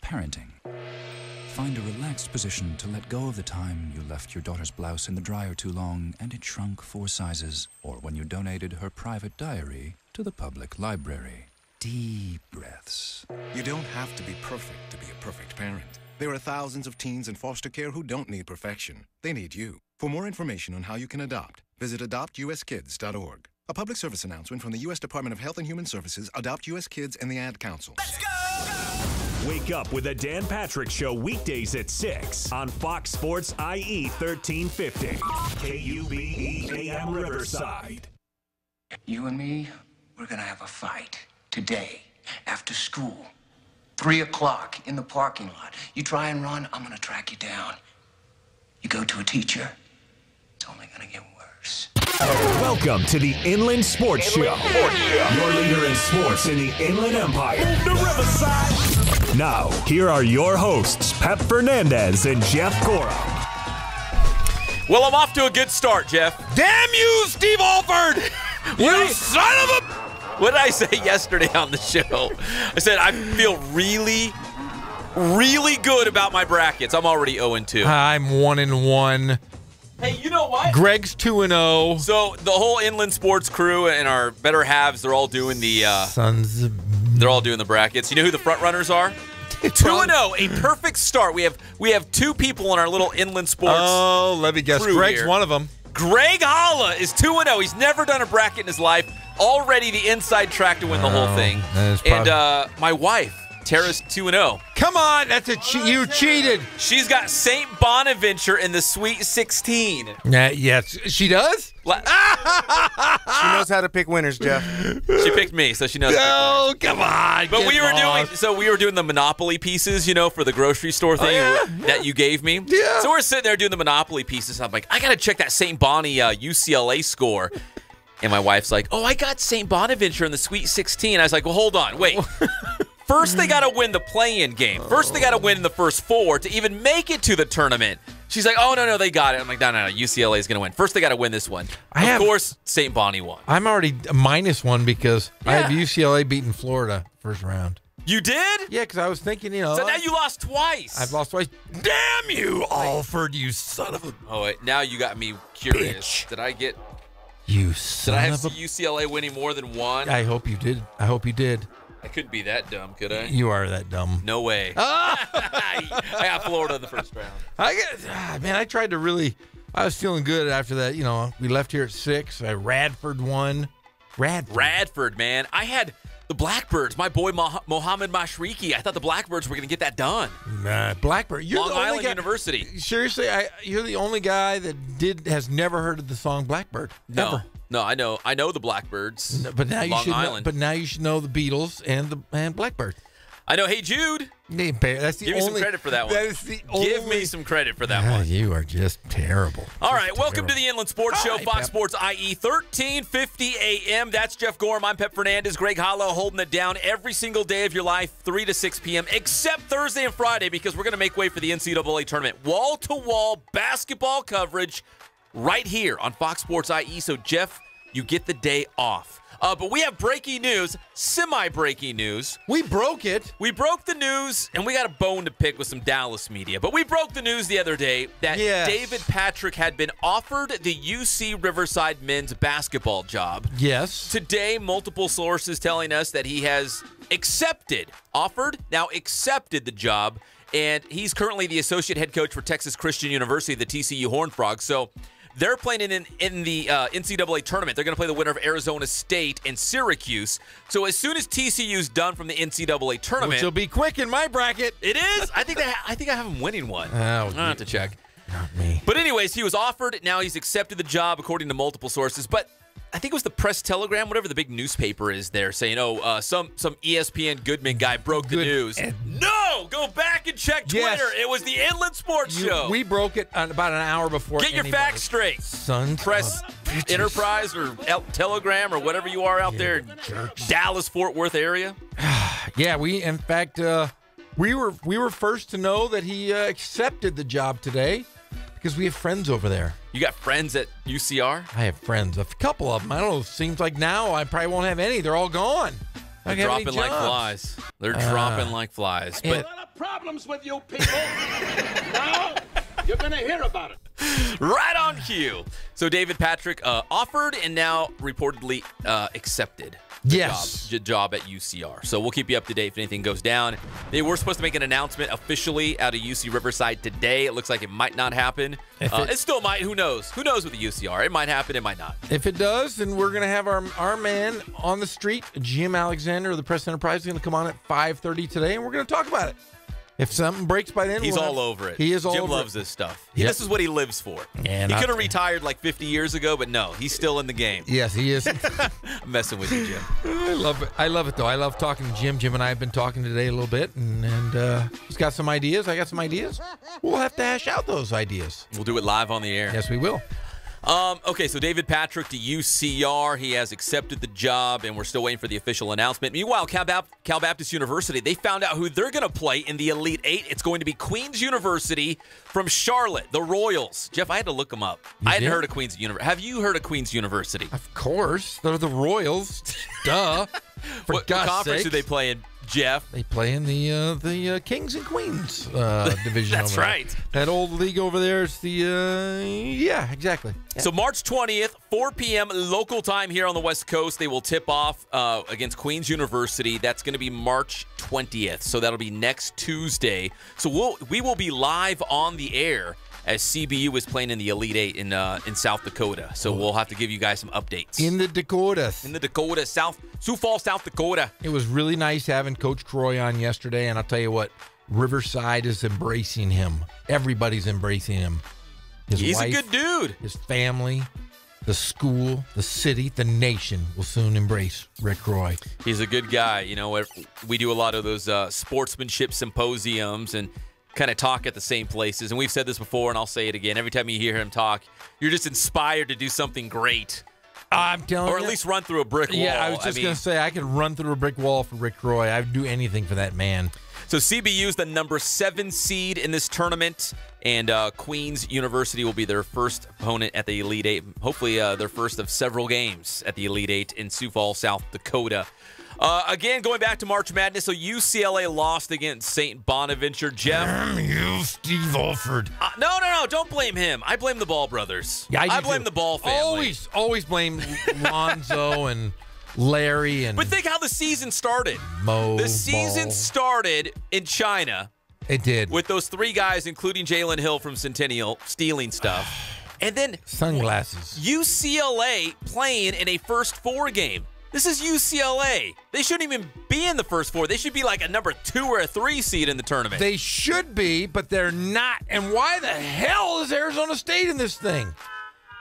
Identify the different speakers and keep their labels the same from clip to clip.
Speaker 1: parenting. Find a relaxed position to let go of the time you left your daughter's blouse in the dryer too long and it shrunk 4 sizes, or when you donated her private diary to the public library. Deep breaths.
Speaker 2: You don't have to be perfect to be a perfect parent. There are thousands of teens in foster care who don't need perfection. They need you. For more information on how you can adopt, visit adoptuskids.org. A public service announcement from the U.S. Department of Health and Human Services, Adopt U.S. Kids, and the Ad Council.
Speaker 3: Let's go!
Speaker 4: Wake up with the Dan Patrick Show weekdays at 6 on Fox Sports IE 1350. KUBE AM Riverside.
Speaker 3: You and me, we're going to have a fight today after school. 3 o'clock in the parking lot. You try and run, I'm going to track you down. You go to a teacher, it's only going to get worse.
Speaker 4: Welcome to the Inland Sports Show. Your leader in sports in the Inland Empire. Move to Riverside. Now, here are your hosts, Pep Fernandez and Jeff Cora.
Speaker 5: Well, I'm off to a good start, Jeff.
Speaker 6: Damn you, Steve Alford! You son of a...
Speaker 5: What did I say yesterday on the show? I said I feel really, really good about my brackets. I'm already 0-2.
Speaker 6: I'm 1-1.
Speaker 5: Hey, you know what?
Speaker 6: Greg's 2-0.
Speaker 5: So the whole Inland Sports crew and our better halves, they're all doing the they're all doing the brackets. You know who the front runners are? 2-0, a perfect start. We have 2 people in our little Inland Sports.
Speaker 6: Oh, let me guess. Greg's
Speaker 5: here.
Speaker 6: one of them.
Speaker 5: Greg Holla is 2-0. He's never done a bracket in his life. Already the inside track to win the whole thing. And my wife, Tara's 2-0.
Speaker 6: Come on, that's you cheated.
Speaker 5: She's got St. Bonaventure in the Sweet 16.
Speaker 6: Yes, she does?
Speaker 7: She knows how to pick winners, Jeff.
Speaker 5: She picked me, so she knows.
Speaker 6: Oh, come on.
Speaker 5: But we were doing the Monopoly pieces, for the grocery store thing that you gave me.
Speaker 6: Yeah.
Speaker 5: So we're sitting there doing the Monopoly pieces. I'm like, I got to check that St. Bonnie UCLA score. And my wife's like, oh, I got St. Bonaventure in the Sweet 16. I was like, well, hold on, wait. First, they got to win the play-in game. First, they got to win the first 4 to even make it to the tournament. She's like, oh, no, they got it. I'm like, no, UCLA is going to win. First, they got to win this one. Of course, St. Bonnie won.
Speaker 6: I'm already -1 because I have UCLA beating Florida first round.
Speaker 5: You did?
Speaker 6: Yeah, because I was thinking,
Speaker 5: So now you lost twice.
Speaker 6: I've lost twice. Damn you, Alford, you son of a...
Speaker 5: Oh, wait, now you got me curious.
Speaker 6: Bitch.
Speaker 5: Did I get...
Speaker 6: You son
Speaker 5: Did I have
Speaker 6: of a...
Speaker 5: UCLA winning more than one?
Speaker 6: I hope you did.
Speaker 5: I couldn't be that dumb, could I?
Speaker 6: You are that dumb.
Speaker 5: No way. I got Florida in the first round.
Speaker 6: I tried to really... I was feeling good after that. We left here at 6. Radford won.
Speaker 5: Radford, man. I had the Blackbirds. My boy Mohammed Mashriki. I thought the Blackbirds were going to get that done.
Speaker 6: Blackbird. You're
Speaker 5: Long
Speaker 6: the only
Speaker 5: Island
Speaker 6: guy,
Speaker 5: University.
Speaker 6: Seriously, you're the only guy that has never heard of the song Blackbird.
Speaker 5: No, I know the Blackbirds.
Speaker 6: No, but now you
Speaker 5: Long
Speaker 6: should.
Speaker 5: Island.
Speaker 6: But now you should know the Beatles and Blackbird.
Speaker 5: I know. Hey Jude.
Speaker 6: That's the
Speaker 5: Give me some credit for that one.
Speaker 6: That is the
Speaker 5: Give me some credit for that one.
Speaker 6: You are just terrible.
Speaker 5: All right, welcome to the Inland Sports Show,
Speaker 6: Hi,
Speaker 5: Fox
Speaker 6: Pep.
Speaker 5: Sports IE 1350 AM. That's Jeff Gorham. I'm Pep Fernandez. Greg Hollow holding it down every single day of your life, 3 to 6 p.m., except Thursday and Friday because we're going to make way for the NCAA tournament. Wall-to-wall basketball coverage right here on Fox Sports IE. So, Jeff, you get the day off. But we have breaking news, semi-breaking news.
Speaker 6: We broke it.
Speaker 5: We broke the news, and we got a bone to pick with some Dallas media. But we broke the news the other day that David Patrick had been offered the UC Riverside men's basketball job.
Speaker 6: Yes.
Speaker 5: Today, multiple sources telling us that he has accepted the job, and he's currently the associate head coach for Texas Christian University, the TCU Horned Frogs. So they're playing in the NCAA tournament. They're going to play the winner of Arizona State and Syracuse. So as soon as TCU's done from the NCAA tournament,
Speaker 6: which will be quick in my bracket.
Speaker 5: It is. I think I have him winning one. I'll have to check.
Speaker 6: Not me.
Speaker 5: But anyways, he was offered. Now he's accepted the job, according to multiple sources. But I think it was the Press Telegram, whatever the big newspaper is there, saying, some ESPN Goodman guy broke the news. No! Go back and check Twitter.
Speaker 6: Yes.
Speaker 5: It was the Inland Sports Show.
Speaker 6: We broke it about an hour before
Speaker 5: Get your facts straight.
Speaker 6: Press
Speaker 5: Enterprise or Telegram or whatever you are out there in Dallas-Fort Worth area.
Speaker 6: Yeah, in fact, we were first to know that he accepted the job today because we have friends over there.
Speaker 5: You got friends at UCR?
Speaker 6: I have friends, a couple of them. I don't know. Seems like now I probably won't have any. They're all gone.
Speaker 5: They're dropping like flies. They're dropping like flies. But
Speaker 8: a lot of problems with you people. Now you're going to hear about it.
Speaker 5: Right on cue. So David Patrick offered and now reportedly accepted the job at UCR. So we'll keep you up to date if anything goes down. They were supposed to make an announcement officially out of UC Riverside today. It looks like it might not happen. It still might. Who knows? Who knows with the UCR? It might happen. It might not.
Speaker 6: If it does, then we're going to have our man on the street, Jim Alexander of the Press Enterprise, is going to come on at 5:30 today, and we're going to talk about it. If something breaks by then,
Speaker 5: he's all over it.
Speaker 6: He is all over it.
Speaker 5: Jim loves this stuff. This is what he lives for.
Speaker 6: And
Speaker 5: he could have retired like 50 years ago, but no, he's still in the game.
Speaker 6: Yes, he is.
Speaker 5: I'm messing with you, Jim.
Speaker 6: I love it. I love it, though. I love talking to Jim. Jim and I have been talking today a little bit, and he's got some ideas. I got some ideas. We'll have to hash out those ideas.
Speaker 5: We'll do it live on the air.
Speaker 6: Yes, we will.
Speaker 5: Okay, so David Patrick to UCR. He has accepted the job, and we're still waiting for the official announcement. Meanwhile, Cal Baptist University, they found out who they're going to play in the Elite Eight. It's going to be Queens University from Charlotte, the Royals. Jeff, I had to look them up. I hadn't heard of Queens University. Have you heard of Queens University?
Speaker 6: Of course. They're the Royals. Duh.
Speaker 5: What conference do they play in, Jeff?
Speaker 6: They play in the Kings and Queens division.
Speaker 5: That's right.
Speaker 6: That old league over there is the yeah, exactly. Yeah.
Speaker 5: So March 20th, 4 p.m. local time here on the West Coast. They will tip off against Queens University. That's going to be March 20th. So that'll be next Tuesday. So we will be live on the air as CBU is playing in the Elite Eight in South Dakota. So we'll have to give you guys some updates.
Speaker 6: In the Dakotas.
Speaker 5: In the Dakota, Sioux Falls, South Dakota.
Speaker 6: It was really nice having Coach Croy on yesterday, and I'll tell you what, Riverside is embracing him. Everybody's embracing him. His wife,
Speaker 5: a good dude.
Speaker 6: His family, the school, the city, the nation will soon embrace Rick Croy.
Speaker 5: He's a good guy. You know, we do a lot of those sportsmanship symposiums and kind of talk at the same places. And we've said this before, and I'll say it again. Every time you hear him talk, you're just inspired to do something great.
Speaker 6: I'm telling you.
Speaker 5: Or at least run through a brick wall.
Speaker 6: Yeah, I was just going to say, I could run through a brick wall for Rick Croy. I'd do anything for that man.
Speaker 5: So CBU is the number 7 seed in this tournament, and Queens University will be their first opponent at the Elite Eight. Hopefully their first of several games at the Elite Eight in Sioux Falls, South Dakota. Again, going back to March Madness, so UCLA lost against St. Bonaventure. Jeff?
Speaker 6: Damn you, Steve Alford.
Speaker 5: No, don't blame him. I blame the Ball brothers.
Speaker 6: Yeah,
Speaker 5: I blame the Ball family.
Speaker 6: Always blame Lonzo and Larry and
Speaker 5: But think how the season started. The season started in China.
Speaker 6: It did.
Speaker 5: With those 3 guys, including Jalen Hill from Centennial, stealing stuff. And then
Speaker 6: sunglasses.
Speaker 5: UCLA playing in a first 4 game. This is UCLA. They shouldn't even be in the first 4. They should be like a number 2 or a 3 seed in the tournament.
Speaker 6: They should be, but they're not. And why the hell is Arizona State in this thing?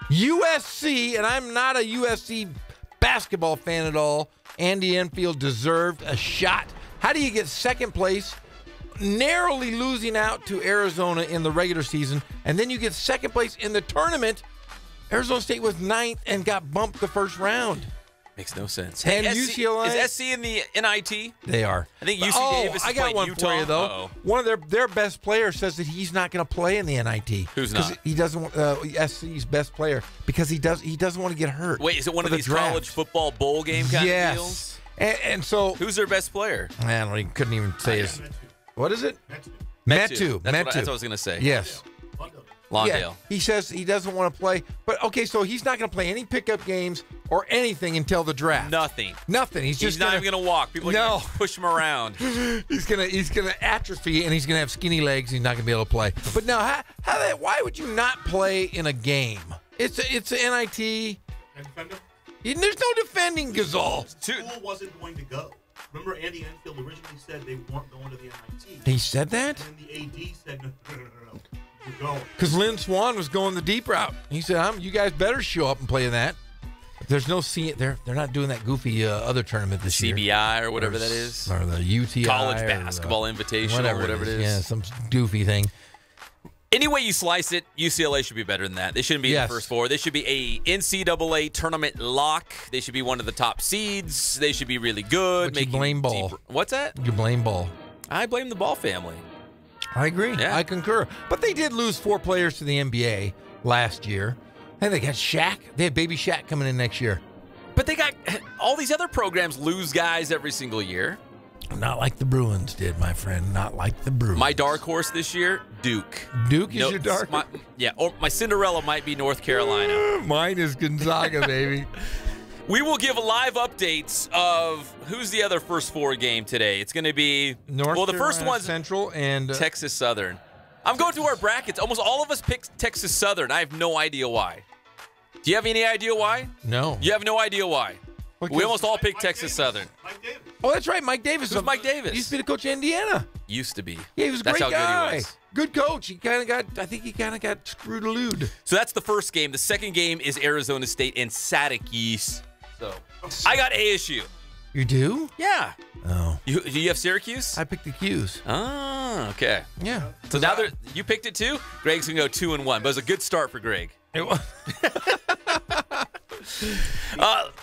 Speaker 6: USC, and I'm not a USC basketball fan at all. Andy Enfield deserved a shot. How do you get second place, narrowly losing out to Arizona in the regular season, and then you get second place in the tournament? Arizona State was 9th and got bumped the first round.
Speaker 5: Makes no sense.
Speaker 6: And
Speaker 5: hey,
Speaker 6: UCLA
Speaker 5: is SC in the NIT?
Speaker 6: They are.
Speaker 5: I think UC Davis is
Speaker 6: I got one
Speaker 5: Utah.
Speaker 6: for you though.
Speaker 5: Uh-oh.
Speaker 6: One of their best players says that he's not going to play in the NIT.
Speaker 5: Who's not?
Speaker 6: He doesn't want SC's best player because he doesn't want to get hurt.
Speaker 5: Wait, is it one of these college football bowl game kind of deals?
Speaker 6: And so
Speaker 5: who's their best player?
Speaker 6: I couldn't even say his. What is it?
Speaker 5: Metu. That's what I was going to say.
Speaker 6: Yes.
Speaker 5: Lawndale.
Speaker 6: Yeah, he says he doesn't want to play. But, okay, so he's not going to play any pickup games or anything until the draft.
Speaker 5: Nothing.
Speaker 6: He's
Speaker 5: not even going to walk. People are going to push him around.
Speaker 6: He's gonna atrophy, and he's going to have skinny legs. He's not going to be able to play. But now, why would you not play in a game? It's an NIT. There's no defending Ghizal.
Speaker 9: School wasn't going to go. Remember, Andy Enfield originally said they weren't going to the NIT.
Speaker 6: He said that?
Speaker 9: And then the AD said, no.
Speaker 6: Because Lynn Swan was going the deep route. He said, "You guys better show up and play in that." There's no they're not doing that goofy other tournament this year.
Speaker 5: CBI or whatever that is,
Speaker 6: or the UTI,
Speaker 5: College Basketball Invitational, whatever it is.
Speaker 6: Yeah, some goofy thing.
Speaker 5: Any way you slice it, UCLA should be better than that. They shouldn't be in the first 4. They should be a NCAA tournament lock. They should be one of the top seeds. They should be really good.
Speaker 6: But you blame Ball.
Speaker 5: What's that?
Speaker 6: You blame Ball.
Speaker 5: I blame the Ball family.
Speaker 6: I agree.
Speaker 5: Yeah.
Speaker 6: I concur. But they did lose 4 players to the NBA last year. And they got Shaq. They have baby Shaq coming in next year.
Speaker 5: But they got all these other programs lose guys every single year.
Speaker 6: Not like the Bruins did, my friend. Not like the Bruins.
Speaker 5: My dark horse this year, Duke.
Speaker 6: Duke is your dark horse?
Speaker 5: Or my Cinderella might be North Carolina.
Speaker 6: Mine is Gonzaga, baby.
Speaker 5: We will give live updates of who's the other first four game today. It's going to be
Speaker 6: North
Speaker 5: the first one's
Speaker 6: Central and
Speaker 5: Texas Southern. I'm going to our brackets. Almost all of us picked Texas Southern. I have no idea why. Do you have any idea why?
Speaker 6: No.
Speaker 5: You have no idea why. We almost all picked Texas Southern.
Speaker 9: Mike Davis.
Speaker 6: Oh, that's right, Mike Davis.
Speaker 5: Who's Mike Davis?
Speaker 6: He used to be the coach of Indiana.
Speaker 5: Used to be.
Speaker 6: Yeah, he was a
Speaker 5: That's
Speaker 6: great
Speaker 5: how
Speaker 6: guy.
Speaker 5: good he was.
Speaker 6: Good coach. I think he kind of got screwed-a-looed.
Speaker 5: So that's the first game. The second game is Arizona State and Syracuse. So I got ASU.
Speaker 6: You do?
Speaker 5: Yeah.
Speaker 6: Oh.
Speaker 5: Do you have Syracuse?
Speaker 6: I picked the Qs.
Speaker 5: Oh, okay.
Speaker 6: Yeah.
Speaker 5: So now you picked it too? Greg's going to go 2-1, but it was a good start for Greg.
Speaker 6: It was.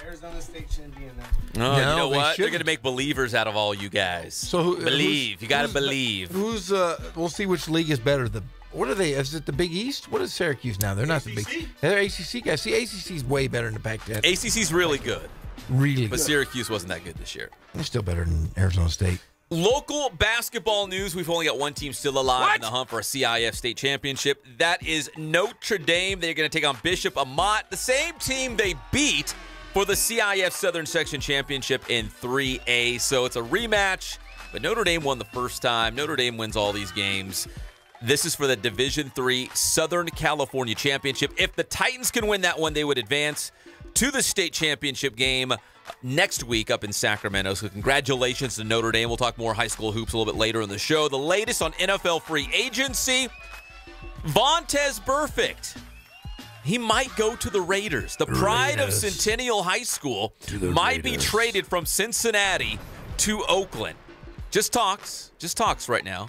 Speaker 7: Arizona State shouldn't be in there.
Speaker 5: No, you know
Speaker 6: they
Speaker 5: what? They're
Speaker 6: shouldn't.
Speaker 5: going to make believers out of all you guys.
Speaker 6: So
Speaker 5: believe. You got to believe.
Speaker 6: Who's? We'll see which league is better. What are they? Is it the Big East? What is Syracuse now? They're not the Big. They're ACC guys. See, ACC's way better than the Pac-10.
Speaker 5: ACC's really good,
Speaker 6: Really
Speaker 5: but
Speaker 6: good.
Speaker 5: Syracuse wasn't that good this year.
Speaker 6: They're still better than Arizona State.
Speaker 5: Local basketball news. We've only got one team still alive in the hunt for a CIF state championship. That is Notre Dame. They're going to take on Bishop Amat, the same team they beat for the CIF Southern Section Championship in 3A. So it's a rematch, but Notre Dame won the first time. Notre Dame wins all these games. This is for the Division III Southern California Championship. If the Titans can win that one, they would advance to the state championship game next week up in Sacramento. So congratulations to Notre Dame. We'll talk more high school hoops a little bit later in the show. The latest on NFL free agency, Vontaze Burfict. He might go to the Raiders. The pride of Centennial High School might be traded from Cincinnati to Oakland. Just talks right now.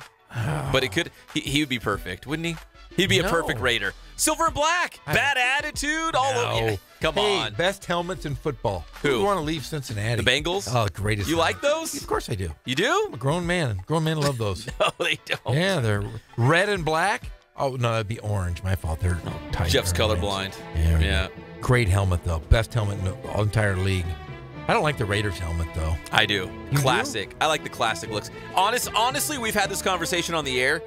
Speaker 5: But it could. He would be perfect, wouldn't he? He'd be a perfect Raider. Silver and black, bad attitude, all over. Yeah, come on.
Speaker 6: Best helmets in football.
Speaker 5: Who?
Speaker 6: Who want to leave Cincinnati?
Speaker 5: The Bengals?
Speaker 6: Oh, greatest.
Speaker 5: You like those?
Speaker 6: Of course I do.
Speaker 5: You do?
Speaker 6: I'm a grown man. Grown men love those.
Speaker 5: No, they don't.
Speaker 6: Yeah, they're red and black. Oh, no, that'd be orange. My fault. They're tight.
Speaker 5: Jeff's colorblind.
Speaker 6: Yeah. Great helmet, though. Best helmet in the entire league. I don't like the Raiders helmet, though.
Speaker 5: I do.
Speaker 6: You
Speaker 5: Classic.
Speaker 6: do?
Speaker 5: I like the classic looks. Honestly, we've had this conversation on the air.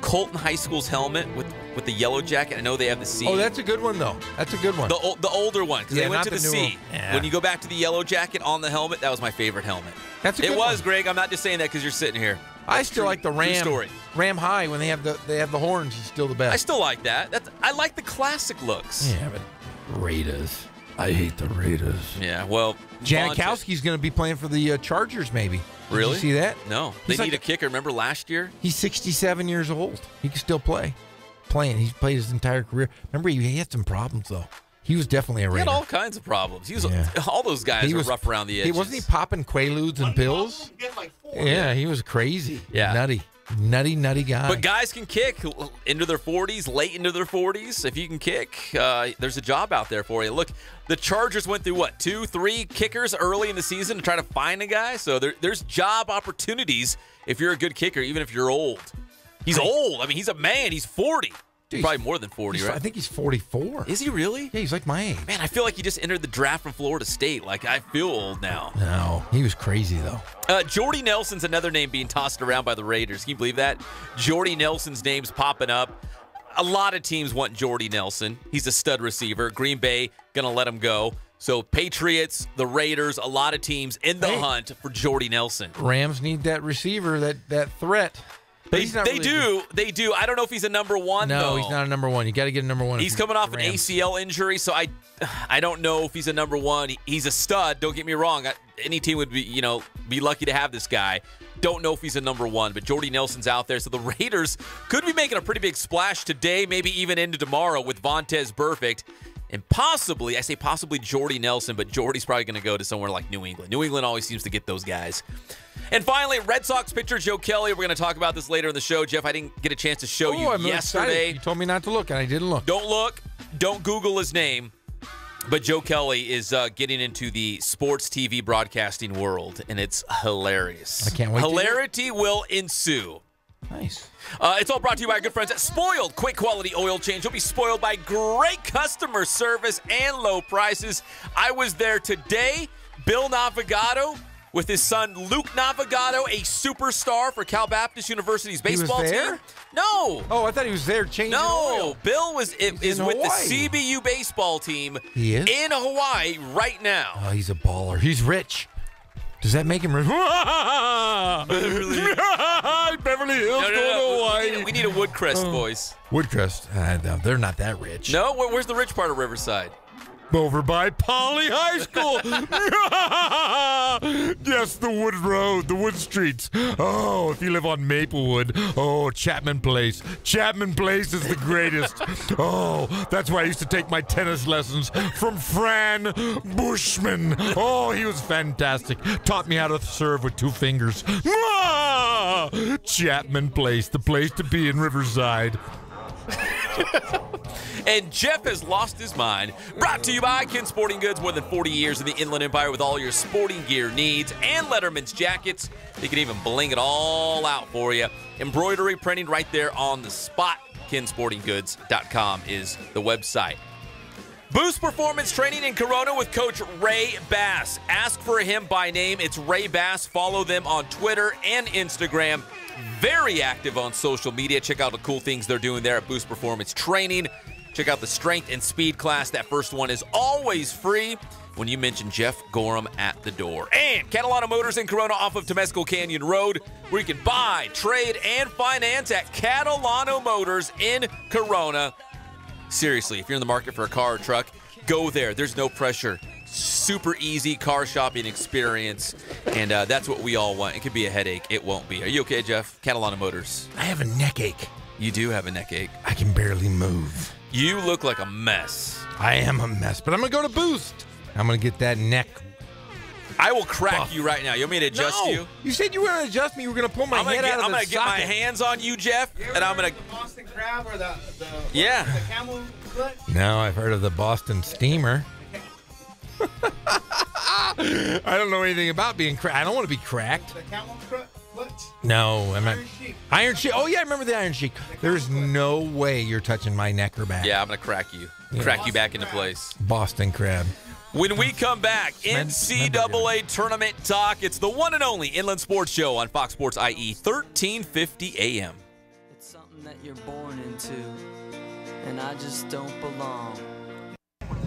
Speaker 5: Colton High School's helmet with the yellow jacket. I know they have the C.
Speaker 6: Oh, that's a good one, though. That's a good one.
Speaker 5: The older one, because they went to the
Speaker 6: newer
Speaker 5: C.
Speaker 6: one. Yeah.
Speaker 5: When you go back to the yellow jacket on the helmet, that was my favorite helmet.
Speaker 6: That's a good
Speaker 5: It was,
Speaker 6: one.
Speaker 5: Greg. I'm not just saying that because you're sitting here.
Speaker 6: I still like the
Speaker 5: True
Speaker 6: Ram.
Speaker 5: story.
Speaker 6: Ram High when they have the horns is still the best.
Speaker 5: I still like that. I like the classic looks.
Speaker 6: Yeah, but Raiders. I hate the Raiders.
Speaker 5: Yeah, well,
Speaker 6: Janikowski's going to be playing for the Chargers, maybe. Did
Speaker 5: Really?
Speaker 6: you see that?
Speaker 5: No.
Speaker 6: He's
Speaker 5: They need
Speaker 6: like
Speaker 5: a kicker. Remember last year?
Speaker 6: He's 67 years old. He can still play. He's played his entire career. Remember, he had some problems, though. He was definitely a
Speaker 5: He
Speaker 6: Raider.
Speaker 5: had all kinds of problems.
Speaker 6: Yeah.
Speaker 5: All those guys were rough around the edges.
Speaker 6: Wasn't he popping Quaaludes and pills?
Speaker 9: Get like 4.
Speaker 6: Yeah, he was crazy.
Speaker 5: Yeah.
Speaker 6: Nutty guy.
Speaker 5: But guys can kick into their 40s, late into their 40s. If you can kick, there's a job out there for you. Look, the Chargers went through, 2-3 kickers early in the season to try to find a guy. So there's job opportunities if you're a good kicker, even if you're old. He's old. I mean, he's a man. He's 40.
Speaker 6: Dude,
Speaker 5: Probably more than 40, right?
Speaker 6: I think he's 44.
Speaker 5: Is he really?
Speaker 6: Yeah, he's like my age.
Speaker 5: Man, I feel like he just entered the draft from Florida State. Like, I feel old now.
Speaker 6: No, he was crazy, though.
Speaker 5: Jordy Nelson's another name being tossed around by the Raiders. Can you believe that? Jordy Nelson's name's popping up. A lot of teams want Jordy Nelson. He's a stud receiver. Green Bay going to let him go. So Patriots, the Raiders, a lot of teams in the hunt for Jordy Nelson.
Speaker 6: Rams need that receiver, that threat. But he's not
Speaker 5: They
Speaker 6: really
Speaker 5: do. They do. I don't know if he's a number one,
Speaker 6: No,
Speaker 5: though.
Speaker 6: he's not a number one. You got to get a number one.
Speaker 5: He's coming off an
Speaker 6: Rams.
Speaker 5: ACL injury, so I don't know if he's a number one. He's a stud. Don't get me wrong. Any team would be lucky to have this guy. Don't know if he's a number one, but Jordy Nelson's out there. So the Raiders could be making a pretty big splash today, maybe even into tomorrow with Vontaze Burfict. And possibly, I say possibly Jordy Nelson, but Jordy's probably going to go to somewhere like New England. New England always seems to get those guys. And finally, Red Sox pitcher Joe Kelly. We're going to talk about this later in the show. Jeff, I didn't get a chance to show you
Speaker 6: I'm
Speaker 5: yesterday.
Speaker 6: excited. You told me not to look, and I didn't look.
Speaker 5: Don't look. Don't Google his name. But Joe Kelly is getting into the sports TV broadcasting world, and it's hilarious.
Speaker 6: I can't wait to hear it.
Speaker 5: Hilarity will ensue.
Speaker 6: Nice.
Speaker 5: It's all brought to you by our good friends at Spoiled. Quick quality oil change. You'll be spoiled by great customer service and low prices. I was there today. Bill Navigato with his son Luke Navigato, a superstar for Cal Baptist University's baseball team. No.
Speaker 6: Oh, I thought he was there changing oil.
Speaker 5: Bill is with the CBU baseball team in Hawaii right now.
Speaker 6: Oh, he's a baller. He's rich. Does that make him rich? Beverly Hills going to Hawaii.
Speaker 5: We need a Woodcrest voice.
Speaker 6: Woodcrest. No, they're not that rich.
Speaker 5: No? Where's the rich part of Riverside?
Speaker 6: Over by Poly High School. Yes, the Wood Road, the Wood Streets. Oh, if you live on Maplewood. Oh, Chapman Place. Chapman Place is the greatest. Oh, that's where I used to take my tennis lessons from Fran Bushman. Oh, he was fantastic. Taught me how to serve with 2 fingers. Chapman Place, the place to be in Riverside.
Speaker 5: And Jeff has lost his mind. Brought to you by Ken Sporting Goods. More than 40 years in the Inland Empire with all your sporting gear needs and Letterman's jackets. They can even bling it all out for you. Embroidery, printing right there on the spot. KenSportingGoods.com is the website. Boost Performance Training in Corona with Coach Ray Bass. Ask for him by name. It's Ray Bass. Follow them on Twitter and Instagram. Very active on social media. Check out the cool things they're doing there at Boost Performance Training. Check out the strength and speed class. That first one is always free when you mention Jeff Gorham at the door. And Catalana Motors in Corona off of Temescal Canyon Road, where you can buy, trade, and finance at Catalana Motors in Corona. Seriously, if you're in the market for a car or truck, go there. There's no pressure. Super easy car shopping experience, and that's what we all want. It could be a headache. It won't be. Are you okay, Jeff? Catalana Motors.
Speaker 6: I have a neck ache.
Speaker 5: You do have a neck ache.
Speaker 6: I can barely move.
Speaker 5: You look like a mess.
Speaker 6: I am a mess, but I'm going to go to Boost. I'm going to get that neck.
Speaker 5: I will crack you right now. You want me to adjust you?
Speaker 6: You said you were going to adjust me. You were going to pull my head out of the socket.
Speaker 5: I'm going to get my hands on you, Jeff, and I'm going to...
Speaker 7: The Boston Crab or the camel foot?
Speaker 6: No, I've heard of the Boston Steamer. I don't know anything about being cracked. I don't want to be cracked.
Speaker 7: The camel foot?
Speaker 6: No, Iron Sheik. Oh, yeah, I remember the Iron Sheik. There's no way you're touching my neck or back.
Speaker 5: Yeah, I'm going to crack you. Crack you back into place.
Speaker 6: Boston Crab.
Speaker 5: When we come back, NCAA Tournament Talk. It's the one and only Inland Sports Show on Fox Sports IE, 1350 AM.
Speaker 10: It's something that you're born into, and I just don't belong.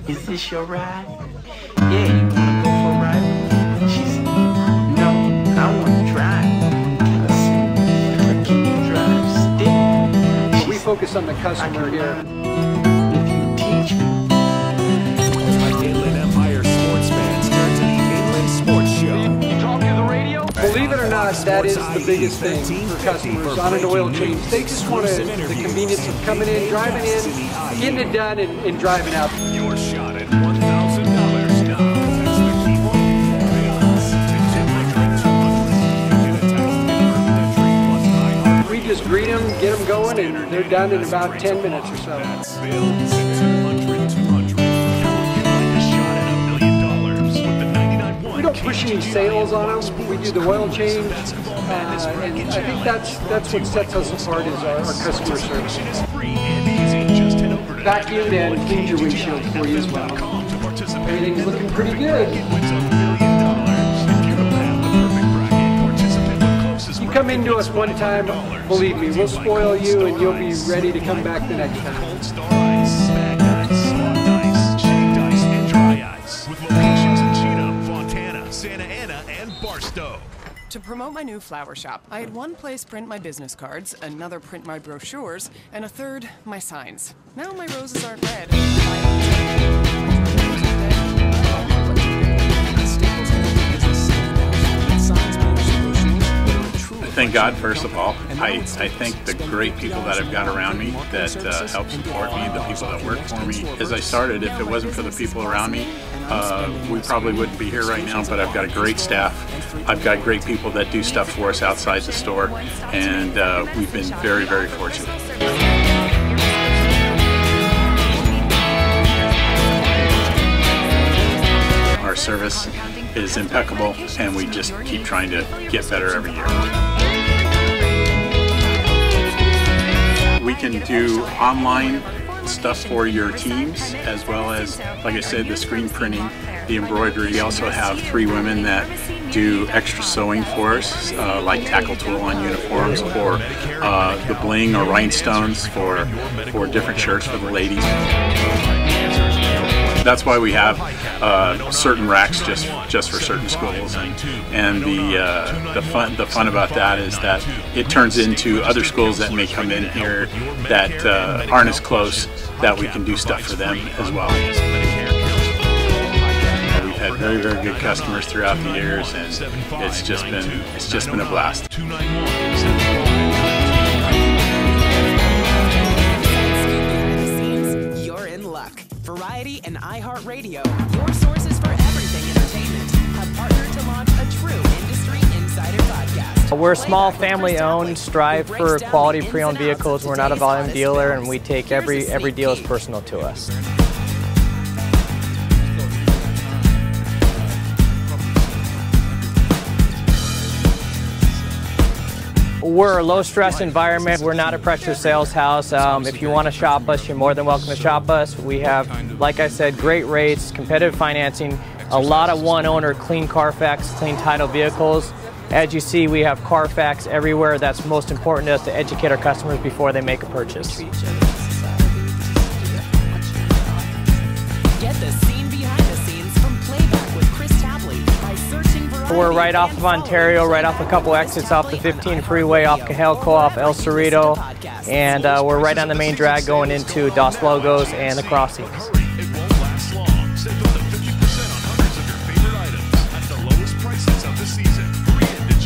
Speaker 3: Is this your ride? Yeah, you wanna go for a ride with me? She said, no, I wanna drive. I said, can you drive stick?
Speaker 11: We focus on the customer here.
Speaker 3: If you teach me.
Speaker 4: Inland Empire sports fans, turn to the Inland Sports Show.
Speaker 11: You talk to the radio? Believe it or not, that is the biggest thing for customers on an oil change. They just want the convenience of coming in, driving in, getting it done, and driving out.
Speaker 4: Your shot at $1,000 now. Text the keyword chaos to 10-300.
Speaker 11: We just greet them, get them going, and they're done in about 10 minutes or so.
Speaker 4: That's Bill to 200-200.
Speaker 11: We don't push any sales on them. We do the oil change, and I think that's what sets us apart is our customer service. Vacuumed and cleaned your windshield for you as well. Everything's looking pretty good. You come into us one time, believe me, we'll spoil you, and you'll be ready to come back the next time.
Speaker 4: Santa Ana and Barstow.
Speaker 12: To promote my new flower shop, I had one place print my business cards, another print my brochures, and a third my signs. Now my roses aren't red.
Speaker 13: Thank God, first of all. I thank the great people that I've got around me that help support me, the people that work for me. As I started, if it wasn't for the people around me, we probably wouldn't be here right now, but I've got a great staff. I've got great people that do stuff for us outside the store, and we've been very, very fortunate. Our service is impeccable, and we just keep trying to get better every year. can do online stuff for your teams, as well as, like I said, the screen printing, the embroidery. We also have 3 women that do extra sewing for us, like tackle tool on uniforms, or the bling or rhinestones for different shirts for the ladies. That's why we have certain racks just for certain schools, and the fun about that is that it turns into other schools that may come in here that aren't as close, that we can do stuff for them as well. We've had very, very good customers throughout the years, and it's just been a blast.
Speaker 14: Variety and iHeartRadio, your sources for everything entertainment, have partnered to launch a true industry insider podcast.
Speaker 15: We're small, family-owned, strive for quality pre-owned vehicles. We're not a volume dealer, and we take every deal as personal to us. We're a low-stress environment. We're not a pressure sales house. If you want to shop us, you're more than welcome to shop us. We have, like I said, great rates, competitive financing, a lot of one-owner, clean Carfax, clean title vehicles. As you see, we have Carfax everywhere. That's most important to us, to educate our customers before they make a purchase.
Speaker 14: Get the scene behind the scenes from Playback with Chris Tabley by searching for.
Speaker 15: We're right off of Ontario, right off a couple exits off the 15 freeway, off Cahelco, off El Cerrito, and we're right on the main drag going into Dos Logos and the crossings.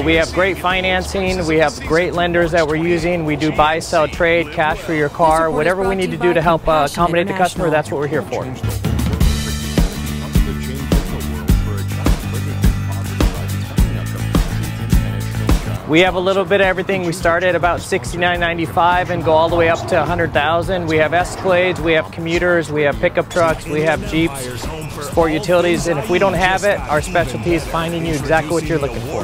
Speaker 15: We have great financing, we have great lenders that we're using. We do buy, sell, trade, cash for your car, whatever we need to do to help accommodate the customer, that's what we're here for. We have a little bit of everything. We start at about $69.95 and go all the way up to $100,000. We have Escalades, we have commuters, we have pickup trucks, we have Jeeps, sport utilities, and if we don't have it, our specialty is finding you exactly what you're looking for.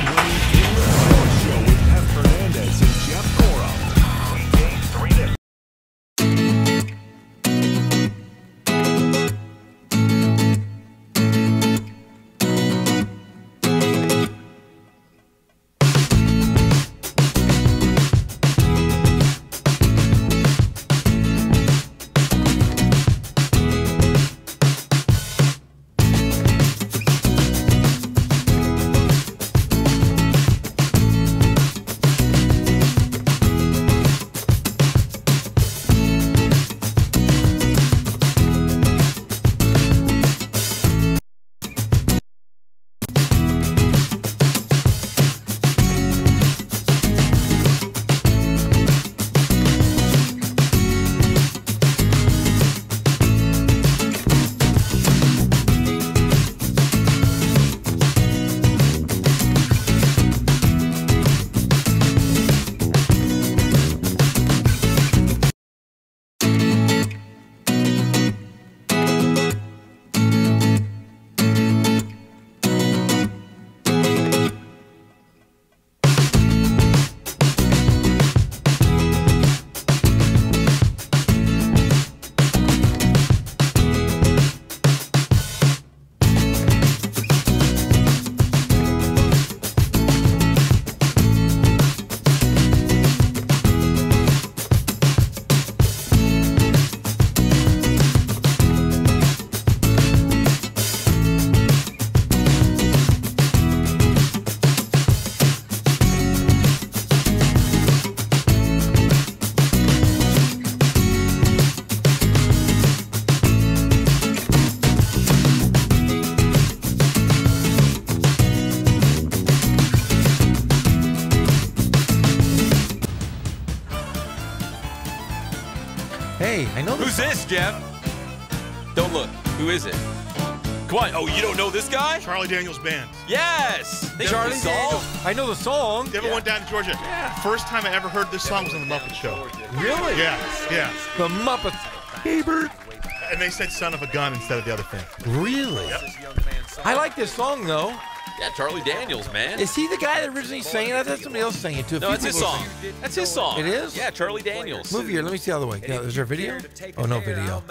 Speaker 6: Hey, I know
Speaker 5: Who's this, Jeff? Don't look. Who is it? Come on. Oh, you don't know this guy?
Speaker 9: Charlie Daniels Band.
Speaker 5: Yes.
Speaker 6: Charlie Daniels. I know the song.
Speaker 9: You ever went down to Georgia? Yeah. First time I ever heard this song was on The Muppet Show.
Speaker 6: Really?
Speaker 9: Yeah. Yeah.
Speaker 6: The Muppets. Hey, Bert.
Speaker 9: And they said son of a gun instead of the other thing.
Speaker 6: Really?
Speaker 9: Yep.
Speaker 6: I like this song, though.
Speaker 5: Yeah, Charlie Daniels, man.
Speaker 6: Is he the guy that originally sang it? I thought somebody else sang it too.
Speaker 5: No, it's his song. That's his song.
Speaker 6: It is?
Speaker 5: Yeah, Charlie Daniels.
Speaker 6: Move here. Let me see the other way. Yeah, is there a video? Oh, no video.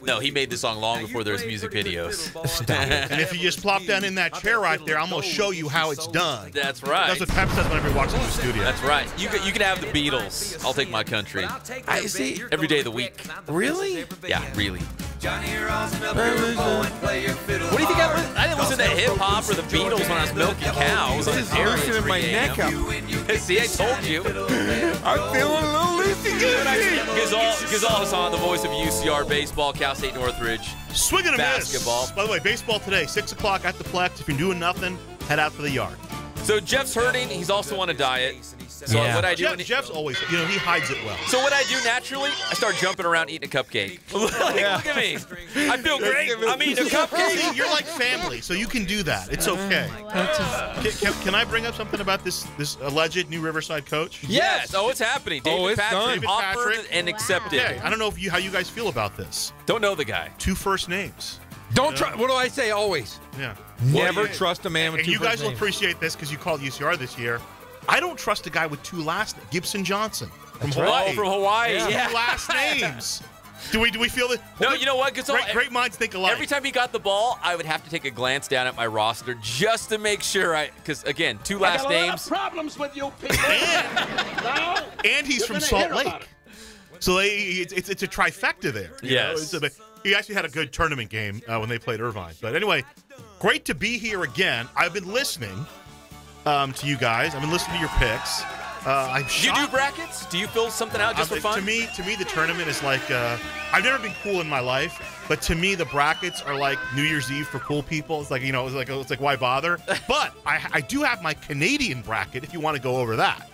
Speaker 5: No, he made the song long before there was music videos.
Speaker 9: And if you just plop down in that chair right there, I'm going to show you how it's done.
Speaker 5: That's right.
Speaker 9: That's what Pep says whenever he walks into the studio.
Speaker 5: That's right. You can have the Beatles. I'll take my country.
Speaker 6: I see.
Speaker 5: Every day of the week.
Speaker 6: Really?
Speaker 5: Yeah, really. What do you think I didn't listen to hip-hop or the Beatles when I was milking cows.
Speaker 6: This is loosening my neck up.
Speaker 5: See, I told you.
Speaker 6: I'm feeling a little loosey goosey.
Speaker 5: Ghizal Hasan, the voice of UCR baseball, Cal State Northridge.
Speaker 9: Swing and a
Speaker 5: basketball.
Speaker 9: miss. By the way, baseball today, 6 o'clock at the Plex. If you're doing nothing, head out to the yard.
Speaker 5: So Jeff's hurting. He's also on a diet. So what I do?
Speaker 9: Jeff's always, he hides it well.
Speaker 5: So what I do naturally, I start jumping around eating a cupcake. Look at me. I feel great. I'm eating a cupcake.
Speaker 9: See, you're like family, so you can do that. It's okay. Can I bring up something about this alleged new Riverside coach?
Speaker 5: Yes. Oh, it's happening. David Patrick offered and accepted.
Speaker 9: Okay. I don't know how you guys feel about this.
Speaker 5: Don't know the guy.
Speaker 9: 2 first names.
Speaker 6: Don't trust. What do I say always?
Speaker 9: Yeah.
Speaker 6: Never trust a man with 2
Speaker 9: first names. And you guys will
Speaker 6: names.
Speaker 9: appreciate this because you called UCR this year. I don't trust a guy with 2 last names. Gibson Johnson from Hawaii.
Speaker 5: Oh, from Hawaii. Yeah.
Speaker 9: 2 last names. Do we feel that?
Speaker 5: No, you know what?
Speaker 9: Great minds think alike.
Speaker 5: Every time he got the ball, I would have to take a glance down at my roster just to make sure because again, 2 last names.
Speaker 8: I got a lot of problems with you people.
Speaker 9: And he's from Salt Lake. So it's a trifecta there.
Speaker 5: Yes.
Speaker 9: He actually had a good tournament game when they played Irvine. But anyway, great to be here again. I've been listening to you guys. I've been listening to your picks.
Speaker 5: Do you do brackets? Do you fill something out just for fun?
Speaker 9: To me, the tournament is like I've never been cool in my life, but to me, the brackets are like New Year's Eve for cool people. It's like it's like why bother? But I do have my Canadian bracket. If you want to go over that.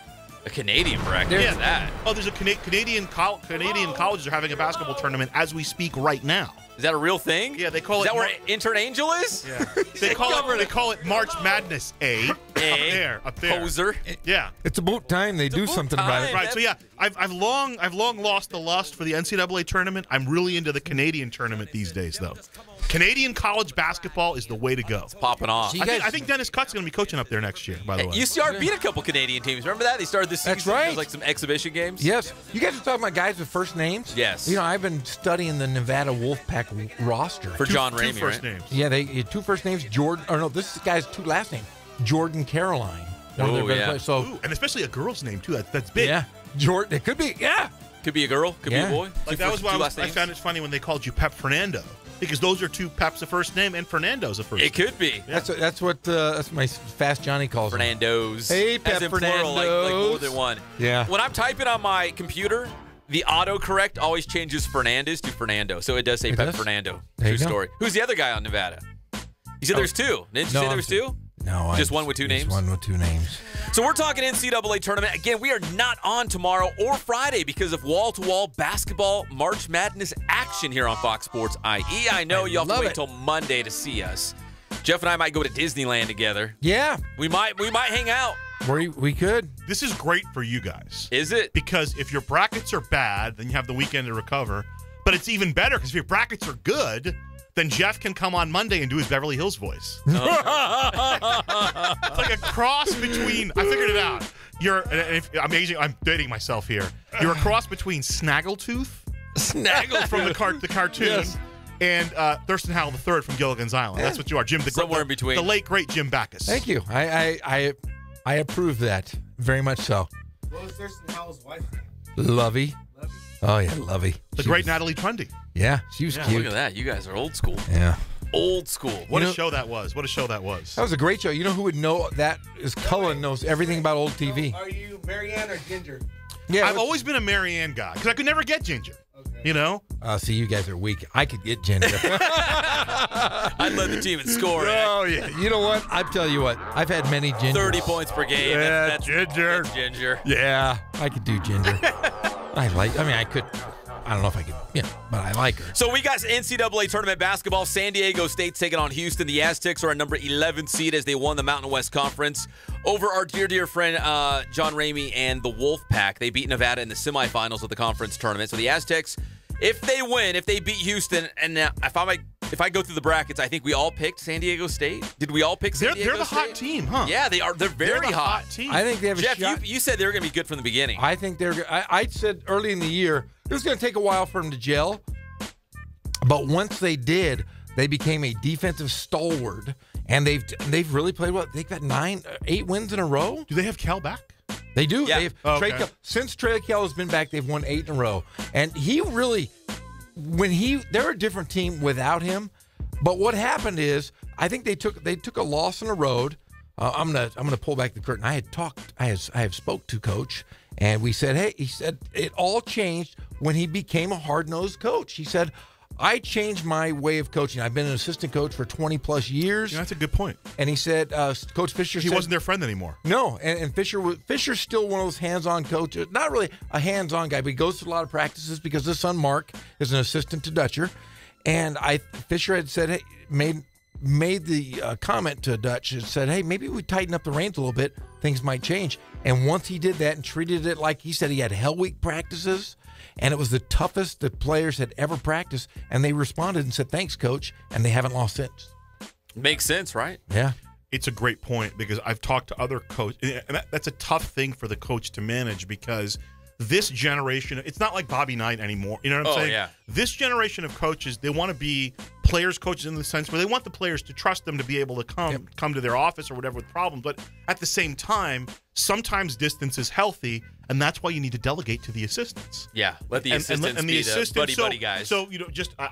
Speaker 5: A Canadian bracket?
Speaker 9: Yeah.
Speaker 5: What's that?
Speaker 9: Oh, there's a Canadian colleges are having a basketball tournament as we speak right now.
Speaker 5: Is that a real thing?
Speaker 9: Yeah, they call it.
Speaker 5: Is that where Intern Angel is?
Speaker 9: Yeah. They call it March Madness Up there.
Speaker 5: Poser.
Speaker 9: Yeah.
Speaker 6: It's about time they do something about it.
Speaker 9: Right. So yeah, I've long lost the lust for the NCAA tournament. I'm really into the Canadian tournament these days, though. Canadian college basketball is the way to go.
Speaker 5: It's popping off.
Speaker 9: I think Dennis Cutt's going to be coaching up there next year, by the way.
Speaker 5: UCR beat a couple Canadian teams. Remember that? They started this season.
Speaker 6: That's right.
Speaker 5: It was like some exhibition games.
Speaker 6: Yes. You guys are talking about guys with first names?
Speaker 5: Yes.
Speaker 6: I've been studying the Nevada Wolfpack roster.
Speaker 5: For John Ramey,
Speaker 9: 2 first names.
Speaker 6: Yeah, they 2 first names. Jordan. Or no, this guy's 2 last names. Jordan Caroline.
Speaker 5: Oh, yeah.
Speaker 9: So, and especially a girl's name, too. That's big.
Speaker 6: Yeah. Jordan. It could be. Yeah.
Speaker 5: Could be a girl. Could be a boy.
Speaker 9: Like that was why I found it funny when they called you Pep Fernando. Because those are 2 Peps a first name and Fernando's a first name.
Speaker 5: It could be.
Speaker 6: Yeah. That's what my Fast Johnny calls
Speaker 5: Fernando's.
Speaker 6: Them. Hey, Pep
Speaker 5: As in
Speaker 6: Fernando's.
Speaker 5: plural, like more than one.
Speaker 6: Yeah.
Speaker 5: When I'm typing on my computer, the autocorrect always changes Fernandez to Fernando. So it does say Pep Fernando. True story. Who's the other guy on Nevada? You said there's 2. Didn't you say there was 2?
Speaker 6: No.
Speaker 5: Just one with 2 names?
Speaker 6: One with 2 names.
Speaker 5: So we're talking NCAA tournament. Again, we are not on tomorrow or Friday because of wall-to-wall basketball March Madness action here on Fox Sports IE. I know you'll have to wait until Monday to see us. Jeff and I might go to Disneyland together.
Speaker 6: Yeah.
Speaker 5: We might hang out.
Speaker 6: We could.
Speaker 9: This is great for you guys.
Speaker 5: Is it?
Speaker 9: Because if your brackets are bad, then you have the weekend to recover. But it's even better because if your brackets are good, then Jeff can come on Monday and do his Beverly Hills voice. It's like a cross between, I figured it out. I'm dating myself here. You're a cross between Snaggletooth from the cartoon.
Speaker 6: Yes.
Speaker 9: And Thurston Howell III from Gilligan's Island. That's what you are, Jim.
Speaker 5: Somewhere in between.
Speaker 9: The late, great Jim Backus.
Speaker 6: Thank you. I approve that very much so.
Speaker 7: What was Thurston Howell's wife name?
Speaker 6: Lovey. Oh, yeah, Lovey.
Speaker 9: The great Natalie Trundy.
Speaker 6: Yeah, she was cute.
Speaker 5: Look at that. You guys are old school.
Speaker 6: Yeah.
Speaker 5: Old school.
Speaker 9: What a show that was.
Speaker 6: That was a great show. You know who would know that is Cullen knows everything about old TV.
Speaker 7: Are you Marianne or Ginger?
Speaker 6: Yeah,
Speaker 9: I've always been a Marianne guy because I could never get Ginger. Okay.
Speaker 6: See, you guys are weak. I could get Ginger.
Speaker 5: I'd led the team in scoring.
Speaker 6: Oh, yeah. You know what? I tell you what. I've had many Gingers.
Speaker 5: 30 points per game.
Speaker 6: Yeah,
Speaker 5: that's
Speaker 6: Ginger.
Speaker 5: That's Ginger.
Speaker 6: Yeah, I could do Ginger. I could. I don't know if I could, but I like her.
Speaker 5: So we got NCAA tournament basketball. San Diego State's taking on Houston. The Aztecs are a number 11 seed as they won the Mountain West Conference over our dear friend John Ramey and the Wolfpack. They beat Nevada in the semifinals of the conference tournament. So the Aztecs, if they win, if they beat Houston, and now if I might if I go through the brackets, I think we all picked San Diego State. Did we all pick San Diego State?
Speaker 9: They're the hot team, huh?
Speaker 5: Yeah, they are. They're very hot.
Speaker 9: Team.
Speaker 6: I think they have
Speaker 5: Jeff,
Speaker 6: a shot.
Speaker 5: you said they were going to be good from the beginning.
Speaker 6: I think I said early in the year it was going to take a while for them to gel, but once they did, they became a defensive stalwart, and they've really played well. They've got 8 wins in a row.
Speaker 9: Do they have Cal back?
Speaker 6: They do.
Speaker 5: Yeah.
Speaker 6: They've
Speaker 9: Okay.
Speaker 6: since Trey Cal has been back, they've won 8 in a row, and he really, they're a different team without him. But what happened is, I think they took a loss on the road. I'm gonna pull back the curtain. I have spoke to Coach, and we said, hey, he said it all changed when he became a hard-nosed coach. He said, I changed my way of coaching. I've been an assistant coach for 20 plus years.
Speaker 9: Yeah, that's a good point.
Speaker 6: And he said, Coach Fisher
Speaker 9: He
Speaker 6: said,
Speaker 9: wasn't their friend anymore.
Speaker 6: No, and Fisher's still one of those hands-on coaches. Not really a hands-on guy, but he goes to a lot of practices because his son Mark is an assistant to Dutcher. And Fisher had said, hey, made the comment to Dutch and said, hey, maybe we tighten up the reins a little bit, things might change. And once he did that and treated it like he said, he had Hell Week practices, and it was the toughest the players had ever practiced, and they responded and said, thanks, Coach, and they haven't lost since.
Speaker 5: Makes sense, right?
Speaker 6: Yeah.
Speaker 9: It's a great point because I've talked to other coaches, and that's a tough thing for the coach to manage because this generation, it's not like Bobby Knight anymore. You know what I'm saying?
Speaker 5: Yeah.
Speaker 9: This generation of coaches, they want to be players coaches in the sense where they want the players to trust them to be able to come to their office or whatever with problems. But at the same time, sometimes distance is healthy, and that's why you need to delegate to the assistants.
Speaker 5: Yeah, let the assistants be the buddy guys.
Speaker 9: So,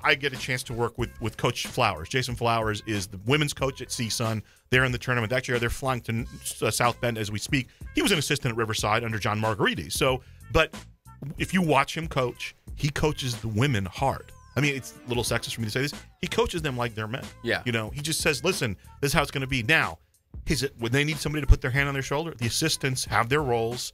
Speaker 9: I get a chance to work with Coach Flowers. Jason Flowers is the women's coach at CSUN. They're in the tournament. Actually, they're flying to South Bend as we speak. He was an assistant at Riverside under John Margaritis. But if you watch him coach, he coaches the women hard. I mean, it's a little sexist for me to say this. He coaches them like they're men.
Speaker 5: Yeah.
Speaker 9: He just says, listen, this is how it's going to be. Now, when they need somebody to put their hand on their shoulder, the assistants have their roles.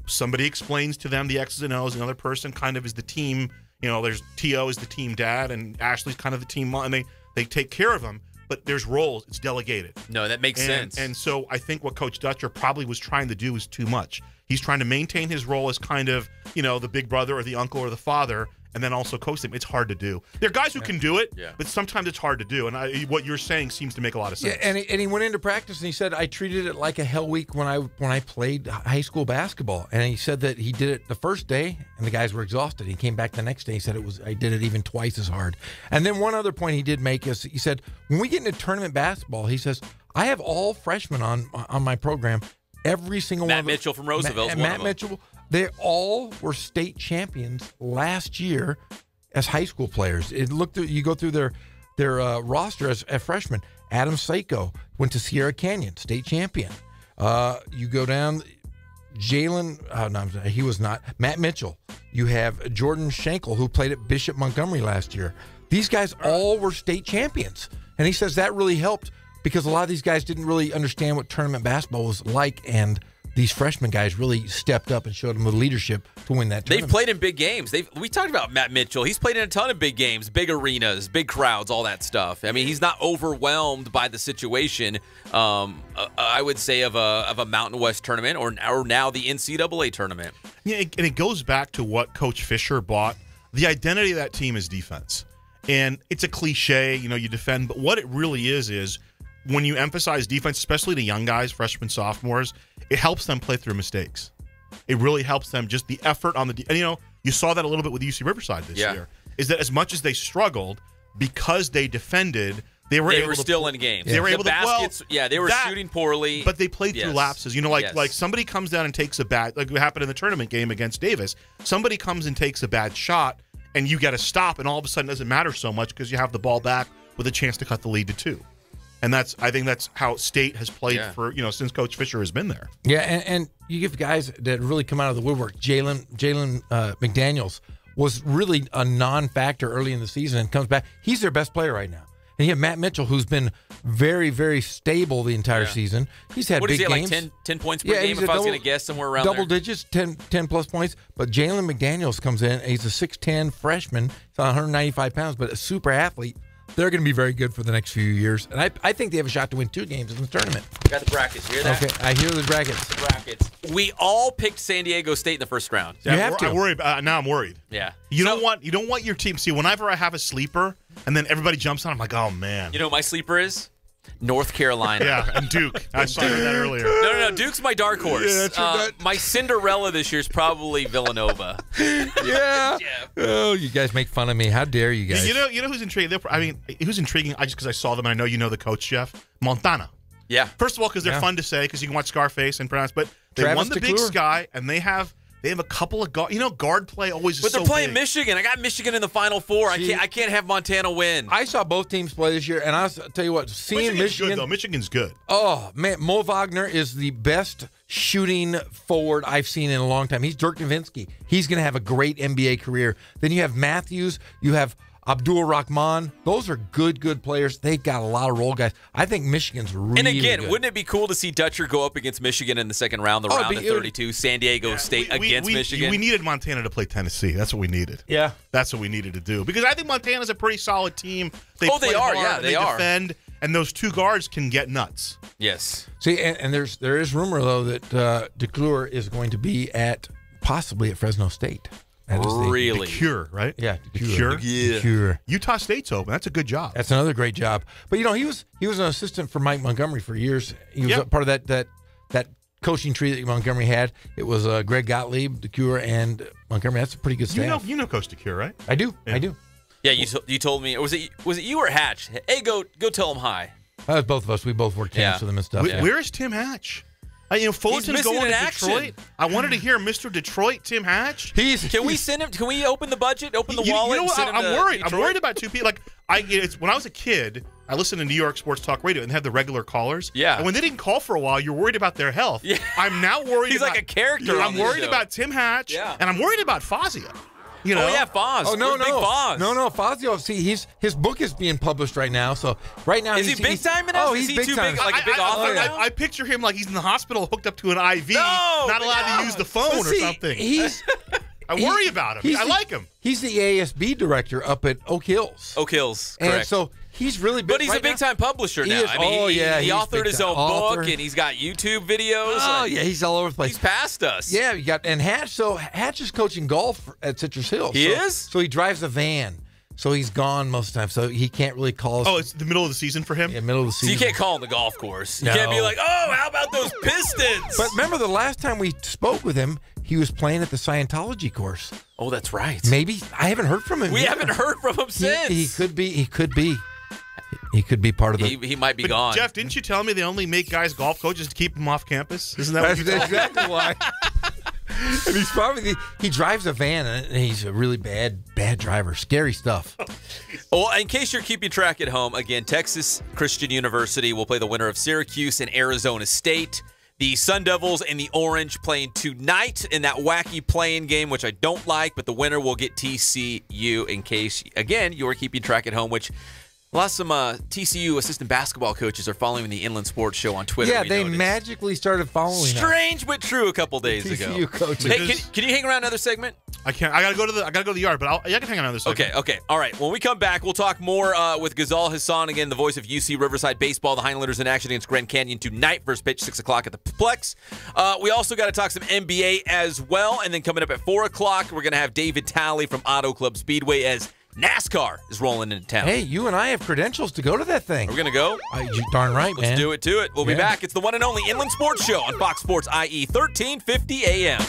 Speaker 9: Somebody explains to them the X's and O's. Another person kind of is the team. There's T.O. is the team dad, and Ashley's kind of the team mom, and they take care of them. But there's roles. It's delegated.
Speaker 5: No, that makes sense.
Speaker 9: And so I think what Coach Dutcher probably was trying to do is too much. He's trying to maintain his role as kind of, the big brother or the uncle or the father, and then also coach them. It's hard to do. There are guys who can do it, but sometimes it's hard to do. And what you're saying seems to make a lot of sense.
Speaker 6: Yeah, and he went into practice and he said, I treated it like a hell week when I played high school basketball. And he said that he did it the first day and the guys were exhausted. He came back the next day. He said I did it even twice as hard. And then one other point he did make is he said, when we get into tournament basketball, he says, I have all freshmen on my program. Every single one.
Speaker 5: Matt Mitchell from Roosevelt.
Speaker 6: Matt Mitchell. They all were state champions last year as high school players. You go through their roster as freshmen. Adam Seiko went to Sierra Canyon, state champion. You go down, he was not. Matt Mitchell. You have Jordan Schenkel, who played at Bishop Montgomery last year. These guys all were state champions. And he says that really helped because a lot of these guys didn't really understand what tournament basketball was like, and these freshman guys really stepped up and showed them the leadership to win that tournament.
Speaker 5: They've played in big games. We talked about Matt Mitchell. He's played in a ton of big games, big arenas, big crowds, all that stuff. I mean, he's not overwhelmed by the situation, I would say, of a Mountain West tournament or now the NCAA tournament.
Speaker 9: Yeah, and it goes back to what Coach Fisher bought. The identity of that team is defense. And it's a cliche, you defend, but what it really is when you emphasize defense, especially to young guys, freshmen, sophomores, it helps them play through mistakes. It really helps them, just the effort on and you saw that a little bit with UC Riverside this year, is that as much as they struggled, because they defended, they were
Speaker 5: still in games.
Speaker 9: They were able
Speaker 5: to, they were shooting poorly.
Speaker 9: But they played through lapses. Like somebody comes down and takes a bad, like what happened in the tournament game against Davis. Somebody comes and takes a bad shot, and you got to stop, and all of a sudden it doesn't matter so much because you have the ball back with a chance to cut the lead to 2. And I think that's how State has played for, since Coach Fisher has been there.
Speaker 6: Yeah, and you give guys that really come out of the woodwork. Jalen McDaniels was really a non-factor early in the season and comes back. He's their best player right now. And you have Matt Mitchell, who's been very, very stable the entire season. He's had big games.
Speaker 5: Like 10 points per game, if I was going to guess, somewhere around
Speaker 6: double digits, 10-plus points. But Jalen McDaniels comes in. He's a 6'10 freshman. He's 195 pounds, but a super athlete. They're going to be very good for the next few years. And I think they have a shot to win 2 games in the tournament.
Speaker 5: Got the brackets. You hear that?
Speaker 6: Okay, I hear the brackets.
Speaker 5: We all picked San Diego State in the first round.
Speaker 6: You have to.
Speaker 9: Now I'm worried.
Speaker 5: Yeah.
Speaker 9: You don't want your team. See, whenever I have a sleeper, and then everybody jumps on. I'm like, oh man.
Speaker 5: You know what my sleeper is? North Carolina.
Speaker 9: Yeah, and Duke. I saw that earlier.
Speaker 5: No. Duke's my dark horse.
Speaker 6: Yeah, true.
Speaker 5: My Cinderella this year is probably Villanova.
Speaker 6: Yeah. Oh, you guys make fun of me. How dare you guys?
Speaker 9: You know who's intriguing? I mean, who's intriguing? Just because I saw them, and I know you know the coach, Jeff. Montana.
Speaker 5: Yeah.
Speaker 9: First of all, because they're fun to say, because you can watch Scarface and pronounce. But they won the Big Sky, and they have a couple of guard play always.
Speaker 5: But they're playing Michigan. I got Michigan in the Final Four. I can't have Montana win.
Speaker 6: I saw both teams play this year, and I'll tell you what, seeing Michigan.
Speaker 9: Good, though. Michigan's good.
Speaker 6: Oh man, Mo Wagner is the best shooting forward I've seen in a long time. He's Dirk Nowitzki. He's going to have a great NBA career. Then you have Matthews. You have Abdul Rahman. Those are good players. They've got a lot of role guys. I think Michigan's really
Speaker 5: And again,
Speaker 6: good.
Speaker 5: wouldn't it be cool to see Dutcher go up against Michigan in the second round, round of 32, San Diego State against Michigan?
Speaker 9: We needed Montana to play Tennessee. That's what we needed.
Speaker 6: Yeah.
Speaker 9: That's what we needed to do. Because I think Montana's a pretty solid team. They
Speaker 5: are.
Speaker 9: hard,
Speaker 5: Yeah,
Speaker 9: they defend, and those two guards can get nuts.
Speaker 5: Yes.
Speaker 6: See, and there is rumor, though, that DeClure is going to be possibly at Fresno State. That is
Speaker 5: really?
Speaker 9: The Cure, right?
Speaker 6: Yeah,
Speaker 9: the Cure.
Speaker 6: Yeah. Cure.
Speaker 9: Utah State's open. That's a good job.
Speaker 6: That's another great job. But, he was an assistant for Mike Montgomery for years. He was a part of that coaching tree that Montgomery had. It was Greg Gottlieb, DeCure, and Montgomery. That's a pretty good staff.
Speaker 9: You know Coach DeCure, right?
Speaker 6: I do. Yeah. I do.
Speaker 5: Yeah, you told me. Was it you or Hatch? Hey, go tell him hi.
Speaker 6: That was both of us. We both worked camps with him and stuff.
Speaker 9: Where is Tim Hatch? Fullerton's going to Detroit. I wanted to hear Mr. Detroit, Tim Hatch.
Speaker 5: Can we send him? Can we open the budget, open the wallet?
Speaker 9: You know what?
Speaker 5: And send him
Speaker 9: I'm worried.
Speaker 5: Detroit?
Speaker 9: I'm worried about two people. When I was a kid, I listened to New York Sports Talk Radio and had the regular callers.
Speaker 5: Yeah.
Speaker 9: And when they didn't call for a while, you're worried about their health. Yeah. I'm now worried.
Speaker 5: He's like a character.
Speaker 9: I'm worried about Tim Hatch.
Speaker 5: Yeah.
Speaker 9: And I'm worried about Fazio.
Speaker 5: Oh yeah, Foz.
Speaker 6: Oh no,
Speaker 5: Big Foz.
Speaker 6: No, Fazio. See, his book is being published right now. So right now,
Speaker 5: is he big time enough?
Speaker 6: He's
Speaker 5: is he
Speaker 6: big
Speaker 5: too
Speaker 6: time.
Speaker 5: big, like a big author now?
Speaker 9: I picture him like he's in the hospital, hooked up to an IV, not allowed to use the phone or something. I worry about him. I like him.
Speaker 6: He's the ASB director up at Oak Hills.
Speaker 5: Oak Hills, correct.
Speaker 6: And so he's really big.
Speaker 5: But he's a big-time publisher now. He authored his own book, and he's got YouTube videos.
Speaker 6: Oh, yeah, he's all over the place.
Speaker 5: He's past us.
Speaker 6: Yeah, and Hatch. So Hatch is coaching golf at Citrus Hills.
Speaker 5: He is?
Speaker 6: So he drives a van. So he's gone most of the time. So he can't really call us.
Speaker 9: Oh, it's the middle of the season for him?
Speaker 6: Yeah, middle of the season.
Speaker 5: So you can't call him the golf course. You can't be like, oh, how about those Pistons?
Speaker 6: But remember the last time we spoke with him, he was playing at the Scientology course.
Speaker 5: Oh, that's right.
Speaker 6: Maybe. I haven't heard from him.
Speaker 5: We haven't heard from him since.
Speaker 6: He could be. He could be part of the.
Speaker 5: He might be gone.
Speaker 9: Jeff, didn't you tell me they only make guys golf coaches to keep them off campus? Isn't that what you told me?
Speaker 6: Exactly why. And he's probably he drives a van and he's a really bad driver. Scary stuff.
Speaker 5: Well, in case you're keeping track at home, again, Texas Christian University will play the winner of Syracuse and Arizona State. The Sun Devils and the Orange playing tonight in that wacky playing game, which I don't like, but the winner will get TCU in case, again, you are keeping track at home, which some TCU assistant basketball coaches are following the Inland Sports Show on Twitter.
Speaker 6: Yeah, they magically started following us.
Speaker 5: Strange but true a couple days ago.
Speaker 6: TCU coaches.
Speaker 5: Hey, can you hang around another segment?
Speaker 9: I can't. I gotta go to the yard, but I can hang on another segment.
Speaker 5: Okay. All right. When we come back, we'll talk more with Ghizal Hasan, again, the voice of UC Riverside baseball. The Highlanders in action against Grand Canyon tonight. First pitch, 6 o'clock at the Plex. We also got to talk some NBA as well. And then coming up at 4 o'clock, we're going to have David Talley from Auto Club Speedway as NASCAR is rolling into town.
Speaker 6: Hey, you and I have credentials to go to that thing.
Speaker 5: We're going to go?
Speaker 6: You're darn right, man.
Speaker 5: Let's do it. We'll be back. It's the one and only Inland Sports Show on Fox Sports IE 1350 AM.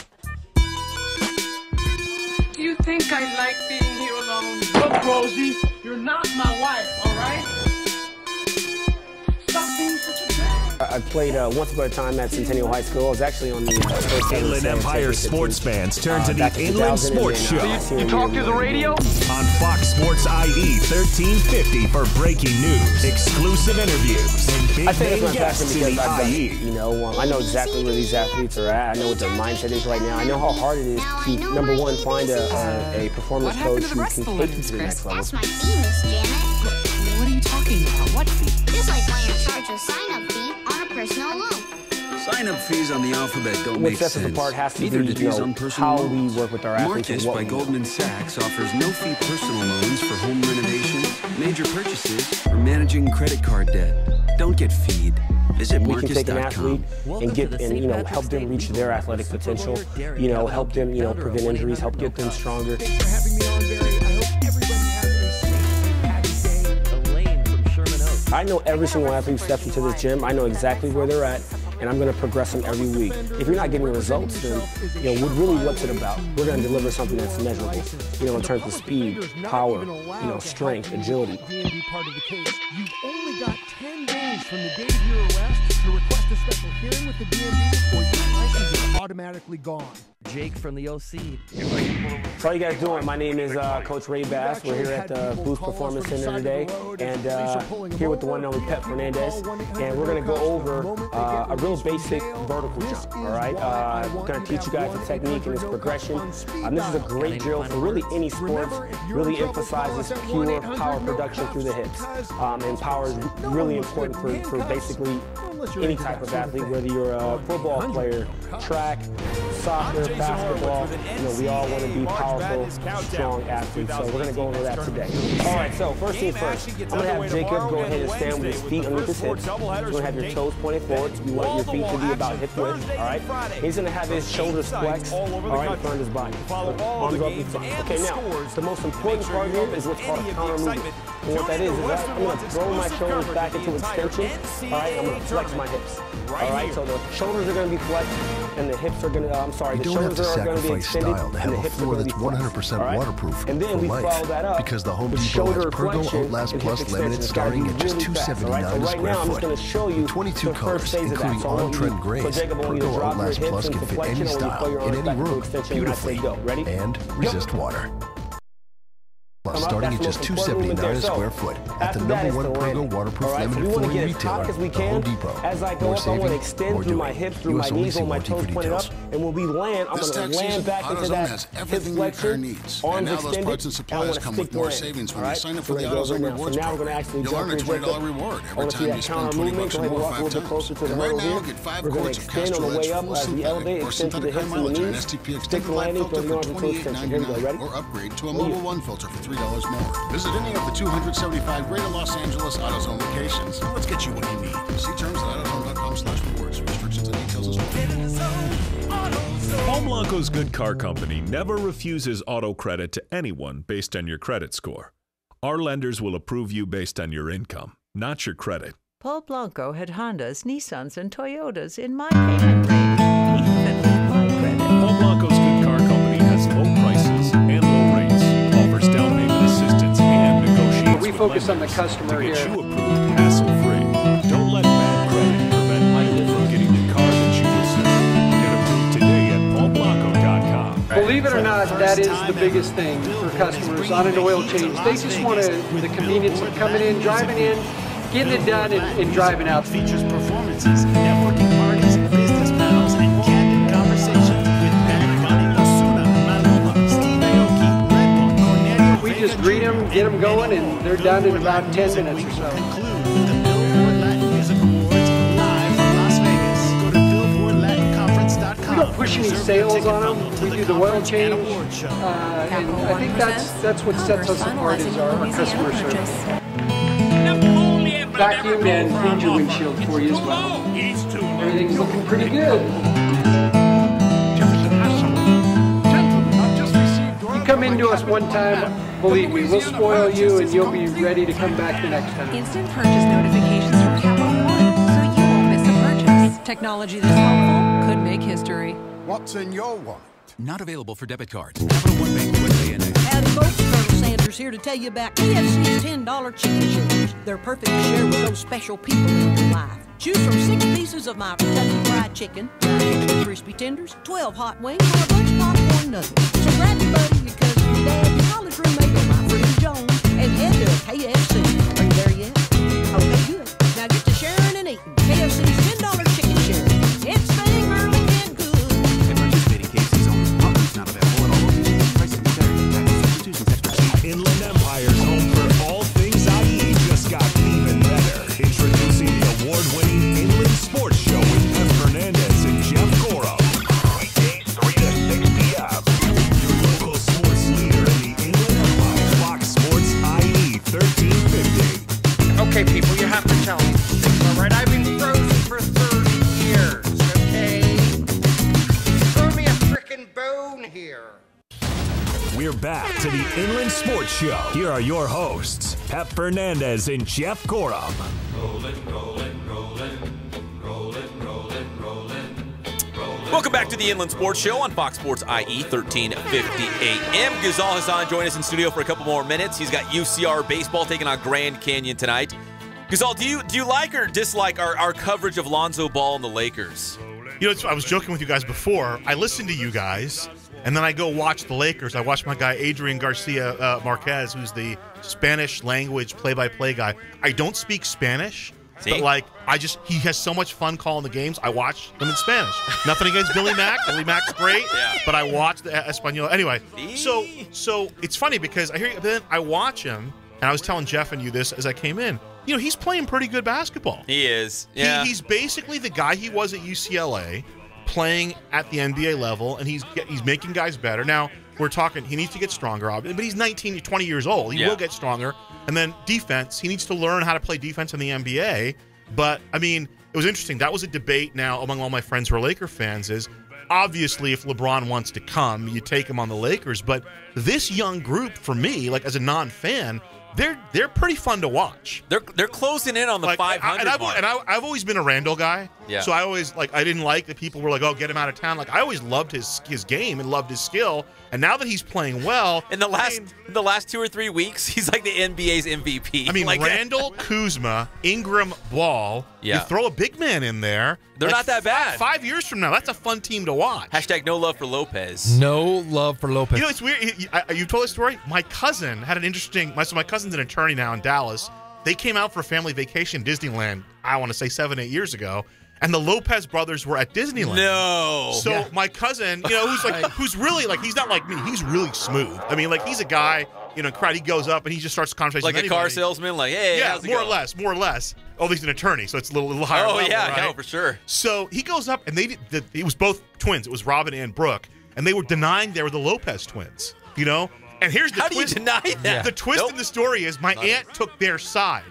Speaker 8: Do you think I like being here alone? Look, Rosie, you're not my wife, all right? Stop being such a bad.
Speaker 16: I played once upon a time at Centennial High School. I was actually on the first team.
Speaker 4: Inland Empire sports fans turn to the Inland Sports Show.
Speaker 8: You talk to the radio?
Speaker 4: On Fox Sports IE 1350 for breaking news, exclusive interviews, and big-name guests in the IE.
Speaker 16: I know exactly where these athletes are at. I know what their mindset is right now. I know how hard it is to, number one, find a performance coach who can take you to the next level.
Speaker 17: That's my fee, Miss Janet.
Speaker 18: What are you talking about? What fee?
Speaker 17: Just like when you're charged a sign-up fee on a personal loan.
Speaker 19: Sign-up fees on the alphabet don't make sense.
Speaker 16: What sets us apart has to
Speaker 19: Neither
Speaker 16: be,
Speaker 19: do these on personal
Speaker 16: how
Speaker 19: loans.
Speaker 16: we work with our athletes.
Speaker 19: Marcus by Goldman Sachs offers no-fee personal loans for home renovations, major purchases, or managing credit card debt. Don't get feed. Visit
Speaker 16: we can take an
Speaker 19: Marcus.com.
Speaker 16: athlete and help them reach their athletic potential. Help them prevent injuries, help get them stronger.
Speaker 18: Thanks for having me on, Barry. I hope everybody has a safe and happy
Speaker 16: I know every single athlete who steps into this gym. I know exactly where they're at, and I'm going to progress them every week. If you're not getting results, then what's it about? We're going to deliver something that's measurable. In terms of speed, power, strength, agility.
Speaker 20: Part of the case. You've only got 10 days from the date of your arrest to request a special hearing with the DMV, or your license is automatically gone.
Speaker 21: Jake from the OC.
Speaker 16: So how you guys doing? My name is Coach Ray Bass. We're here at the Boost Performance Center today, and here with the one and only Pep Fernandez, and we're going to go over a real basic vertical jump. All right, we're going to teach you guys the technique and its progression. This is a great drill for really any sports. Really emphasizes pure power production through the hips, and power is really important for basically any type of athlete, whether you're a football player, track, soccer, basketball. We all want to be powerful, strong athletes. So we're going to go over that today. All right, so first things first, I'm going to have Jacob go ahead and stand with his feet underneath his hips. You're going to have your toes pointed forward. You want your feet to be about hip width, all right? He's going to have his shoulders flexed, all right, in front of his body. Arms up in front. Okay, now, the most important part here is what's called a counter movement. And what that is I'm going to throw my shoulders back into extension, all right? I'm going to flex my hips, all right? So the shoulders are going to be flexed, and the hips are going to, the shoulders are going to be extended, and the hips are going to be flexed.
Speaker 22: 100% waterproof
Speaker 16: and then we follow that up
Speaker 22: because the Home Depot has Pergo Outlast Plus Limited starting at just $279 a square foot. 22 colors, including on-trend grays, Pergo Outlast Plus can fit any style, in any room, beautifully, and resist water. Starting at just $279 a square foot at the #1 Pergo waterproof laminate flooring retailer, the Home Depot.
Speaker 16: As I go up, I want to extend through my hips, through my knees, on my toes pointed up, and when we land, I'm going to land back into that hip flexion, arms extended, and I want to stick the land. All right, so we're going to go over now. So now we're going to actually jump here, Jacob. I want to see that counter movement. Go ahead and walk a little bit closer to the hurdle here. We're going to extend on the way up as we elevate, extend to the hips and the knees, stick the landing, throw the arms into extension. Here we go, ready?
Speaker 22: Or upgrade to a Mobile One filter for $3 more. Visit any of the 275 Greater Los Angeles AutoZone locations. Let's get you what you need. See terms at AutoZone.com/rewards. Restrictions and details as well.
Speaker 4: Paul Blanco's Good Car Company never refuses auto credit to anyone based on your credit score. Our lenders will approve you based on your income, not your credit.
Speaker 23: Paul Blanco had Hondas, Nissans, and Toyotas in my payment range, even with my credit.
Speaker 4: Paul Blanco's Good Car Company has low prices and low rates, offers down payment assistance and negotiates.
Speaker 11: We focus on the customer
Speaker 4: to get
Speaker 11: here.
Speaker 4: you approved hassle-free. Don't let bad credit prevent you from getting the car that you deserve. Get approved today at paulblanco.com.
Speaker 11: Believe it or not, that is the biggest thing for customers on an oil change. They just want the convenience of coming in, driving in, getting it done, and driving out.
Speaker 24: Features performances, networking parties, business panels, and candid conversations with Pat, Ronnie, Osuna, Maluma, Steve Aoki, Red Bull, Cornelio.
Speaker 11: We just greet them, get them going, and they're done in about 10 minutes or so.
Speaker 24: Conclude with the Billboard Latin Music Awards live from Las Vegas. Go to billboardlatinconference.com.
Speaker 11: We don't push any sales on them. We do the oil change, and I think that's what sets us apart is our customer service. Vacuum and clean your windshield for you as well. Everything's looking pretty good. You come into us one time, believe me, we'll spoil you and you'll be ready to come back the next time.
Speaker 25: Instant purchase notifications from Capital One, so you won't miss a purchase. Technology this helpful could make history.
Speaker 22: What's in your wallet?
Speaker 1: Not available for debit cards. Capital One Bank USA NA.
Speaker 26: Howdy folks, Colonel Sanders here to tell you about KFC's $10 chicken shares. They're perfect to share with those special people in your life. Choose from 6 pieces of my Kentucky Fried Chicken, 9 extra crispy tenders, 12 hot wings, or a bunch of popcorn nuggets. So grab your buddy, your cousin, your dad, your college roommate, or my friend Jones, and head to KFC. Are you there yet? Okay, good. Now get to sharing and eating. KFC's $10 chicken shares. It's big, early, and good.
Speaker 1: Participating KFC's only. Offers not available at all locations. Prices may vary. Tax substitutions extra.
Speaker 4: Inland Empire's home for all things IE just got even better. Introducing the award-winning Inland Sports Show with Pep Fernandez and Jeff Goro. Weekdays 3 to 6 p.m. Your local sports leader in the Inland Empire. Fox Sports IE 1350.
Speaker 7: Okay, people, you have to tell me. All right, I've been frozen for 30 years, okay? Throw me a frickin' bone here.
Speaker 4: We're back to the the Inland Sports Show. Here are your hosts, Pep Fernandez and Jeff Gorham.
Speaker 5: Welcome back to the Inland Sports Show on Fox Sports IE 1350 AM. Ghizal Hasan joined us in studio for a couple more minutes. He's got UCR baseball taking on Grand Canyon tonight. Ghizal, do you like or dislike our coverage of Lonzo Ball and the Lakers?
Speaker 9: You know, I was joking with you guys before. I listen to you guys, and then I go watch the Lakers. I watch my guy Adrian Garcia Marquez, who's the Spanish language play-by-play guy. I don't speak Spanish.
Speaker 5: See?
Speaker 9: But, he has so much fun calling the games. I watch them in Spanish. Nothing against Billy Mack. Billy Mack's great.
Speaker 5: Yeah.
Speaker 9: But I watch the Espanol. Anyway, so it's funny because I hear you, then I watch him, and I was telling Jeff and you this as I came in. You know, he's playing pretty good basketball.
Speaker 5: He is. Yeah.
Speaker 9: He's basically the guy he was at UCLA, playing at the NBA level, and he's making guys better. Now, we're talking, he needs to get stronger, obviously, but he's 19, 20 years old. He will get stronger. And then defense, he needs to learn how to play defense in the NBA. But, I mean, it was interesting. That was a debate now among all my friends who are Laker fans is, obviously, if LeBron wants to come, you take him on the Lakers. But this young group, for me, like as a non-fan, they're pretty fun to watch.
Speaker 5: They're closing in on the 500 mark.
Speaker 9: And I've always been a Randall guy.
Speaker 5: Yeah.
Speaker 9: So I always I didn't like that people were like, oh, get him out of town. Like I always loved his game and loved his skill. And now that he's playing well,
Speaker 5: in the last 2 or 3 weeks, he's like the NBA's MVP.
Speaker 9: I mean, Randall, Kuzma, Ingram, Ball.
Speaker 5: Yeah.
Speaker 9: You throw a big man in there.
Speaker 5: They're not that bad.
Speaker 9: 5 years from now, that's a fun team to watch.
Speaker 5: Hashtag no love for Lopez.
Speaker 6: No love for Lopez.
Speaker 9: You know, it's weird. You told this story. My cousin had an interesting. My cousin's an attorney now in Dallas. They came out for a family vacation in Disneyland. I want to say 7-8 years ago. And the Lopez brothers were at Disneyland.
Speaker 5: No.
Speaker 9: So my cousin, you know, who's really he's not like me. He's really smooth. I mean, he's a guy, crowd. He goes up and he just starts a conversation.
Speaker 5: Like a car salesman, hey,
Speaker 9: yeah,
Speaker 5: how's it
Speaker 9: more
Speaker 5: going?
Speaker 9: or less. Oh, he's an attorney, so it's a little higher.
Speaker 5: Oh
Speaker 9: level,
Speaker 5: yeah,
Speaker 9: right?
Speaker 5: no, for sure.
Speaker 9: So he goes up and it was both twins. It was Robin and Brooke, and they were denying they were the Lopez twins. And here's the
Speaker 5: How
Speaker 9: twist.
Speaker 5: do you deny that?
Speaker 9: The twist in the story is my aunt took their side.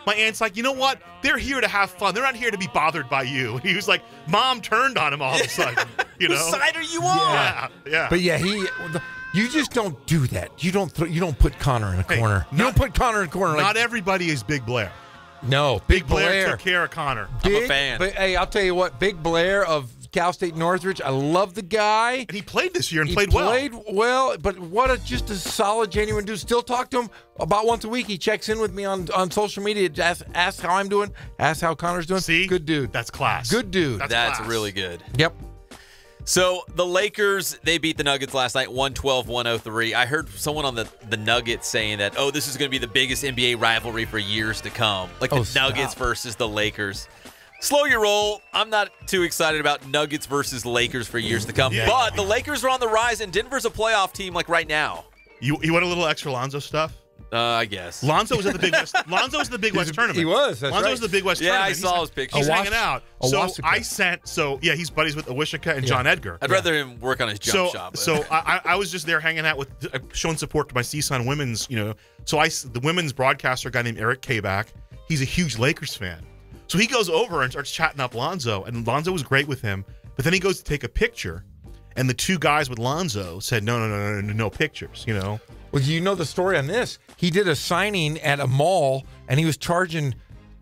Speaker 9: My aunt's like, you know what? They're here to have fun. They're not here to be bothered by you. And he was like, Mom turned on him all of a sudden.
Speaker 5: Whose side are you on?
Speaker 9: Yeah.
Speaker 6: But yeah, you just don't do that. You don't put Connor in a corner. You don't put Connor in a corner.
Speaker 9: Not everybody is Big Blair.
Speaker 6: No,
Speaker 9: Big Blair took care of Connor.
Speaker 5: I'm a fan.
Speaker 6: But hey, I'll tell you what, Big Blair of Cal State Northridge, I love the guy.
Speaker 9: And he played this year and played
Speaker 6: well. But just a solid, genuine dude. Still talk to him about once a week. He checks in with me on social media, asks how I'm doing, asks how Connor's doing.
Speaker 9: See?
Speaker 6: Good dude.
Speaker 9: That's class.
Speaker 6: Good dude.
Speaker 5: That's
Speaker 9: class.
Speaker 5: really good.
Speaker 6: Yep.
Speaker 5: So the Lakers, they beat the Nuggets last night, 112-103. I heard someone on the Nuggets saying that, this is going to be the biggest NBA rivalry for years to come. Like the Nuggets versus the Lakers. Slow your roll. I'm not too excited about Nuggets versus Lakers for years to come. Yeah. But the Lakers are on the rise, and Denver's a playoff team right now.
Speaker 9: You want a little extra Lonzo stuff?
Speaker 5: I guess.
Speaker 9: Lonzo was at the Big West. Lonzo was the Big West tournament.
Speaker 6: He was. That's
Speaker 9: Lonzo
Speaker 6: right.
Speaker 9: was the Big West tournament.
Speaker 5: Yeah, I saw his picture.
Speaker 9: He's hanging out.
Speaker 6: Awashika.
Speaker 9: He's buddies with Awashika and John Edgar.
Speaker 5: I'd rather him work on his jump shot. But.
Speaker 9: So I was just there hanging out with, showing support to my CSUN women's, So the women's broadcaster guy named Eric Kabak, he's a huge Lakers fan. So he goes over and starts chatting up Lonzo, and Lonzo was great with him. But then he goes to take a picture, and the two guys with Lonzo said, no pictures, Well,
Speaker 6: you know the story on this. He did a signing at a mall, and he was charging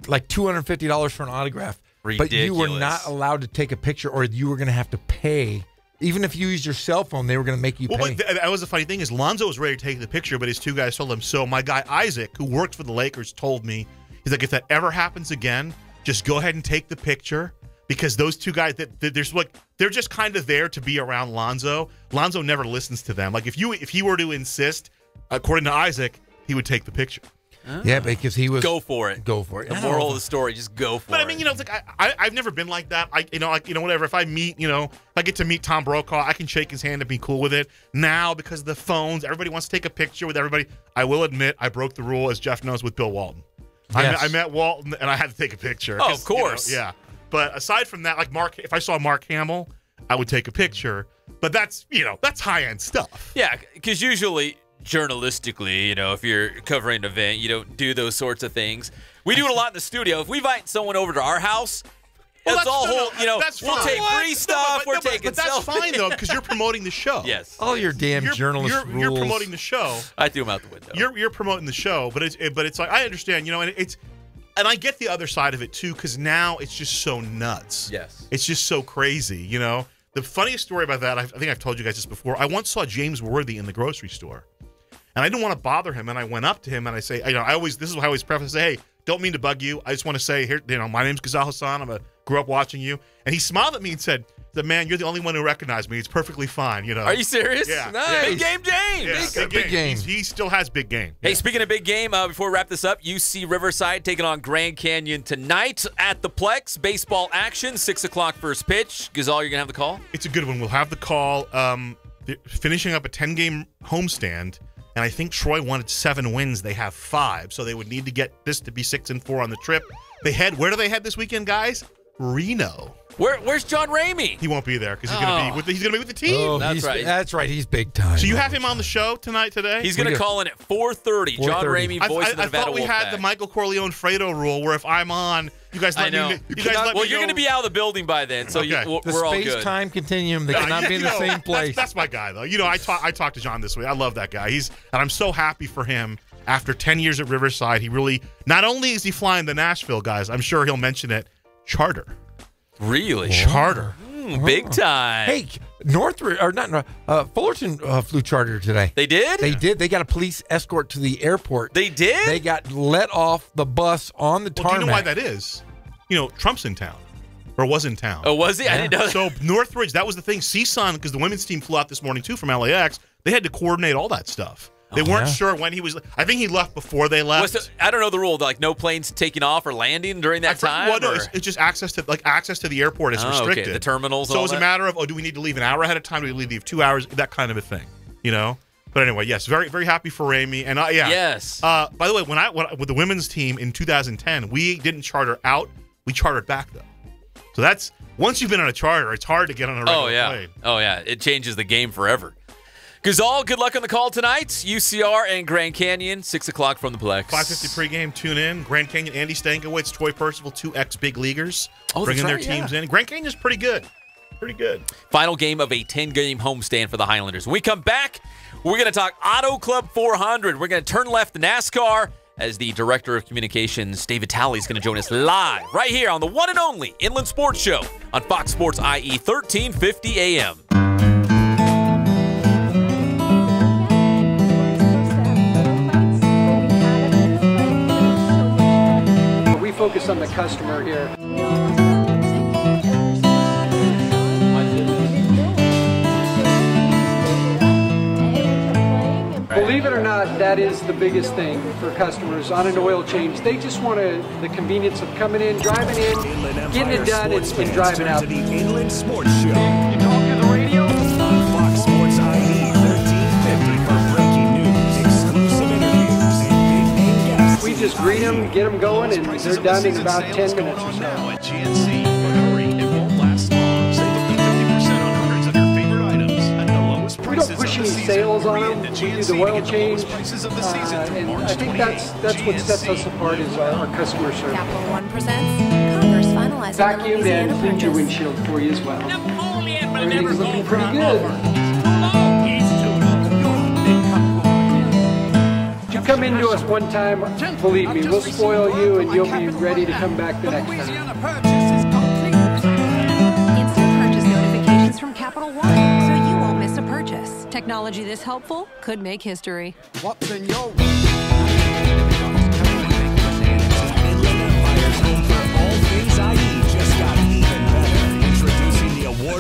Speaker 6: like $250 for an autograph.
Speaker 5: Ridiculous.
Speaker 6: But you were not allowed to take a picture, or you were going to have to pay. Even if you used your cell phone, they were going to make you pay.
Speaker 9: Well, that was the funny thing is Lonzo was ready to take the picture, but his two guys told him. So my guy Isaac, who works for the Lakers, told me, he's like, if that ever happens again, just go ahead and take the picture, because those two guys, they're just kind of there to be around Lonzo. Lonzo never listens to them. Like if he were to insist, according to Isaac, he would take the picture.
Speaker 6: Yeah, because he was
Speaker 5: go for it.
Speaker 6: The
Speaker 5: moral of the story, just go for it.
Speaker 9: But I mean, it's like I've never been like that. Whatever. If I meet, if I get to meet Tom Brokaw, I can shake his hand and be cool with it. Now, because of the phones, everybody wants to take a picture with everybody. I will admit, I broke the rule, as Jeff knows, with Bill Walton. Yes. I met Walton, and I had to take a picture.
Speaker 5: Oh, of course.
Speaker 9: Yeah. But aside from that, if I saw Mark Hamill, I would take a picture. But that's high-end stuff.
Speaker 5: Yeah, because usually, journalistically, if you're covering an event, you don't do those sorts of things. We do it a lot in the studio. If we invite someone over to our house, That's all whole.
Speaker 9: That's
Speaker 5: we'll
Speaker 9: fine.
Speaker 5: take free stuff. We're taking.
Speaker 9: But that's
Speaker 5: selfies.
Speaker 9: fine though, because you're promoting the show.
Speaker 5: Yes.
Speaker 6: All your damn journalist rules.
Speaker 9: You're promoting the show.
Speaker 5: I threw him out the window.
Speaker 9: You're promoting the show, but it's like I understand, and I get the other side of it too, because now it's just so nuts.
Speaker 5: Yes.
Speaker 9: It's just so crazy, The funniest story about that, I think I've told you guys this before. I once saw James Worthy in the grocery store, and I didn't want to bother him, and I went up to him and I say, this is how I always preface, say, hey, don't mean to bug you. I just want to say, here, my name's Ghizal Hasan. I grew up watching you, and he smiled at me and said, man, you're the only one who recognized me. It's perfectly fine,
Speaker 5: Are you serious?
Speaker 9: Yeah.
Speaker 6: Nice.
Speaker 5: Big game, James.
Speaker 9: Yeah,
Speaker 6: big game.
Speaker 9: He still has big game.
Speaker 5: Hey,
Speaker 9: Yeah.
Speaker 5: speaking of big game, before we wrap this up, UC Riverside taking on Grand Canyon tonight at the Plex. Baseball action, 6 o'clock first pitch. Ghizal, you're going to have the call?
Speaker 9: It's a good one. We'll have the call. They're finishing up a 10-game homestand, and I think Troy wanted 7 wins. They have 5, so they would need to get this to be 6-4 on the trip. Where do they head this weekend, guys? Reno.
Speaker 5: Where's John Ramey?
Speaker 9: He won't be there because he's going to be with the team.
Speaker 6: Oh, that's right. He's big time.
Speaker 9: So you have him on the show today?
Speaker 5: He's going to call in at 4:30. John Ramey, voice of the Nevada
Speaker 9: I thought we had the Michael Corleone Fredo rule, where if I'm on, you guys let me.
Speaker 5: You're going to be out of the building by then, so
Speaker 9: okay.
Speaker 5: we're all good.
Speaker 6: The space-time continuum, they cannot be in the same place.
Speaker 9: That's my guy, though. I talked to John this week. I love that guy. And I'm so happy for him. After 10 years at Riverside, he really, not only is he flying the Nashville guys, I'm sure he'll mention it, charter.
Speaker 5: Really?
Speaker 9: Charter.
Speaker 5: Big time.
Speaker 6: Hey, Northridge, or not, Fullerton flew charter today.
Speaker 5: They did?
Speaker 6: They did. They got a police escort to the airport.
Speaker 5: They did?
Speaker 6: They got let off the bus on the tarmac.
Speaker 9: Do you know why that is? Trump's in town. Or was in town.
Speaker 5: Oh, was he? Yeah. I didn't know that.
Speaker 9: So Northridge, that was the thing. CSUN, because the women's team flew out this morning, too, from LAX, they had to coordinate all that stuff. They weren't sure when he was. I think he left before they left.
Speaker 5: I don't know the rule. Like no planes taking off or landing during that time.
Speaker 9: Well, no, it's just access to the airport is restricted.
Speaker 5: Okay. The terminals.
Speaker 9: So it's a matter of do we need to leave an hour ahead of time? Do we leave 2 hours? That kind of a thing, But anyway, yes, very very happy for Ramey. And
Speaker 5: yes.
Speaker 9: By the way, when with the women's team in 2010, we didn't charter out. We chartered back though. So that's once you've been on a charter, it's hard to get on a regular plane.
Speaker 5: Oh yeah, it changes the game forever. Ghizal, good luck on the call tonight. UCR and Grand Canyon, 6 o'clock from the Plex.
Speaker 9: 5:50 pregame, tune in. Grand Canyon, Andy Stankiewicz, Troy Percival, 2 ex-big leaguers. Bringing their teams in. Grand Canyon's pretty good. Pretty good.
Speaker 5: Final game of a 10-game homestand for the Highlanders. When we come back, we're going to talk Auto Club 400. We're going to turn left to NASCAR as the Director of Communications, David Talley, is going to join us live right here on the one and only Inland Sports Show on Fox Sports IE 1350 AM.
Speaker 11: Focus on the customer here. Believe it or not, that is the biggest thing for customers on an oil change. They just want the convenience of coming in, driving in, getting it done, and driving out.
Speaker 4: To the Inland Sports Show. You talk to the radio? On Fox Sports IE 1350 for breaking news, exclusive interviews, and big-name guests.
Speaker 11: We just greet them, get them going, and they're done in about 10 minutes or so.
Speaker 24: At GNC, but hurry, it won't last long. Save up to 50% on hundreds of your favorite items at the lowest
Speaker 11: We
Speaker 24: prices
Speaker 11: don't push
Speaker 24: of the
Speaker 11: any
Speaker 24: season.
Speaker 11: sales on
Speaker 24: Hurry
Speaker 11: them.
Speaker 24: into
Speaker 11: We do
Speaker 24: GNC
Speaker 11: the
Speaker 24: to
Speaker 11: oil
Speaker 24: get the
Speaker 11: change,
Speaker 24: lowest prices of the season through
Speaker 11: and
Speaker 24: March
Speaker 11: I think
Speaker 24: 28th.
Speaker 11: that's what sets us apart is our customer service.
Speaker 2: Capital One presents Congress finalizing the
Speaker 11: Vacuumed
Speaker 2: Louisiana
Speaker 11: and cleaned your
Speaker 2: purchase.
Speaker 11: windshield for you as well. Everything's looking pretty good. If you come into us one time, believe me, we'll spoil you and you'll be ready to come back the next time.
Speaker 25: Instant purchase notifications from Capital One, so you won't miss a purchase. Technology this helpful could make history.
Speaker 24: What's in your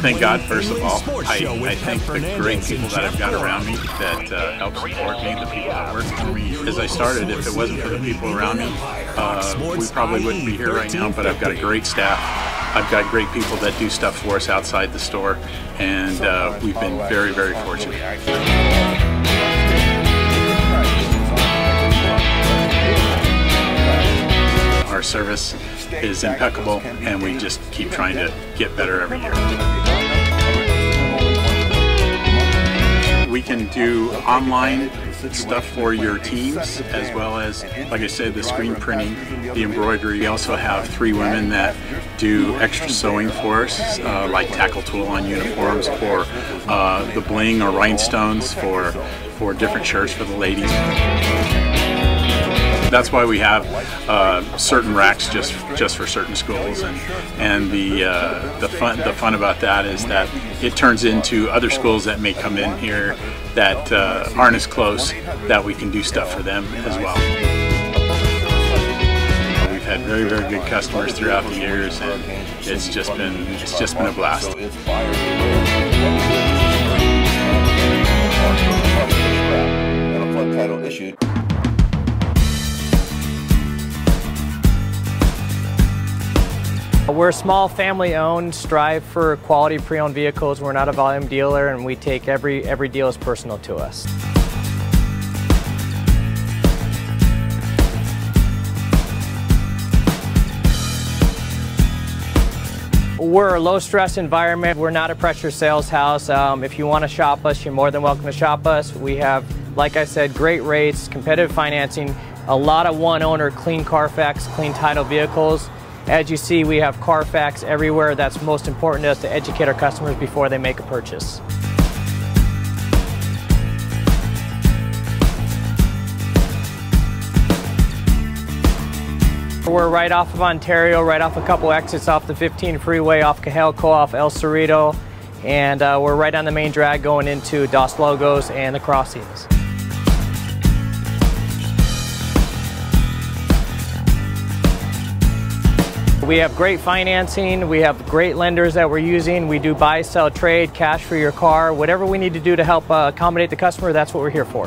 Speaker 3: Thank God, first of all. I thank the great people that I've got around me that help support me, the people that work for me. As I started, if it wasn't for the people around me, we probably wouldn't be here right now, but I've got a great staff. I've got great people that do stuff for us outside the store, and we've been very, very fortunate. Our service is impeccable, and we just keep trying to get better every year. We can do online stuff for your teams, as well as, like I said, the screen printing, the embroidery. We also have 3 women that do extra sewing for us, like tackle tool on uniforms, for the bling or rhinestones for different shirts for the ladies. That's why we have certain racks just for certain schools, and the fun about that is that it turns into other schools that may come in here that aren't as close, that we can do stuff for them as well. We've had very, very good customers throughout the years, and it's just been a blast.
Speaker 8: Title issued.
Speaker 10: We're small, family-owned, strive for quality pre-owned vehicles. We're not a volume dealer, and we take every deal as personal to us. We're a low-stress environment. We're not a pressure sales house. If you want to shop us, you're more than welcome to shop us. We have, like I said, great rates, competitive financing, a lot of one-owner, clean Carfax, clean title vehicles. As you see, we have Carfax everywhere. That's most important to us, to educate our customers before they make a purchase. We're right off of Ontario, right off a couple exits off the 15 freeway, off Cajalco, off El Cerrito, and we're right on the main drag going into Dos Logos and the crossings. We have great financing, we have great lenders that we're using. We do buy, sell, trade, cash for your car. Whatever we need to do to help accommodate the customer, that's what we're here for.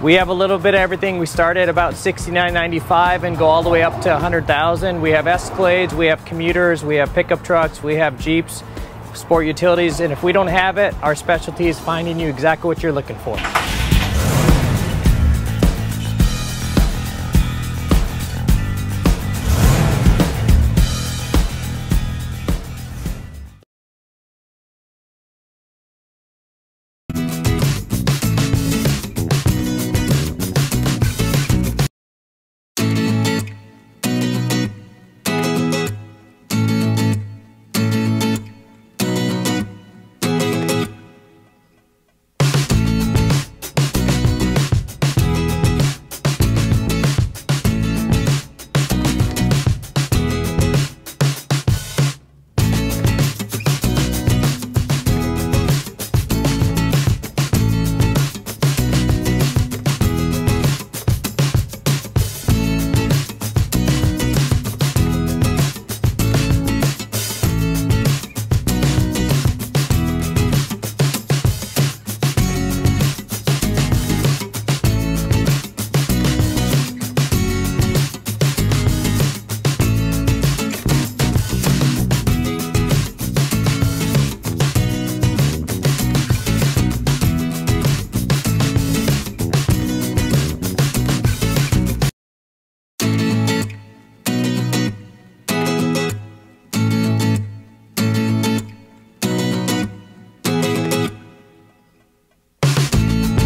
Speaker 10: We have a little bit of everything. We start at about $69.95 and go all the way up to $100,000. We have Escalades, we have commuters, we have pickup trucks, we have Jeeps, sport utilities, and if we don't have it, our specialty is finding you exactly what you're looking for.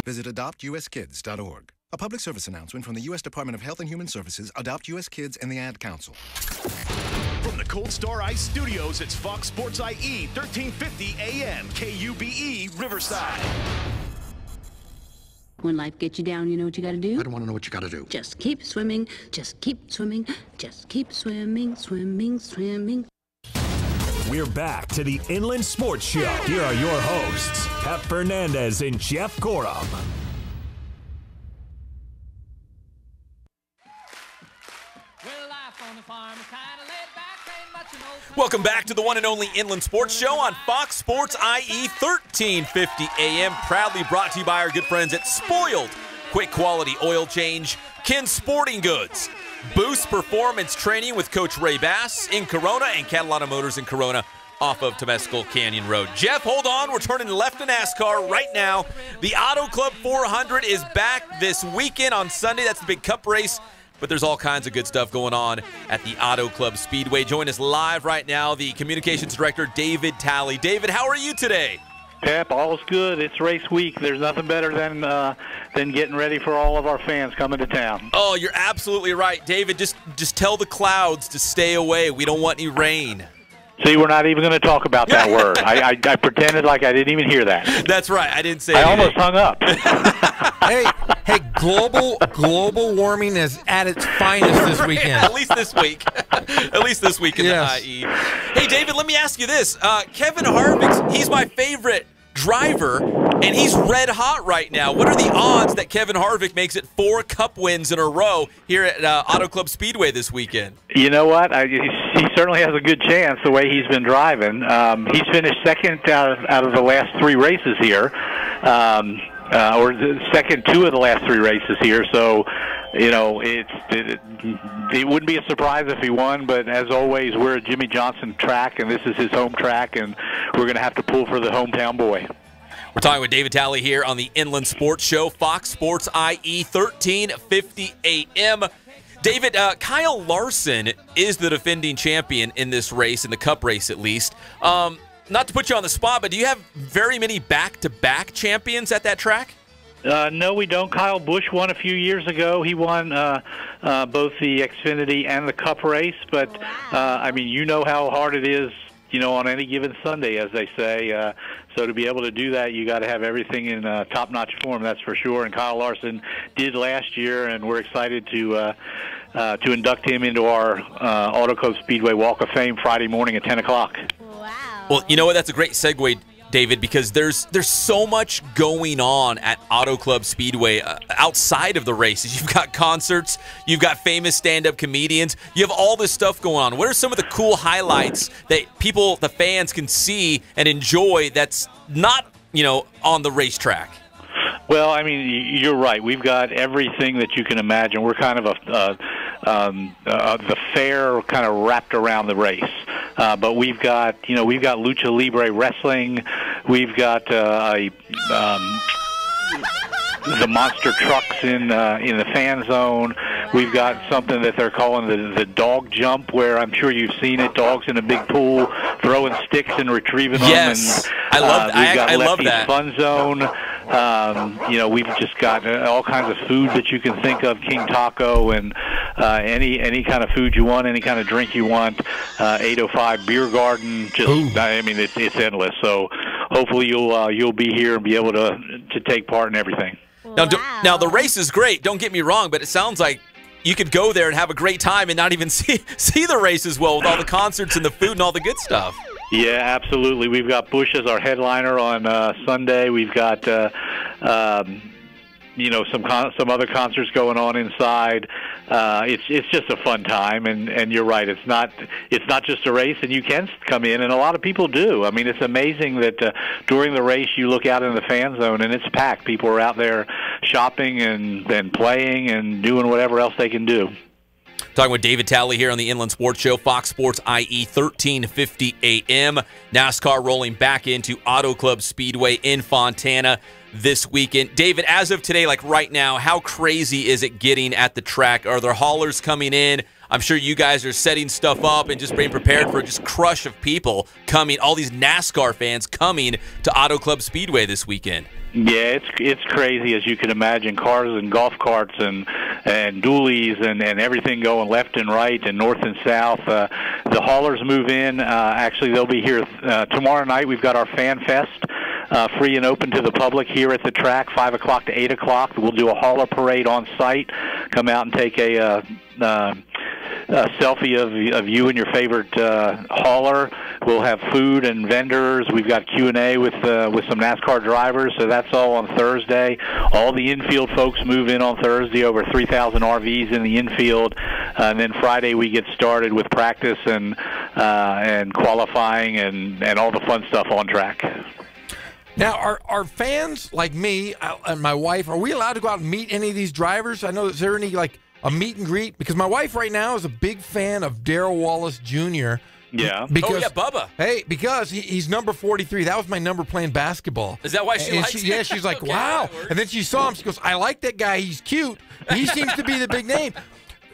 Speaker 12: Visit adoptuskids.org. A public service announcement from the U.S. Department of Health and Human Services, Adopt U.S. Kids, and the Ad Council.
Speaker 4: From the Cold Star Ice Studios, it's Fox Sports IE, 1350 AM, KUBE, Riverside.
Speaker 13: When life gets you down, you know what you gotta do?
Speaker 22: I don't want to know what you gotta do.
Speaker 13: Just keep swimming, just keep swimming, just keep swimming, swimming, swimming.
Speaker 4: We're back to the Inland Sports Show. Here are your hosts, Pep Fernandez and Jeff Gorham.
Speaker 5: Welcome back to the one and only Inland Sports Show on Fox Sports IE 1350 AM. Proudly brought to you by our good friends at Spoiled. Quick quality oil change, Ken Sporting Goods. Boost Performance Training with Coach Ray Bass in Corona, and Catalana Motors in Corona off of Temescal Canyon Road. Jeff, hold on. We're turning left to NASCAR right now. The Auto Club 400 is back this weekend on Sunday. That's the big cup race but there's all kinds of good stuff going on at the Auto Club Speedway. Join us live right now, the Communications Director, David Talley. David, how are you today?
Speaker 8: Pep, all's good. It's race week. There's nothing better than getting ready for all of our fans coming to town.
Speaker 5: Oh, you're absolutely right. David, just tell the clouds to stay away. We don't want any rain.
Speaker 8: See, we're not even going to talk about that word. I pretended like I didn't even hear that.
Speaker 5: That's right. I didn't say
Speaker 8: I
Speaker 5: anything.
Speaker 8: almost hung up.
Speaker 6: Hey, global warming is at its finest this weekend.
Speaker 5: At least this week. At least this week in the IE. Hey, David, let me ask you this. Kevin Harvick, he's my favorite driver, and he's red hot right now. What are the odds that Kevin Harvick makes it 4 Cup wins in a row here at Auto Club Speedway this weekend?
Speaker 8: You know what? He certainly has a good chance the way he's been driving. He's finished second out of the last 3 races here, or the second 2 of the last 3 races here. So, you know, it wouldn't be a surprise if he won, but as always, we're a Jimmy Johnson track, and this is his home track, and we're going to have to pull for the hometown boy.
Speaker 5: We're talking with David Talley here on the Inland Sports Show, Fox Sports IE 1350 AM. David, Kyle Larson is the defending champion in this race, in the Cup race at least. Not to put you on the spot, but do you have very many back-to-back champions at that track?
Speaker 8: No, we don't. Kyle Busch won a few years ago. He won both the Xfinity and the Cup race. But, I mean, you know how hard it is, you know, on any given Sunday, as they say. So to be able to do that, you got to have everything in top-notch form, that's for sure. And Kyle Larson did last year, and we're excited to induct him into our Auto Club Speedway Walk of Fame Friday morning at 10 o'clock.
Speaker 5: Well, you know what? That's a great segue, David, because there's so much going on at Auto Club Speedway outside of the races. You've got concerts, you've got famous stand-up comedians, you have all this stuff going on. What are some of the cool highlights that people, the fans, can see and enjoy that's not, you know, on the racetrack?
Speaker 8: Well, I mean, you're right. We've got everything that you can imagine. We're kind of the fair kind of wrapped around the race. But we've got Lucha Libre wrestling. We've got the monster trucks in the fan zone. We've got something that they're calling the dog jump, where I'm sure you've seen it. Dogs in a big pool throwing sticks and retrieving them.
Speaker 5: Yes,
Speaker 8: and,
Speaker 5: I love that.
Speaker 8: We've got
Speaker 5: I love
Speaker 8: Lefty's
Speaker 5: that.
Speaker 8: Fun Zone. You know, we've just got all kinds of food that you can think of. King Taco and any kind of food you want, any kind of drink you want. 805 Beer Garden. Just, I mean, it's endless. So hopefully you'll be here and be able to take part in everything.
Speaker 5: Now the race is great. Don't get me wrong, but it sounds like you could go there and have a great time and not even see the race as well, with all the concerts and the food and all the good stuff.
Speaker 8: Yeah, absolutely. We've got Bush as our headliner on Sunday. We've got you know, some other concerts going on inside. It's just a fun time, and you're right. It's not just a race, and you can come in, and a lot of people do. I mean, it's amazing that during the race you look out in the fan zone and it's packed. People are out there shopping and playing and doing whatever else they can do.
Speaker 5: Talking with David Talley here on the Inland Sports Show, Fox Sports IE 1350 AM. NASCAR rolling back into Auto Club Speedway in Fontana this weekend. David, as of today, like right now, how crazy is it getting at the track? Are there haulers coming in? I'm sure you guys are setting stuff up and just being prepared for just crush of people coming, all these NASCAR fans coming to Auto Club Speedway this weekend.
Speaker 8: Yeah, it's crazy, as you can imagine. Cars and golf carts and dualies and everything going left and right and north and south. The haulers move in. Actually, they'll be here tomorrow night. We've got our Fan Fest. Free and open to the public here at the track, 5 o'clock to 8 o'clock. We'll do a hauler parade on site. Come out and take a selfie of you and your favorite hauler. We'll have food and vendors. We've got Q&A with some NASCAR drivers, so that's all on Thursday. All the infield folks move in on Thursday, over 3,000 RVs in the infield. And then Friday we get started with practice and qualifying and all the fun stuff on track.
Speaker 6: Now, are fans like me and my wife, are we allowed to go out and meet any of these drivers? I know, is there any, like, a meet and greet? Because my wife right now is a big fan of Darrell Wallace Jr.
Speaker 8: Yeah.
Speaker 6: Because,
Speaker 5: oh, yeah, Bubba.
Speaker 6: Hey, because he's number 43. That was my number playing basketball.
Speaker 5: Is that why she likes him?
Speaker 6: Yeah, she's like,
Speaker 5: okay,
Speaker 6: wow. And then she saw him. She goes, I like that guy. He's cute. He seems to be the big name.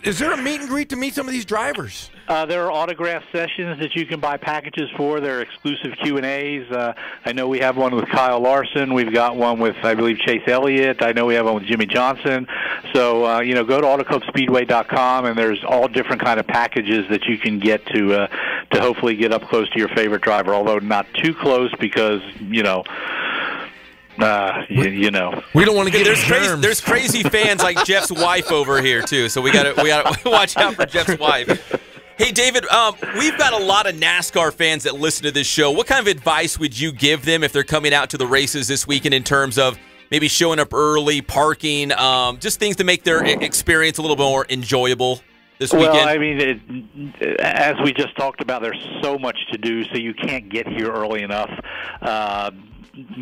Speaker 6: Is there a meet and greet to meet some of these drivers?
Speaker 8: There are autograph sessions that you can buy packages for. There are exclusive Q&As. I know we have one with Kyle Larson. We've got one with, I believe, Chase Elliott. I know we have one with Jimmy Johnson. So, go to autoclubspeedway.com, and there's all different kind of packages that you can get to hopefully get up close to your favorite driver, although not too close because, we don't
Speaker 6: want to get
Speaker 5: there's crazy fans like Jeff's wife over here too, so we got to watch out for Jeff's wife. Hey, David, we've got a lot of NASCAR fans that listen to this show. What kind of advice would you give them if they're coming out to the races this weekend in terms of maybe showing up early, parking, just things to make their experience a little more enjoyable this weekend?
Speaker 8: Well, I mean, as we just talked about, there's so much to do, so you can't get here early enough.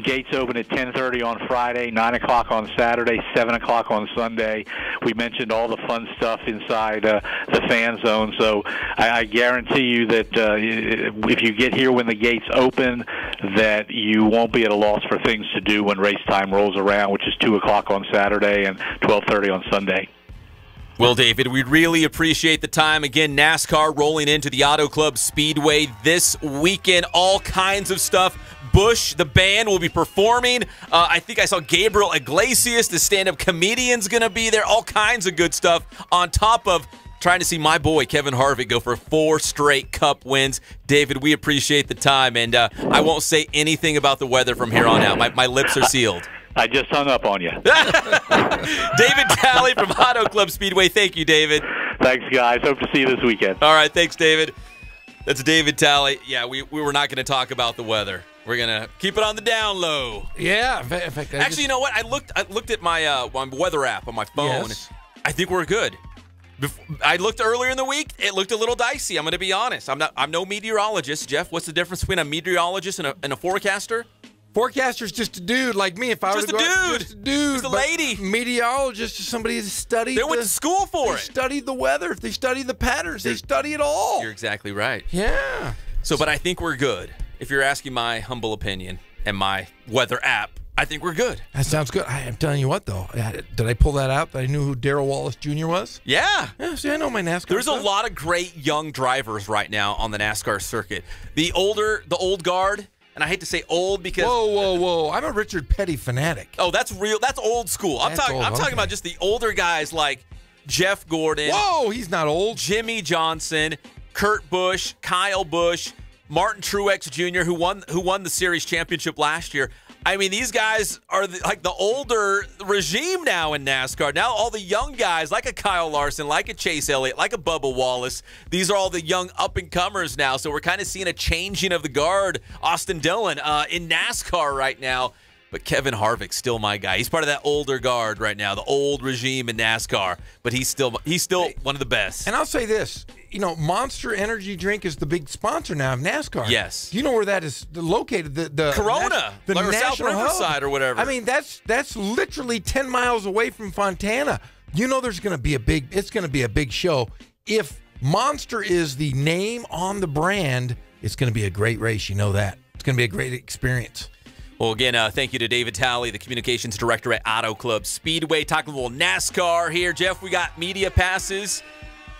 Speaker 8: Gates open at 10:30 on Friday, 9 o'clock on Saturday, 7 o'clock on Sunday. We mentioned all the fun stuff inside the fan zone, so I guarantee you that if you get here when the gates open, that you won't be at a loss for things to do when race time rolls around, which is 2 o'clock on Saturday and 12:30 on Sunday.
Speaker 5: Well, David, we really appreciate the time. Again, NASCAR rolling into the Auto Club Speedway this weekend. All kinds of stuff. Bush, the band, will be performing. I think I saw Gabriel Iglesias, the stand-up comedian's going to be there. All kinds of good stuff on top of trying to see my boy Kevin Harvick go for 4 straight Cup wins. David, we appreciate the time, and I won't say anything about the weather from here on out. My lips are sealed.
Speaker 8: I just hung up on you.
Speaker 5: David Talley from Auto Club Speedway. Thank you, David.
Speaker 8: Thanks, guys. Hope to see you this weekend.
Speaker 5: All right, thanks, David. That's David Talley. Yeah, we were not going to talk about the weather. We're going to keep it on the down low.
Speaker 6: Yeah. In fact,
Speaker 5: actually, you know what? I looked at my weather app on my phone. Yes. I think we're good. I looked earlier in the week. It looked a little dicey. I'm going to be honest. I'm no meteorologist. Jeff, what's the difference between a meteorologist and a forecaster?
Speaker 6: Forecaster's just a dude like me. If I were to go out, just a dude.
Speaker 5: Just a lady.
Speaker 6: Meteorologist is somebody that studied.
Speaker 5: They went to school for it.
Speaker 6: They studied the weather. They study the patterns. They study it all.
Speaker 5: You're exactly right.
Speaker 6: Yeah.
Speaker 5: But I think we're good. If you're asking my humble opinion and my weather app, I think we're good.
Speaker 6: That sounds good. I'm telling you what, though. Did I pull that out? That I knew who Darrell Wallace Jr. was?
Speaker 5: Yeah.
Speaker 6: Yeah, see, I know my NASCAR
Speaker 5: There's
Speaker 6: stuff.
Speaker 5: a lot of great young drivers right now on the NASCAR circuit. The old guard. And I hate to say old because
Speaker 6: whoa! I'm a Richard Petty fanatic.
Speaker 5: Oh, that's real. That's old school. I'm talking about just the older guys like Jeff Gordon.
Speaker 6: Whoa, he's not old.
Speaker 5: Jimmy Johnson, Kurt Busch, Kyle Busch, Martin Truex Jr., who won the series championship last year. I mean, these guys are like the older regime now in NASCAR. Now all the young guys, like a Kyle Larson, like a Chase Elliott, like a Bubba Wallace, these are all the young up-and-comers now. So we're kind of seeing a changing of the guard. Austin Dillon in NASCAR right now. But Kevin Harvick's still my guy. He's part of that older guard right now, the old regime in NASCAR. But he's still one of the best.
Speaker 6: And I'll say this. Monster Energy Drink is the big sponsor now of NASCAR.
Speaker 5: Yes.
Speaker 6: You know where that is located? The
Speaker 5: Corona,
Speaker 6: the
Speaker 5: like South Riverside
Speaker 6: hub.
Speaker 5: Or whatever.
Speaker 6: I mean, that's literally 10 miles away from Fontana. There's going to be it's going to be a big show. If Monster is the name on the brand, it's going to be a great race. You know that. It's going to be a great experience.
Speaker 5: Well, again, thank you to David Talley, the communications director at Auto Club Speedway. Talking a little NASCAR here. Jeff, we got media passes.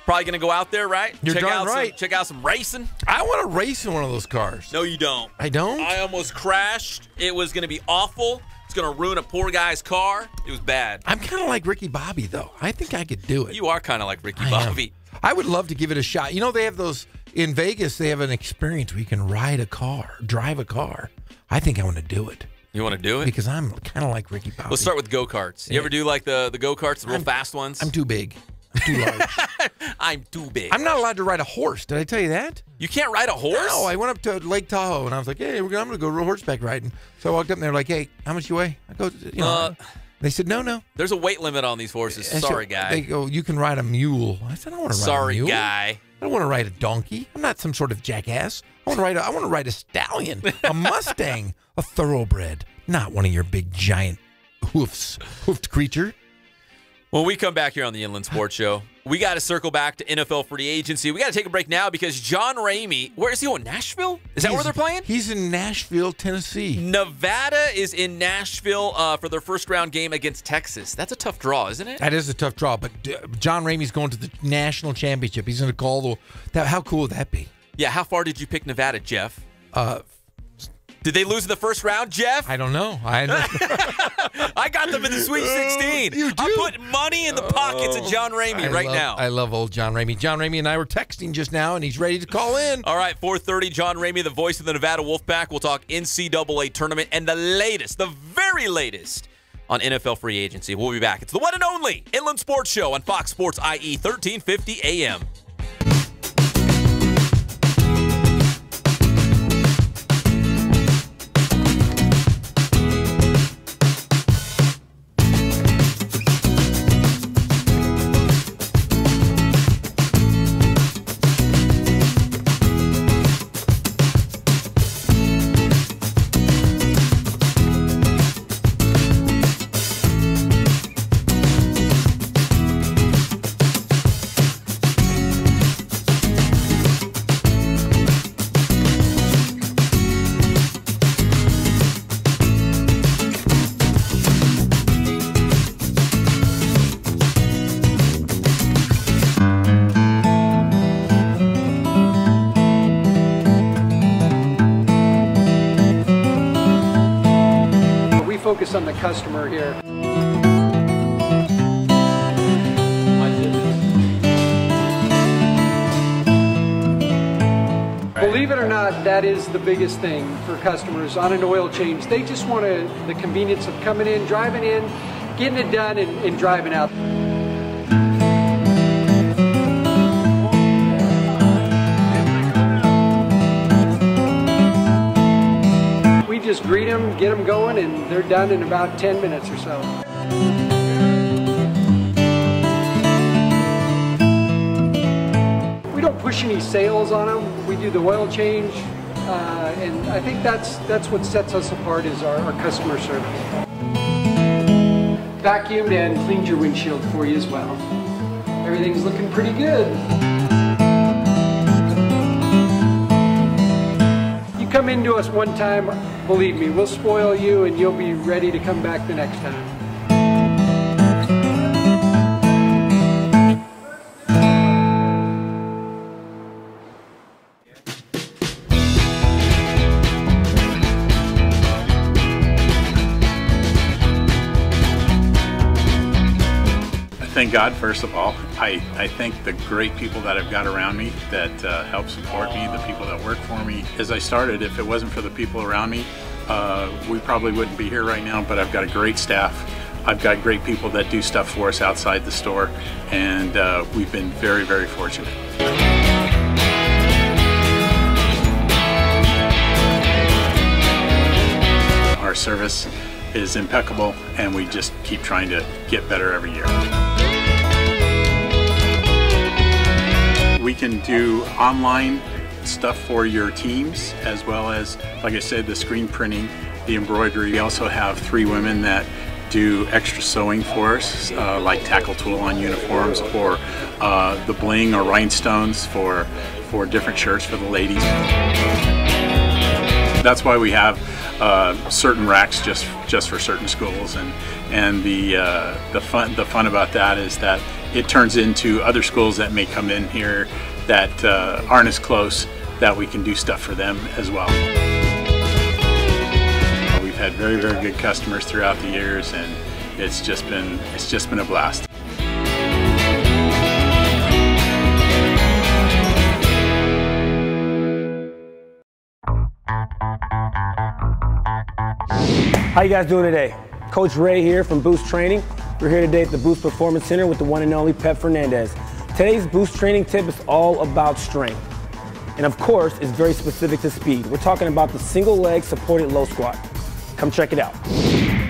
Speaker 5: Probably going to go out there, right?
Speaker 6: You're darn right.
Speaker 5: Check out some racing.
Speaker 6: I want to race in one of those cars.
Speaker 5: No, you don't.
Speaker 6: I don't?
Speaker 5: I almost crashed. It was going to be awful. It's going to ruin a poor guy's car. It was bad.
Speaker 6: I'm kind of like Ricky Bobby, though. I think I could do it.
Speaker 5: You are kind of like Ricky Bobby.
Speaker 6: I would love to give it a shot. They have those in Vegas. They have an experience where you can drive a car. I think I want to do it.
Speaker 5: You want to do it?
Speaker 6: Because I'm kind of like Ricky Bobby.
Speaker 5: Let's start with go-karts. You ever do like the go-karts, the real fast ones?
Speaker 6: I'm too big. I'm too large.
Speaker 5: I'm too big.
Speaker 6: I'm not allowed to ride a horse. Did I tell you that?
Speaker 5: You can't ride a horse?
Speaker 6: No, I went up to Lake Tahoe and I was like, hey, I'm going to go horseback riding. So I walked up and they're like, hey, how much you weigh? I go, they said, no.
Speaker 5: There's a weight limit on these horses. Sorry, guy.
Speaker 6: They go, you can ride a mule. I said, I don't want to ride a mule.
Speaker 5: Sorry, guy.
Speaker 6: I don't want to ride a donkey. I'm not some sort of jackass. I want to ride a stallion, a Mustang, a thoroughbred, not one of your big giant hoofed creature.
Speaker 5: When we come back here on the Inland Sports Show, we got to circle back to NFL free agency. We got to take a break now because John Ramey, where is he going? Nashville? Is that where they're playing?
Speaker 6: He's in Nashville, Tennessee.
Speaker 5: Nevada is in Nashville for their first round game against Texas. That's a tough draw, isn't it?
Speaker 6: That is a tough draw, but John Ramey's going to the national championship. He's going to call how cool would that be?
Speaker 5: Yeah, how far did you pick Nevada, Jeff? Did they lose in the first round, Jeff?
Speaker 6: I don't know.
Speaker 5: I got them in the Sweet 16.
Speaker 6: You do?
Speaker 5: I put money in the pockets of John Ramey now.
Speaker 6: I love old John Ramey. John Ramey and I were texting just now, and he's ready to call in.
Speaker 5: All right, 4:30, John Ramey, the voice of the Nevada Wolfpack. We'll talk NCAA tournament and the latest, the very latest on NFL free agency. We'll be back. It's the one and only Inland Sports Show on Fox Sports IE 1350 AM.
Speaker 11: Focus on the customer here. Believe it or not, that is the biggest thing for customers on an oil change. They just want the convenience of coming in, driving in, getting it done, and driving out. Just greet them, get them going, and they're done in about 10 minutes or so. We don't push any sales on them. We do the oil change, and I think that's what sets us apart is our customer service. Vacuumed and cleaned your windshield for you as well. Everything's looking pretty good. Come into us one time, believe me, we'll spoil you and you'll be ready to come back the next time.
Speaker 3: Thank God, first of all. I thank the great people that I've got around me that help support me, the people that work for me. As I started, if it wasn't for the people around me, we probably wouldn't be here right now, but I've got a great staff. I've got great people that do stuff for us outside the store, and we've been very, very fortunate. Our service is impeccable, and we just keep trying to get better every year. We can do online stuff for your teams, as well as, like I said, the screen printing, the embroidery. We also have 3 women that do extra sewing for us, like tackle tool on uniforms, or the bling or rhinestones for different shirts for the ladies. That's why we have certain racks just for certain schools, and the fun about that is that it turns into other schools that may come in here that aren't as close, that we can do stuff for them as well. We've had very, very good customers throughout the years, and it's just been a blast.
Speaker 16: How you guys doing today? Coach Ray here from Boost Training. We're here today at the Boost Performance Center with the one and only Pep Fernandez. Today's Boost Training tip is all about strength. And of course, it's very specific to speed. We're talking about the single leg supported low squat. Come check it out.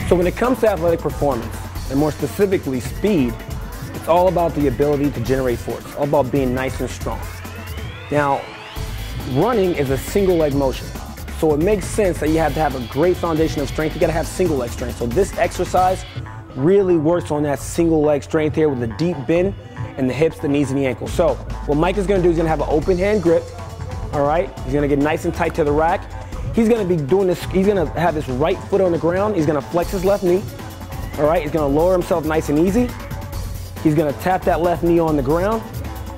Speaker 16: So when it comes to athletic performance, and more specifically speed, it's all about the ability to generate force, all about being nice and strong. Now, running is a single leg motion. So it makes sense that you have to have a great foundation of strength. You gotta have single leg strength. So this exercise really works on that single leg strength here with the deep bend and the hips, the knees, and the ankles. So what Mike is going to do is going to have an open hand grip. All right, he's going to get nice and tight to the rack. He's going to be doing this. He's going to have his right foot on the ground. He's going to flex his left knee. All right, he's going to lower himself nice and easy. He's going to tap that left knee on the ground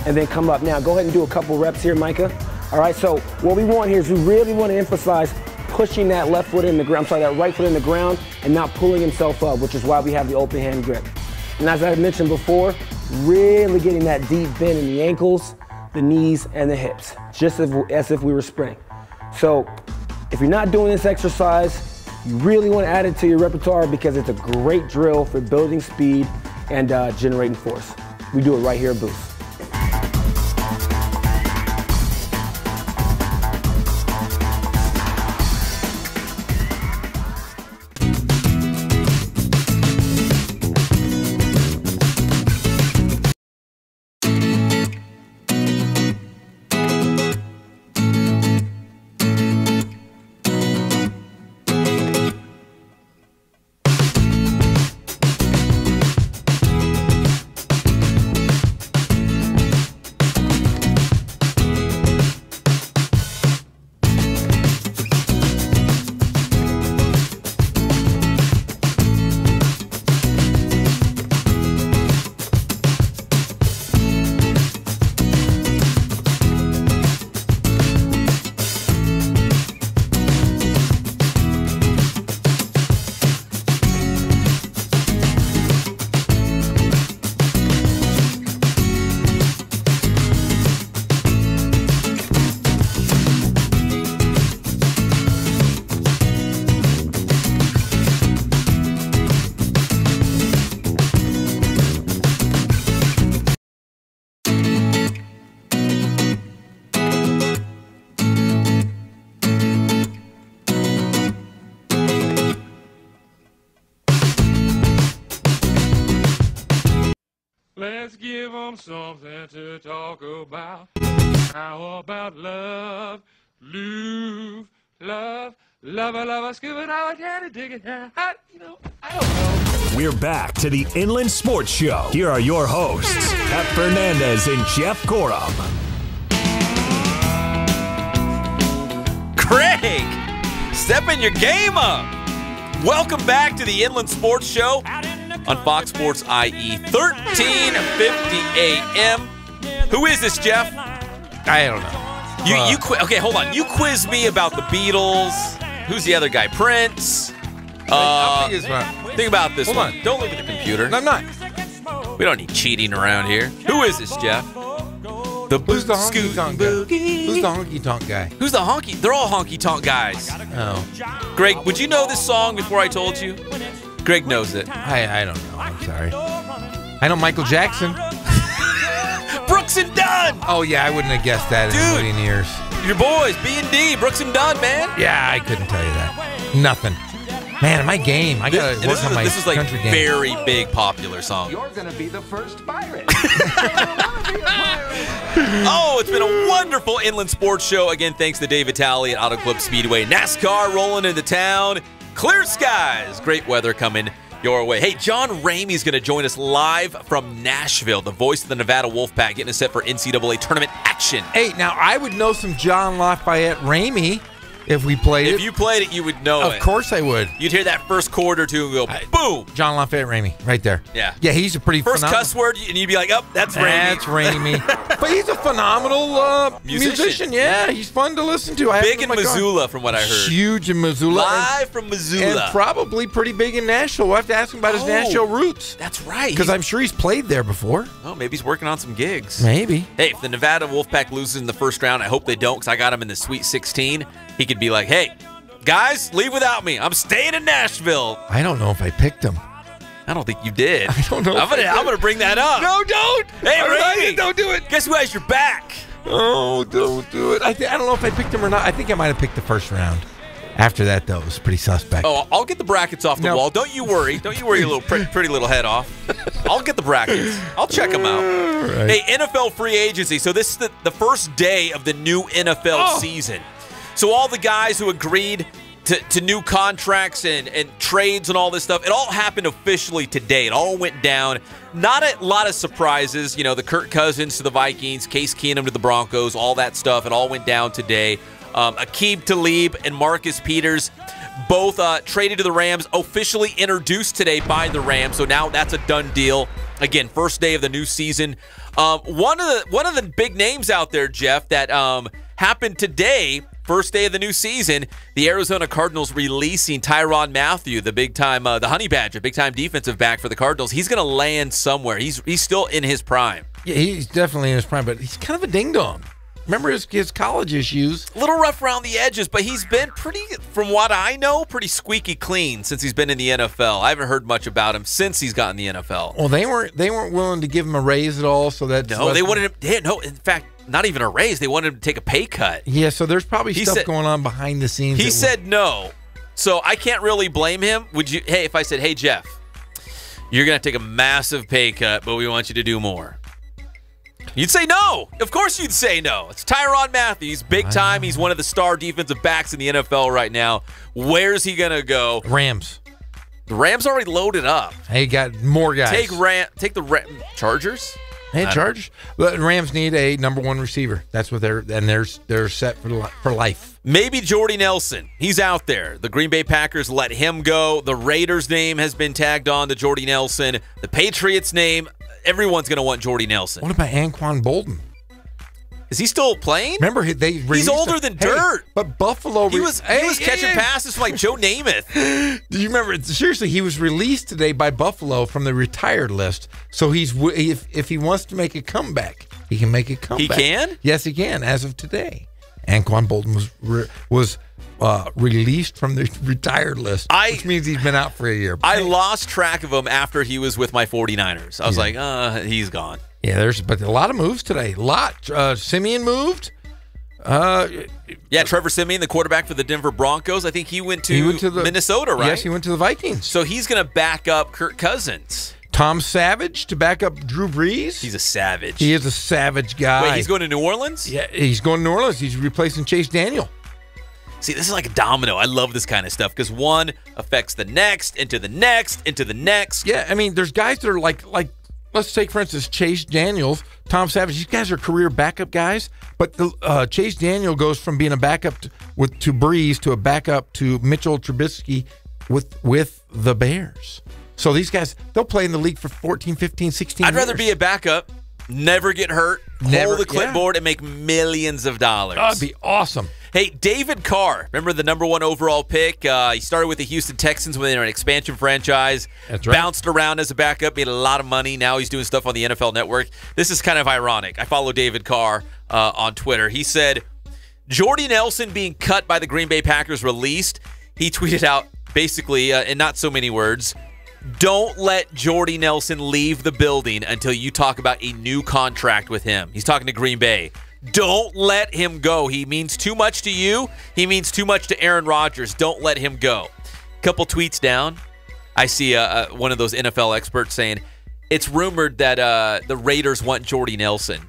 Speaker 16: and then come up. Now, go ahead and do a couple reps here, Micah. All right, so what we want here is we really want to emphasize pushing that left foot in the ground, that right foot in the ground and not pulling himself up, which is why we have the open hand grip. And as I mentioned before, really getting that deep bend in the ankles, the knees, and the hips, just as if we were sprinting. So if you're not doing this exercise, you really want to add it to your repertoire because it's a great drill for building speed and generating force. We do it right here at Boost.
Speaker 14: Let's give them something to talk about. How about love, love, love, scuba dive, dig it, I don't know.
Speaker 4: We're back to the Inland Sports Show. Here are your hosts, Pep Fernandez and Jeff Gorham.
Speaker 5: Craig, stepping your game up. Welcome back to the Inland Sports Show on Fox Sports IE, 1350 AM. Who is this, Jeff?
Speaker 6: I don't know.
Speaker 5: Okay, hold on. You quiz me about the Beatles. Who's the other guy? Prince. Think about this one. Don't look at the computer.
Speaker 6: No, I'm not.
Speaker 5: We don't need cheating around here. Who is this, Jeff?
Speaker 6: Who's the honky tonk guy? Who's the honky tonk guy?
Speaker 5: Who's the honky? They're all honky tonk guys.
Speaker 6: Oh.
Speaker 5: Greg, would you know this song before I told you? Greg knows it.
Speaker 6: I don't know. I'm sorry. I know Michael Jackson.
Speaker 5: Brooks and Dunn.
Speaker 6: Oh, yeah. I wouldn't have guessed that in a million years.
Speaker 5: Your boys, B&D, Brooks and Dunn, man.
Speaker 6: Yeah, I couldn't tell you that. Nothing. Man, my game. I got to work on my
Speaker 5: This is like
Speaker 6: country game.
Speaker 5: very big popular song.
Speaker 15: You're going to be the first pirate.
Speaker 5: Oh, it's been a wonderful Inland Sports Show. Again, thanks to Dave Vitale at Auto Club Speedway. NASCAR rolling into town. Clear skies. Great weather coming your way. Hey, John Ramey's going to join us live from Nashville, the voice of the Nevada Wolfpack, getting us set for NCAA tournament action.
Speaker 6: Hey, now I would know some John Lafayette Ramey if we played it.
Speaker 5: If you played it, you would know it.
Speaker 6: Of course I would.
Speaker 5: You'd hear that first chord or two and go, boom.
Speaker 6: John Lafayette Ramey, right there.
Speaker 5: Yeah.
Speaker 6: Yeah, he's a pretty
Speaker 5: First cuss word, and you'd be like, oh, that's Ramey.
Speaker 6: That's Ramey. But he's a phenomenal musician. Yeah, he's fun to listen to.
Speaker 5: Big in Missoula, from what I heard.
Speaker 6: Huge in Missoula.
Speaker 5: Live from Missoula.
Speaker 6: And probably pretty big in Nashville. We'll have to ask him about his Nashville roots.
Speaker 5: That's right.
Speaker 6: Because I'm sure he's played there before.
Speaker 5: Oh, maybe he's working on some gigs.
Speaker 6: Maybe.
Speaker 5: Hey, if the Nevada Wolfpack loses in the first round, I hope they don't, because I got him in the Sweet 16. He could be like, hey, guys, leave without me. I'm staying in Nashville.
Speaker 6: I don't know if I picked him.
Speaker 5: I don't think you did.
Speaker 6: I don't know.
Speaker 5: I'm gonna bring that up.
Speaker 6: No, don't.
Speaker 5: Hey,
Speaker 6: Ramey, don't do it.
Speaker 5: Guess who has your back?
Speaker 6: Oh, don't do it. I don't know if I picked him or not. I think I might have picked the first round. After that, though, it was pretty suspect.
Speaker 5: Oh, I'll get the brackets off the wall. Don't you worry. Don't you worry your little pretty little head off. I'll get the brackets. I'll check them out.
Speaker 6: Right.
Speaker 5: Hey, NFL free agency. So this is the first day of the new NFL season. So all the guys who agreed to new contracts and trades and all this stuff. It all happened officially today. It all went down. Not a lot of surprises. You know, the Kirk Cousins to the Vikings, Case Keenum to the Broncos, all that stuff. It all went down today. Aqib Talib and Marcus Peters both traded to the Rams, officially introduced today by the Rams. So now that's a done deal. Again, first day of the new season. One of the big names out there, Jeff, that happened today, first day of the new season, the Arizona Cardinals releasing Tyrann Mathieu, the big-time, the Honey Badger, big-time defensive back for the Cardinals. He's going to land somewhere. He's still in his prime.
Speaker 6: Yeah, he's definitely in his prime, but he's kind of a ding-dong. Remember his college issues?
Speaker 5: A little rough around the edges, but he's been pretty, from what I know, pretty squeaky clean since he's been in the NFL. I haven't heard much about him since he's gotten the NFL.
Speaker 6: Well, they weren't willing to give him a raise at all, so that's
Speaker 5: no, they wanted him. No, in fact, not even a raise. They wanted him to take a pay cut.
Speaker 6: Yeah, so there's probably stuff going on behind the scenes.
Speaker 5: He said no, so I can't really blame him. Would you? Hey, if I said, "Hey, Jeff, you're gonna take a massive pay cut, but we want you to do more," you'd say no. Of course you'd say no. It's Tyrann Mathieu. He's big time. He's one of the star defensive backs in the NFL right now. Where's he going to go?
Speaker 6: Rams.
Speaker 5: The Rams already loaded up.
Speaker 6: They got more guys.
Speaker 5: Take the Chargers?
Speaker 6: Hey, Chargers. The Rams need a number one receiver. That's what they're set for life.
Speaker 5: Maybe Jordy Nelson. He's out there. The Green Bay Packers let him go. The Raiders' name has been tagged on to Jordy Nelson. The Patriots' name, everyone's going to want Jordy Nelson.
Speaker 6: What about Anquan Bolden?
Speaker 5: Is he still playing?
Speaker 6: Remember,
Speaker 5: he's older than dirt.
Speaker 6: But Buffalo,
Speaker 5: he was catching passes from like Joe Namath.
Speaker 6: Do you remember? Seriously, he was released today by Buffalo from the retired list. So if he wants to make a comeback, he can make a comeback.
Speaker 5: He can?
Speaker 6: Yes, he can. As of today, Anquan Bolden was released from the retired list, which means he's been out for a year.
Speaker 5: I lost track of him after he was with my 49ers. I was like, he's gone.
Speaker 6: Yeah, but a lot of moves today. A lot. Simeon moved.
Speaker 5: Yeah, Trevor Simeon, the quarterback for the Denver Broncos. I think he went to Minnesota, right?
Speaker 6: Yes, he went to the Vikings.
Speaker 5: So he's going to back up Kirk Cousins.
Speaker 6: Tom Savage to back up Drew Brees.
Speaker 5: He's a savage.
Speaker 6: He is a savage guy.
Speaker 5: Wait, he's going to New Orleans?
Speaker 6: Yeah, he's going to New Orleans. He's replacing Chase Daniel.
Speaker 5: See, this is like a domino. I love this kind of stuff because one affects the next, into the next, into the next.
Speaker 6: Yeah, I mean, there's guys that are like let's take, for instance, Chase Daniels, Tom Savage. These guys are career backup guys, but Chase Daniel goes from being a backup to Brees to a backup to Mitchell Trubisky with the Bears. So these guys, they'll play in the league for 14, 15, 16
Speaker 5: I'd
Speaker 6: years.
Speaker 5: rather be a backup, never get hurt, hold the clipboard, and make millions of dollars.
Speaker 6: That'd be awesome.
Speaker 5: Hey, David Carr, remember the number one overall pick? He started with the Houston Texans when they were an expansion franchise.
Speaker 6: That's right.
Speaker 5: Bounced around as a backup, made a lot of money. Now he's doing stuff on the NFL Network. This is kind of ironic. I follow David Carr on Twitter. He said, Jordy Nelson being cut by the Green Bay Packers released. He tweeted out, basically, in not so many words, don't let Jordy Nelson leave the building until you talk about a new contract with him. He's talking to Green Bay. Don't let him go. He means too much to you. He means too much to Aaron Rodgers. Don't let him go. Couple tweets down, I see one of those NFL experts saying, it's rumored that the Raiders want Jordy Nelson.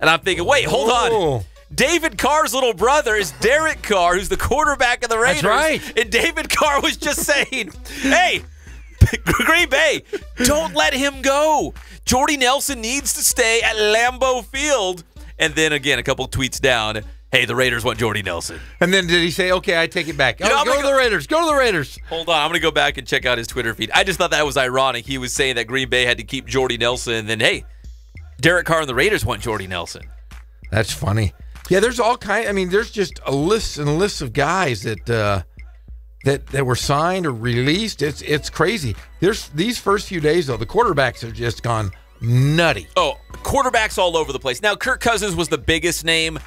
Speaker 5: And I'm thinking, wait, hold on. David Carr's little brother is Derek Carr, who's the quarterback of the Raiders.
Speaker 6: That's right.
Speaker 5: And David Carr was just saying, hey, Green Bay, don't let him go. Jordy Nelson needs to stay at Lambeau Field. And then again, a couple tweets down, hey, the Raiders want Jordy Nelson.
Speaker 6: And then did he say, okay, I take it back. Go to the Raiders. Go to the Raiders.
Speaker 5: Hold on. I'm going to go back and check out his Twitter feed. I just thought that was ironic. He was saying that Green Bay had to keep Jordy Nelson. And then, hey, Derek Carr and the Raiders want Jordy Nelson.
Speaker 6: That's funny. Yeah, there's all kinds. I mean, there's just a list and lists of guys that were signed or released. It's crazy. There's these first few days, though, the quarterbacks have just gone nutty.
Speaker 5: Oh, quarterbacks all over the place. Now, Kirk Cousins was the biggest name.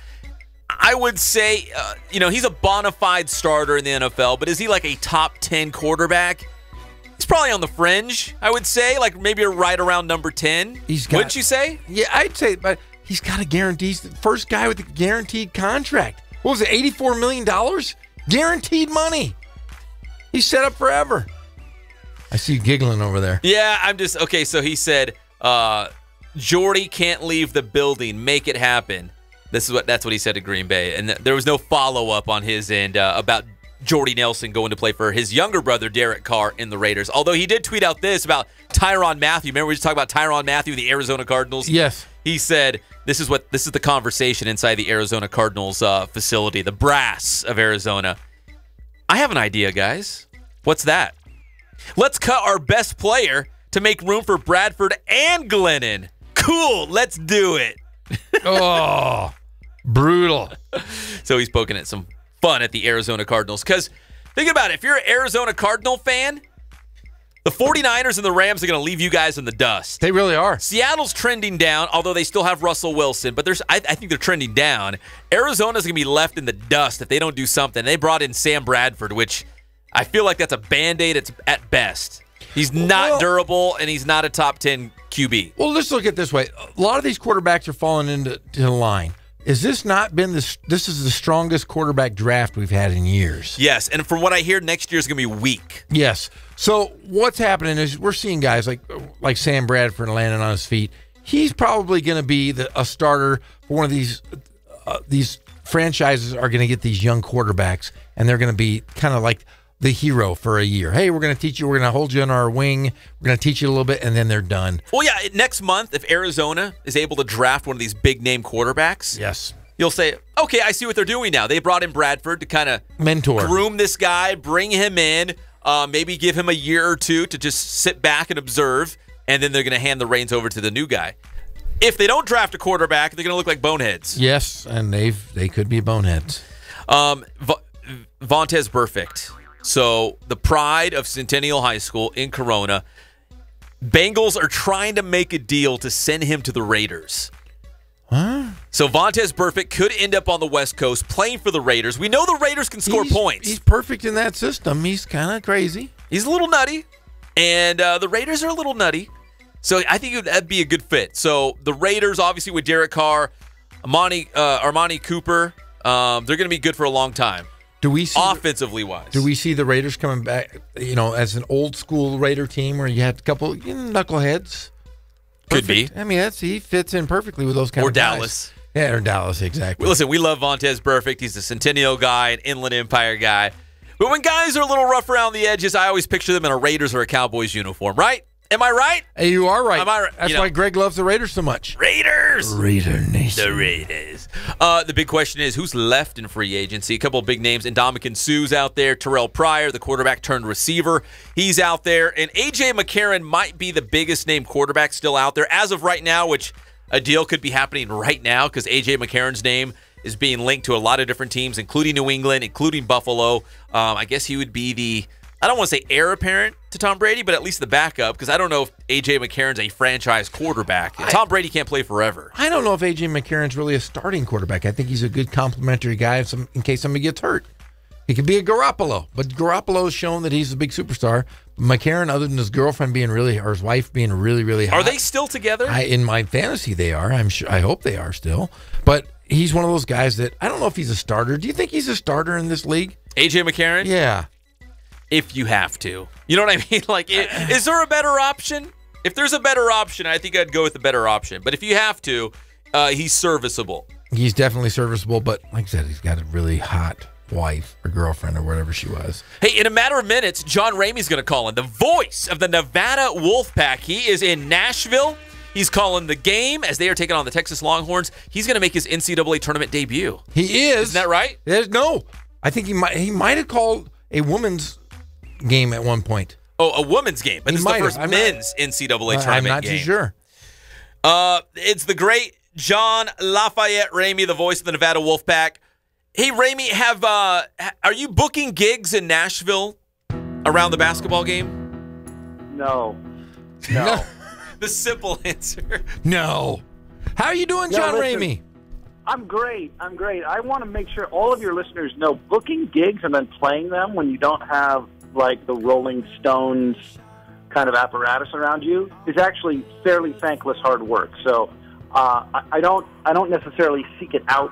Speaker 5: I would say, he's a bona fide starter in the NFL, but is he like a top 10 quarterback? He's probably on the fringe, I would say, like maybe right around number 10. Wouldn't you say?
Speaker 6: Yeah, I'd say, but he's got a guarantee. He's the first guy with a guaranteed contract. What was it, $84 million? Guaranteed money. He's set up forever. I see you giggling over there.
Speaker 5: Yeah, I'm just, okay, so he said, Jordy can't leave the building. Make it happen. That's what he said to Green Bay, and there was no follow up on his end about Jordy Nelson going to play for his younger brother, Derek Carr, in the Raiders. Although he did tweet out this about Tyrann Mathieu. Remember we just talked about Tyrann Mathieu, the Arizona Cardinals?
Speaker 6: Yes.
Speaker 5: He said, this is the conversation inside the Arizona Cardinals facility, the brass of Arizona. I have an idea, guys. What's that? Let's cut our best player to make room for Bradford and Glennon. Cool, let's do it.
Speaker 6: Oh, brutal.
Speaker 5: So he's poking at some fun at the Arizona Cardinals. Because think about it. If you're an Arizona Cardinal fan, the 49ers and the Rams are going to leave you guys in the dust.
Speaker 6: They really are.
Speaker 5: Seattle's trending down, although they still have Russell Wilson. But I think they're trending down. Arizona's going to be left in the dust if they don't do something. They brought in Sam Bradford, which I feel like that's a Band-Aid at best. He's not durable, and he's not a top 10 QB.
Speaker 6: Well, let's look at it this way. A lot of these quarterbacks are falling into the line. Is this not been this is the strongest quarterback draft we've had in years?
Speaker 5: Yes, and from what I hear, next year's going to be weak.
Speaker 6: Yes. So what's happening is we're seeing guys like Sam Bradford landing on his feet. He's probably going to be a starter for one of these franchises are going to get these young quarterbacks, and they're going to be kind of like the hero for a year. Hey, we're going to teach you. We're going to hold you in our wing. We're going to teach you a little bit, and then they're done.
Speaker 5: Well, yeah, next month, if Arizona is able to draft one of these big-name quarterbacks,
Speaker 6: yes,
Speaker 5: you'll say, okay, I see what they're doing now. They brought in Bradford to kind of
Speaker 6: mentor,
Speaker 5: groom this guy, bring him in, maybe give him a year or two to just sit back and observe, and then they're going to hand the reins over to the new guy. If they don't draft a quarterback, they're going to look like boneheads.
Speaker 6: Yes, and they could be boneheads.
Speaker 5: Vontaze Burfict. So the pride of Centennial High School in Corona. Bengals are trying to make a deal to send him to the Raiders.
Speaker 6: Huh?
Speaker 5: So Vontaze Burfict could end up on the West Coast playing for the Raiders. We know the Raiders can score points.
Speaker 6: He's perfect in that system. He's kind of crazy.
Speaker 5: He's a little nutty, and the Raiders are a little nutty. So I think that'd be a good fit. So the Raiders, obviously with Derek Carr, Armani Cooper, they're going to be good for a long time.
Speaker 6: Do we see
Speaker 5: offensively wise?
Speaker 6: Do we see the Raiders coming back? As an old school Raider team where you had a couple knuckleheads.
Speaker 5: Could be.
Speaker 6: I mean, he fits in perfectly with those kind of guys.
Speaker 5: Or Dallas.
Speaker 6: Yeah, or Dallas, exactly.
Speaker 5: Listen, we love Vontaze Burfict. He's a Centennial guy, an Inland Empire guy. But when guys are a little rough around the edges, I always picture them in a Raiders or a Cowboys uniform, right? Am I right?
Speaker 6: Hey, you are right.
Speaker 5: Am I right?
Speaker 6: That's why Greg loves the Raiders so much.
Speaker 5: Raiders!
Speaker 6: Raider Nation.
Speaker 5: The Raiders. The big question is, who's left in free agency? A couple of big names. Ndamukong Suh's out there. Terrell Pryor, the quarterback turned receiver. He's out there. And A.J. McCarron might be the biggest name quarterback still out there as of right now, which a deal could be happening right now because A.J. McCarron's name is being linked to a lot of different teams, including New England, including Buffalo. I guess he would be the, I don't want to say heir apparent to Tom Brady, but at least the backup, because I don't know if A.J. McCarron's a franchise quarterback. Tom Brady can't play forever.
Speaker 6: I don't know if A.J. McCarron's really a starting quarterback. I think he's a good complimentary guy in case somebody gets hurt. He could be a Garoppolo, but Garoppolo's shown that he's a big superstar. McCarron, other than his girlfriend being or his wife being really, really hot.
Speaker 5: Are they still together?
Speaker 6: In my fantasy, they are. I hope they are still. But he's one of those guys that I don't know if he's a starter. Do you think he's a starter in this league?
Speaker 5: A.J. McCarron?
Speaker 6: Yeah.
Speaker 5: If you have to. You know what I mean? Like, is there a better option? If there's a better option, I think I'd go with the better option. But if you have to, he's serviceable.
Speaker 6: He's definitely serviceable, but like I said, he's got a really hot wife or girlfriend or whatever she was.
Speaker 5: Hey, in a matter of minutes, John Ramey's going to call in. The voice of the Nevada Wolfpack. He is in Nashville. He's calling the game as they are taking on the Texas Longhorns. He's going to make his NCAA tournament debut.
Speaker 6: He is.
Speaker 5: Isn't that right?
Speaker 6: No. I think he might have called a women's game at one point.
Speaker 5: Oh, a women's game. But this is the first men's NCAA tournament game.
Speaker 6: I'm not too sure.
Speaker 5: It's the great John Lafayette Ramey, the voice of the Nevada Wolfpack. Hey, Ramey, are you booking gigs in Nashville around the basketball game?
Speaker 17: No.
Speaker 5: The simple answer.
Speaker 6: No. How are you doing, John Ramey?
Speaker 17: I'm great. I want to make sure all of your listeners know booking gigs and then playing them when you don't have like the Rolling Stones kind of apparatus around you is actually fairly thankless hard work. So I don't necessarily seek it out.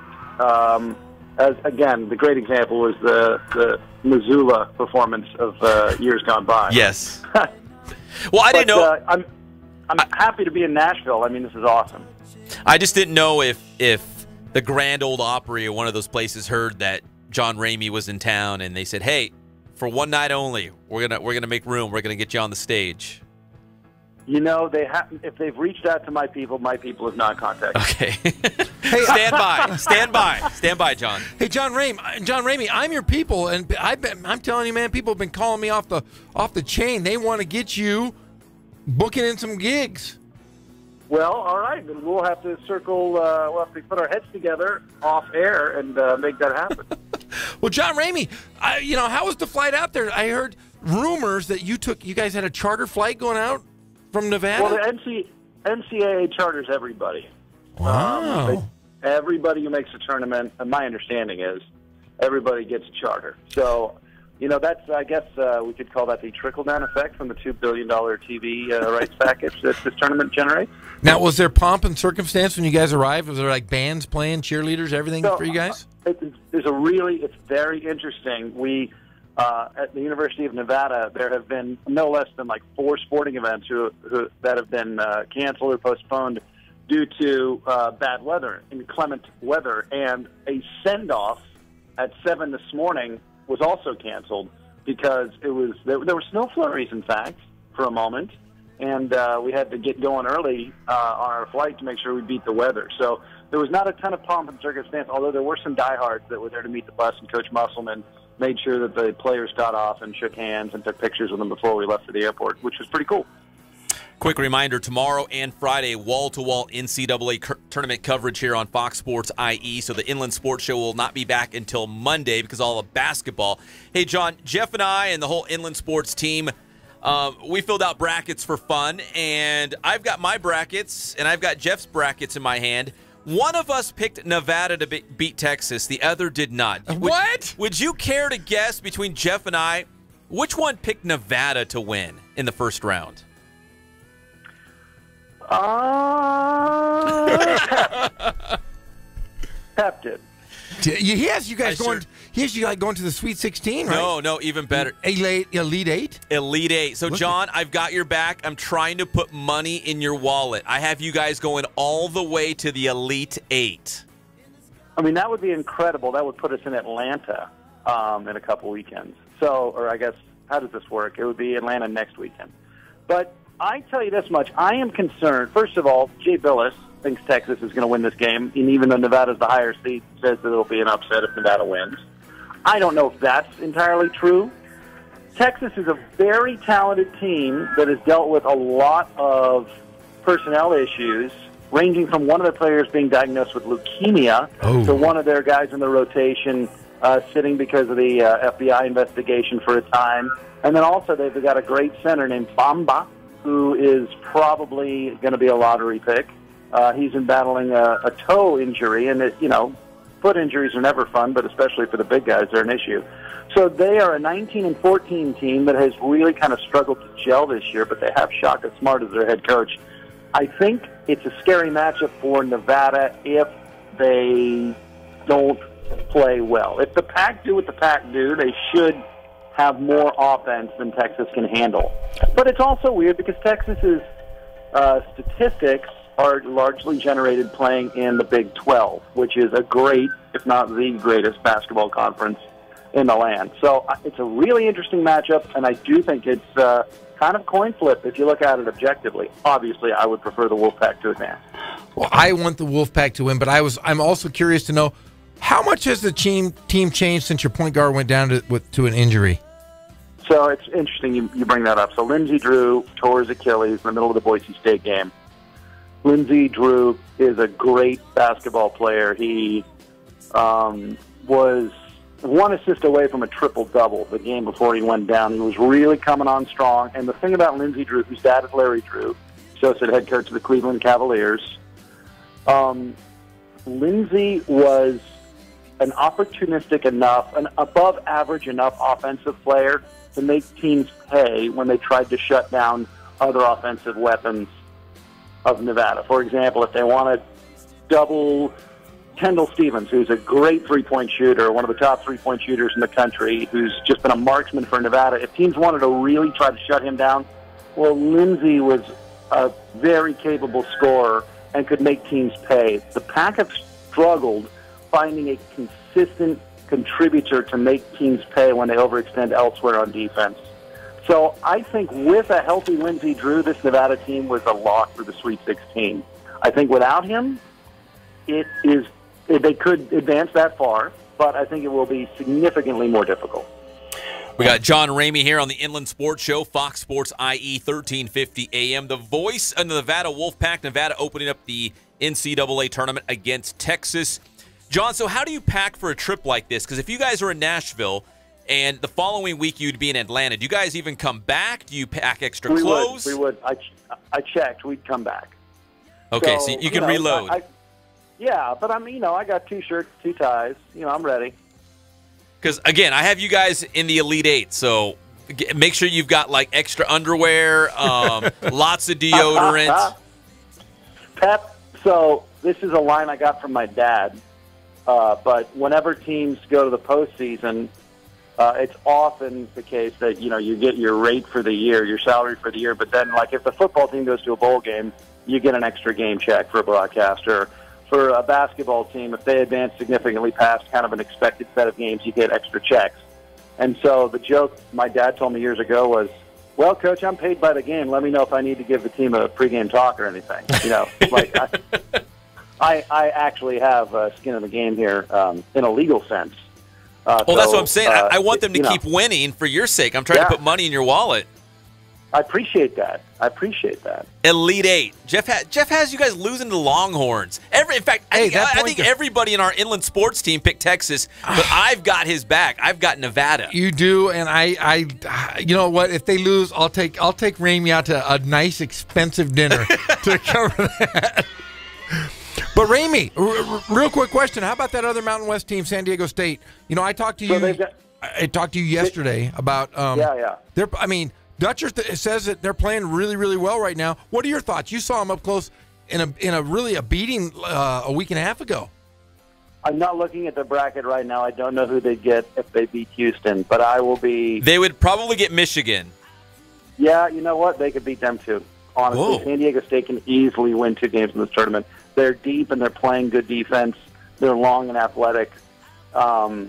Speaker 17: As again, the great example was the Missoula performance of years gone by.
Speaker 5: Yes. Well, I didn't know.
Speaker 17: I'm happy to be in Nashville. I mean, this is awesome.
Speaker 5: I just didn't know if the Grand Ole Opry or one of those places heard that John Ramey was in town, and they said, "Hey, for one night only, we're gonna make room. We're gonna get you on the stage."
Speaker 17: You know, if they've reached out to my people have not contacted.
Speaker 5: Okay. Stand by, John.
Speaker 6: Hey, John Ramey, I'm your people, and I'm telling you, man, people have been calling me off the chain. They want to get you booking in some gigs.
Speaker 17: Well, all right, then we'll have to we'll have to put our heads together off air and make that happen.
Speaker 6: Well, John Ramey, how was the flight out there? I heard rumors that you guys had a charter flight going out from Nevada?
Speaker 17: Well, the NCAA charters everybody.
Speaker 6: Wow.
Speaker 17: Everybody who makes a tournament, and my understanding is, everybody gets a charter. So, that's, I guess, we could call that the trickle-down effect from the $2 billion TV rights package that this tournament generates.
Speaker 6: Now, was there pomp and circumstance when you guys arrived? Was there, like, bands playing, cheerleaders, everything for you guys?
Speaker 17: It's very interesting. We... at the University of Nevada, there have been no less than 4 sporting events that have been canceled or postponed due to bad weather, inclement weather. And a send-off at 7 this morning was also canceled because there were snow flurries, in fact, for a moment. And we had to get going early on our flight to make sure we beat the weather. So there was not a ton of pomp and circumstance, although there were some diehards that were there to meet the bus, and Coach Musselman made sure that the players got off and shook hands and took pictures with them before we left for the airport, which was pretty cool.
Speaker 5: Quick reminder, tomorrow and Friday, wall-to-wall NCAA tournament coverage here on Fox Sports IE, so the Inland Sports Show will not be back until Monday because all of basketball. Hey, John, Jeff and I and the whole Inland Sports team, we filled out brackets for fun, and I've got my brackets, and I've got Jeff's brackets in my hand. One of us picked Nevada to beat Texas. The other did not.
Speaker 6: What?
Speaker 5: Would you care to guess between Jeff and I, which one picked Nevada to win in the first round?
Speaker 17: Pep did.
Speaker 6: He has you guys going. He has you going to the Sweet 16, right?
Speaker 5: No, even better.
Speaker 6: Elite 8?
Speaker 5: Elite 8. So, John, I've got your back. I'm trying to put money in your wallet. I have you guys going all the way to the Elite 8.
Speaker 17: I mean, that would be incredible. That would put us in Atlanta in a couple weekends. So, or I guess, how does this work? It would be Atlanta next weekend. But I tell you this much. I am concerned. First of all, Jay Billis thinks Texas is going to win this game, and even though Nevada's the higher seed, says that it'll be an upset if Nevada wins. I don't know if that's entirely true. Texas is a very talented team that has dealt with a lot of personnel issues, ranging from one of their players being diagnosed with leukemia to one of their guys in the rotation sitting because of the FBI investigation for a time. And then also they've got a great center named Bamba, who is probably going to be a lottery pick. He's been battling a toe injury, and foot injuries are never fun, but especially for the big guys, they're an issue. So they are a 19-14 team that has really kind of struggled to gel this year, but they have Shaka Smart as their head coach. I think it's a scary matchup for Nevada if they don't play well. If the Pac do what the Pac do, they should have more offense than Texas can handle. But it's also weird because Texas's statistics are largely generated playing in the Big 12, which is a great, if not the greatest, basketball conference in the land. So it's a really interesting matchup, and I do think it's kind of coin flip if you look at it objectively. Obviously, I would prefer the Wolfpack to advance.
Speaker 6: Well, I want the Wolfpack to win, but I'm also curious to know, how much has the team changed since your point guard went down to an injury?
Speaker 17: So it's interesting you bring that up. So Lindsey Drew tore his Achilles in the middle of the Boise State game. Lindsey Drew is a great basketball player. He was one assist away from a triple-double the game before he went down. He was really coming on strong. And the thing about Lindsey Drew, whose dad is Larry Drew, associate head coach of the Cleveland Cavaliers, Lindsey was an opportunistic enough, an above-average enough offensive player to make teams pay when they tried to shut down other offensive weapons of Nevada. For example, if they want to double Kendall Stevens, who's a great three-point shooter, one of the top three-point shooters in the country, who's just been a marksman for Nevada, if teams wanted to really try to shut him down, well, Lindsey was a very capable scorer and could make teams pay. The Pack have struggled finding a consistent contributor to make teams pay when they overextend elsewhere on defense. So I think with a healthy Lindsey Drew, this Nevada team was a lock for the Sweet 16. I think without him, they could advance that far, but I think it will be significantly more difficult.
Speaker 5: We got John Ramey here on the Inland Sports Show, Fox Sports IE 1350 AM. The voice of the Nevada Wolfpack. Nevada opening up the NCAA tournament against Texas. John, so how do you pack for a trip like this? Because if you guys are in Nashville and the following week you'd be in Atlanta, do you guys even come back? Do you pack extra clothes?
Speaker 17: We would. I checked. We'd come back.
Speaker 5: Okay, so you can reload.
Speaker 17: Yeah, but I got 2 shirts, 2 ties. I'm ready.
Speaker 5: Because, again, I have you guys in the Elite Eight, so make sure you've got, like, extra underwear, lots of deodorant.
Speaker 17: Pep, so this is a line I got from my dad, but whenever teams go to the postseason, it's often the case that, you get your rate for the year, your salary for the year, but then, like, if the football team goes to a bowl game, you get an extra game check for a broadcaster. For a basketball team, if they advance significantly past kind of an expected set of games, you get extra checks. And so the joke my dad told me years ago was, well, Coach, I'm paid by the game. Let me know if I need to give the team a pregame talk or anything. Like I actually have skin in the game here in a legal sense.
Speaker 5: That's what I'm saying. I want them to keep winning for your sake. I'm trying to put money in your wallet.
Speaker 17: I appreciate that.
Speaker 5: Elite Eight. Jeff has you guys losing to Longhorns. In fact, I think everybody in our inland sports team picked Texas, but I've got his back. I've got Nevada.
Speaker 6: You do, and I you know what? If they lose, I'll take Ramey out to a nice, expensive dinner to cover that. But Ramey, real quick question: how about that other Mountain West team, San Diego State? I talked to you. I talked to you yesterday about. Dutcher says that they're playing really, really well right now. What are your thoughts? You saw them up close in a really beating a week and a half ago.
Speaker 17: I'm not looking at the bracket right now. I don't know who they'd get if they beat Houston, but I will be.
Speaker 5: They would probably get Michigan.
Speaker 17: Yeah, you know what? They could beat them too. Honestly, whoa. San Diego State can easily win 2 games in this tournament. They're deep and they're playing good defense. They're long and athletic. I'll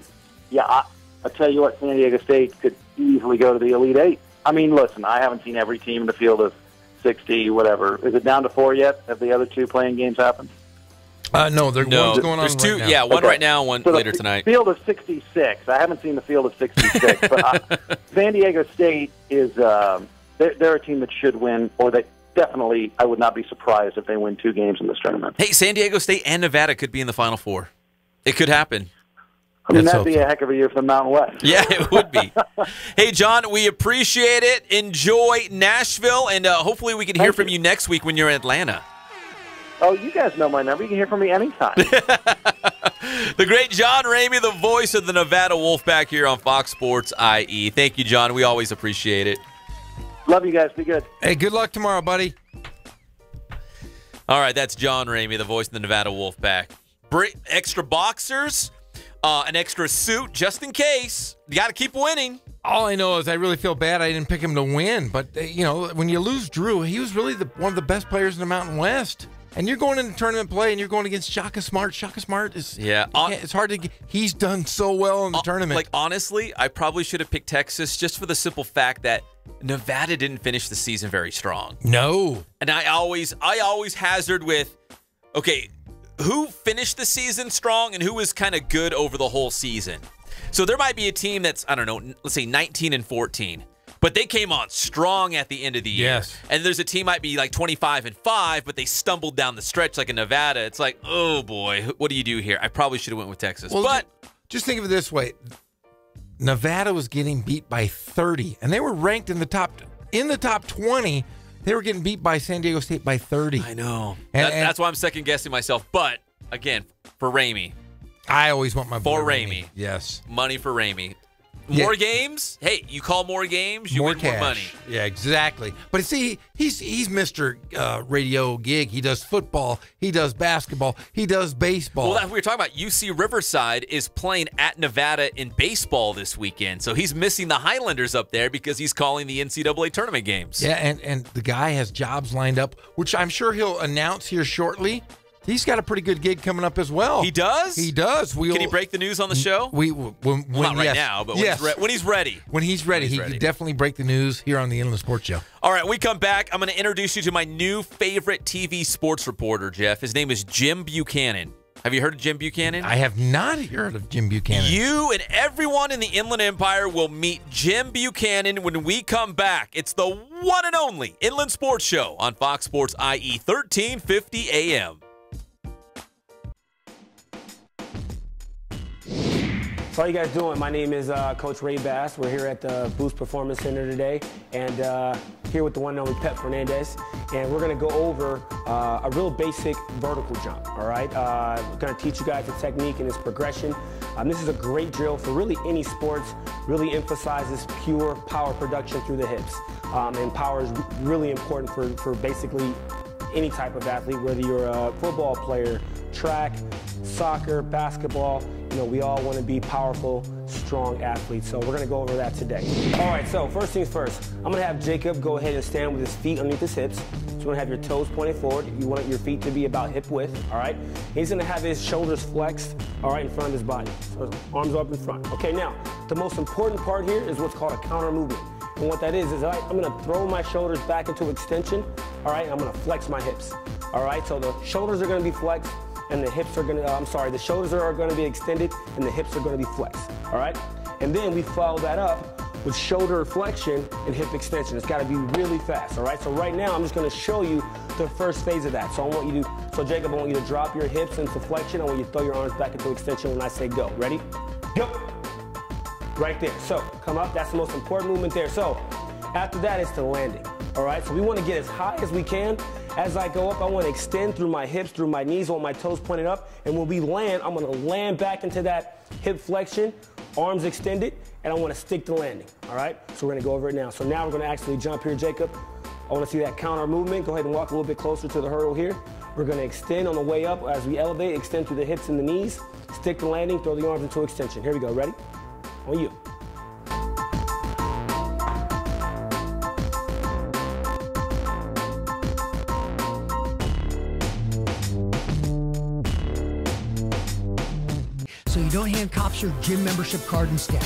Speaker 17: tell you what, San Diego State could easily go to the Elite Eight. I mean, listen, I haven't seen every team in the field of 60, whatever. Is it down to 4 yet? Have the other 2 playing games happened?
Speaker 6: No, one's going on.
Speaker 5: There's 2,
Speaker 6: right now.
Speaker 5: Yeah, one right now, one later tonight.
Speaker 17: Field of 66. I haven't seen the field of 66, but San Diego State is they're a team that should win, or they definitely. I would not be surprised if they win 2 games in this tournament.
Speaker 5: Hey, San Diego State and Nevada could be in the Final Four. It could happen.
Speaker 17: I mean, that'd be a heck of a year for the Mountain West.
Speaker 5: Yeah, it would be. Hey, John, we appreciate it. Enjoy Nashville, and hopefully we can hear from you next week when you're in Atlanta.
Speaker 17: Oh, you guys know my number. You can hear from me anytime.
Speaker 5: The great John Ramey, the voice of the Nevada Wolfpack here on Fox Sports IE. Thank you, John. We always appreciate it.
Speaker 17: Love you guys. Be good.
Speaker 6: Hey, good luck tomorrow, buddy.
Speaker 5: All right, that's John Ramey, the voice of the Nevada Wolfpack. Extra boxers. An extra suit just in case. You got to keep winning.
Speaker 6: All I know is I really feel bad I didn't pick him to win. But, when you lose Drew, he was really one of the best players in the Mountain West. And you're going into tournament play, and you're going against Shaka Smart. Shaka Smart is it's hard to get. He's done so well in the tournament.
Speaker 5: Like, honestly, I probably should have picked Texas just for the simple fact that Nevada didn't finish the season very strong.
Speaker 6: No.
Speaker 5: And I always hazard with, okay, who finished the season strong and who was kind of good over the whole season. So there might be a team that's, I don't know, let's say 19-14, but they came on strong at the end of the year.
Speaker 6: Yes.
Speaker 5: And there's a team might be like 25-5, but they stumbled down the stretch like in Nevada. It's like, oh boy, what do you do here? I probably should have went with Texas.
Speaker 6: Well,
Speaker 5: but
Speaker 6: just think of it this way. Nevada was getting beat by 30, and they were ranked in the top 20. They were getting beat by San Diego State by 30.
Speaker 5: I know.
Speaker 6: And
Speaker 5: that's why I'm second-guessing myself. But, again, for Ramey.
Speaker 6: I always want my boy
Speaker 5: For Ramey.
Speaker 6: Yes.
Speaker 5: Money for Ramey. More games? Hey, you call more games, you win more money.
Speaker 6: Yeah, exactly. But see, he's Mr. Radio Gig. He does football. He does basketball. He does baseball.
Speaker 5: Well, we were talking about UC Riverside is playing at Nevada in baseball this weekend. So he's missing the Highlanders up there because he's calling the NCAA tournament games.
Speaker 6: Yeah, and the guy has jobs lined up, which I'm sure he'll announce here shortly. He's got a pretty good gig coming up as well.
Speaker 5: He does?
Speaker 6: He does.
Speaker 5: Can he break the news on the show?
Speaker 6: Not
Speaker 5: right now, but when he's ready.
Speaker 6: When he's ready, he can definitely break the news here on the Inland Sports Show.
Speaker 5: All right, we come back. I'm going to introduce you to my new favorite TV sports reporter, Jeff. His name is Jim Buchanan. Have you heard of Jim Buchanan?
Speaker 6: I have not heard of Jim Buchanan.
Speaker 5: You and everyone in the Inland Empire will meet Jim Buchanan when we come back. It's the one and only Inland Sports Show on Fox Sports IE 1350 AM.
Speaker 16: So how you guys doing? My name is Coach Ray Bass. We're here at the Boost Performance Center today, and here with the one and only Pep Fernandez, and we're going to go over a real basic vertical jump, all right? We're going to teach you guys the technique and its progression. This is a great drill for really any sports, really emphasizes pure power production through the hips, and power is really important for basically any type of athlete, whether you're a football player, track, soccer, basketball. You know, we all want to be powerful, strong athletes, so we're going to go over that today. All right, so first things first, I'm going to have Jacob go ahead and stand with his feet underneath his hips. So you want to have your toes pointed forward. You want your feet to be about hip width, all right? He's going to have his shoulders flexed, all right, in front of his body. So his arms up in front. Okay, now, the most important part here is what's called a counter movement. And what that is I'm going to throw my shoulders back into extension, all right? I'm going to flex my hips, all right? So the shoulders are going to be flexed, and the hips are going to, the shoulders are going to be extended, and the hips are going to be flexed, all right? And then we follow that up with shoulder flexion and hip extension. It's got to be really fast, all right? So right now, I'm just going to show you the first phase of that. So Jacob, I want you to drop your hips into flexion. I want you to throw your arms back into extension when I say go. Ready? Go. Right there. So come up. That's the most important movement there. So after that, it's the landing, all right? So we want to get as high as we can. As I go up, I want to extend through my hips, through my knees, I want my toes pointed up. And when we land, I'm going to land back into that hip flexion, arms extended, and I want to stick the landing, all right? So we're going to go over it now. So now we're going to actually jump here, Jacob. I want to see that counter movement. Go ahead and walk a little bit closer to the hurdle here. We're going to extend on the way up. As we elevate, extend through the hips and the knees, stick the landing, throw the arms into extension. Here we go. Ready? On you.
Speaker 18: So you don't hand cops your gym membership card instead.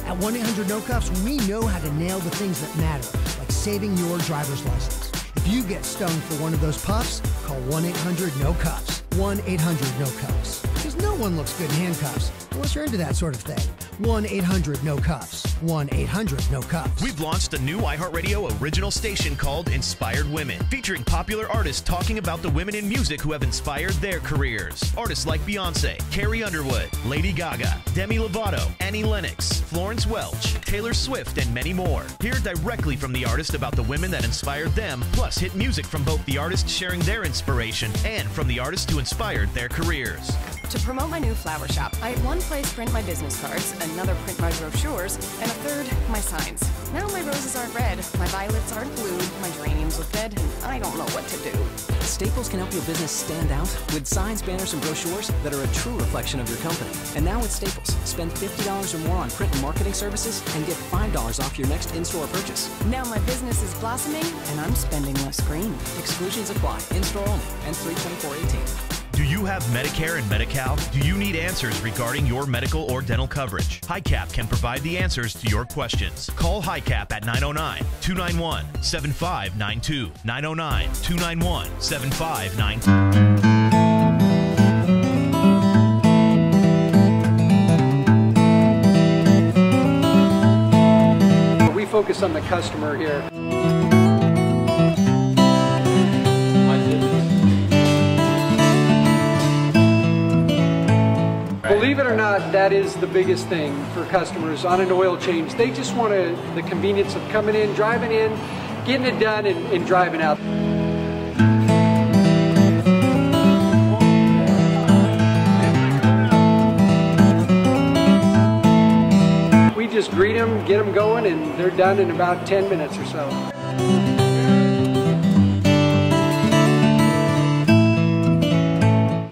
Speaker 18: At 1-800-NO-CUFFS, we know how to nail the things that matter, like saving your driver's license. If you get stung for one of those puffs, call 1-800-NO-CUFFS. 1-800-NO-CUFFS. Because no one looks good in handcuffs unless you're into that sort of thing. 1-800-NO-CUFFS. 1-800-NO-CUFFS.
Speaker 19: We've launched a new iHeartRadio original station called Inspired Women, featuring popular artists talking about the women in music who have inspired their careers. Artists like Beyonce, Carrie Underwood, Lady Gaga, Demi Lovato, Annie Lennox, Florence Welch, Taylor Swift, and many more. Hear directly from the artist about the women that inspired them, plus hit music from both the artists sharing their inspiration and from the artists who inspired their careers.
Speaker 2: To promote my new flower shop, I had one place print my business cards, another print my brochures, and a third, my signs. Now my roses aren't red, my violets aren't blue, my geraniums look dead, and I don't know what to do.
Speaker 20: Staples can help your business stand out with signs, banners, and brochures that are a true reflection of your company. And now with Staples, spend $50 or more on print and marketing services and get $5 off your next in-store purchase.
Speaker 2: Now my business is blossoming, and I'm spending less green.
Speaker 20: Exclusions apply. In-store only. N32418.
Speaker 19: Do you have Medicare and Medi-Cal? Do you need answers regarding your medical or dental coverage? HICAP can provide the answers to your questions. Call HICAP at 909-291-7592. 909-291-7592.
Speaker 11: We focus on the customer here. Believe it or not, that is the biggest thing for customers on an oil change. They just want the convenience of coming in, driving in, getting it done, and driving out. We just greet them, get them going, and they're done in about 10 minutes or so.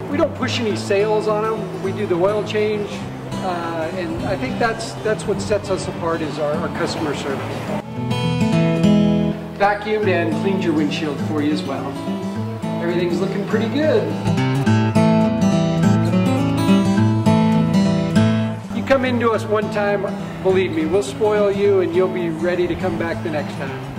Speaker 11: We don't push any sales on them. We do the oil change, and I think that's what sets us apart is our customer service. Vacuumed and cleaned your windshield for you as well. Everything's looking pretty good. come into us one time, believe me, we'll spoil you and you'll be ready to come back the next time.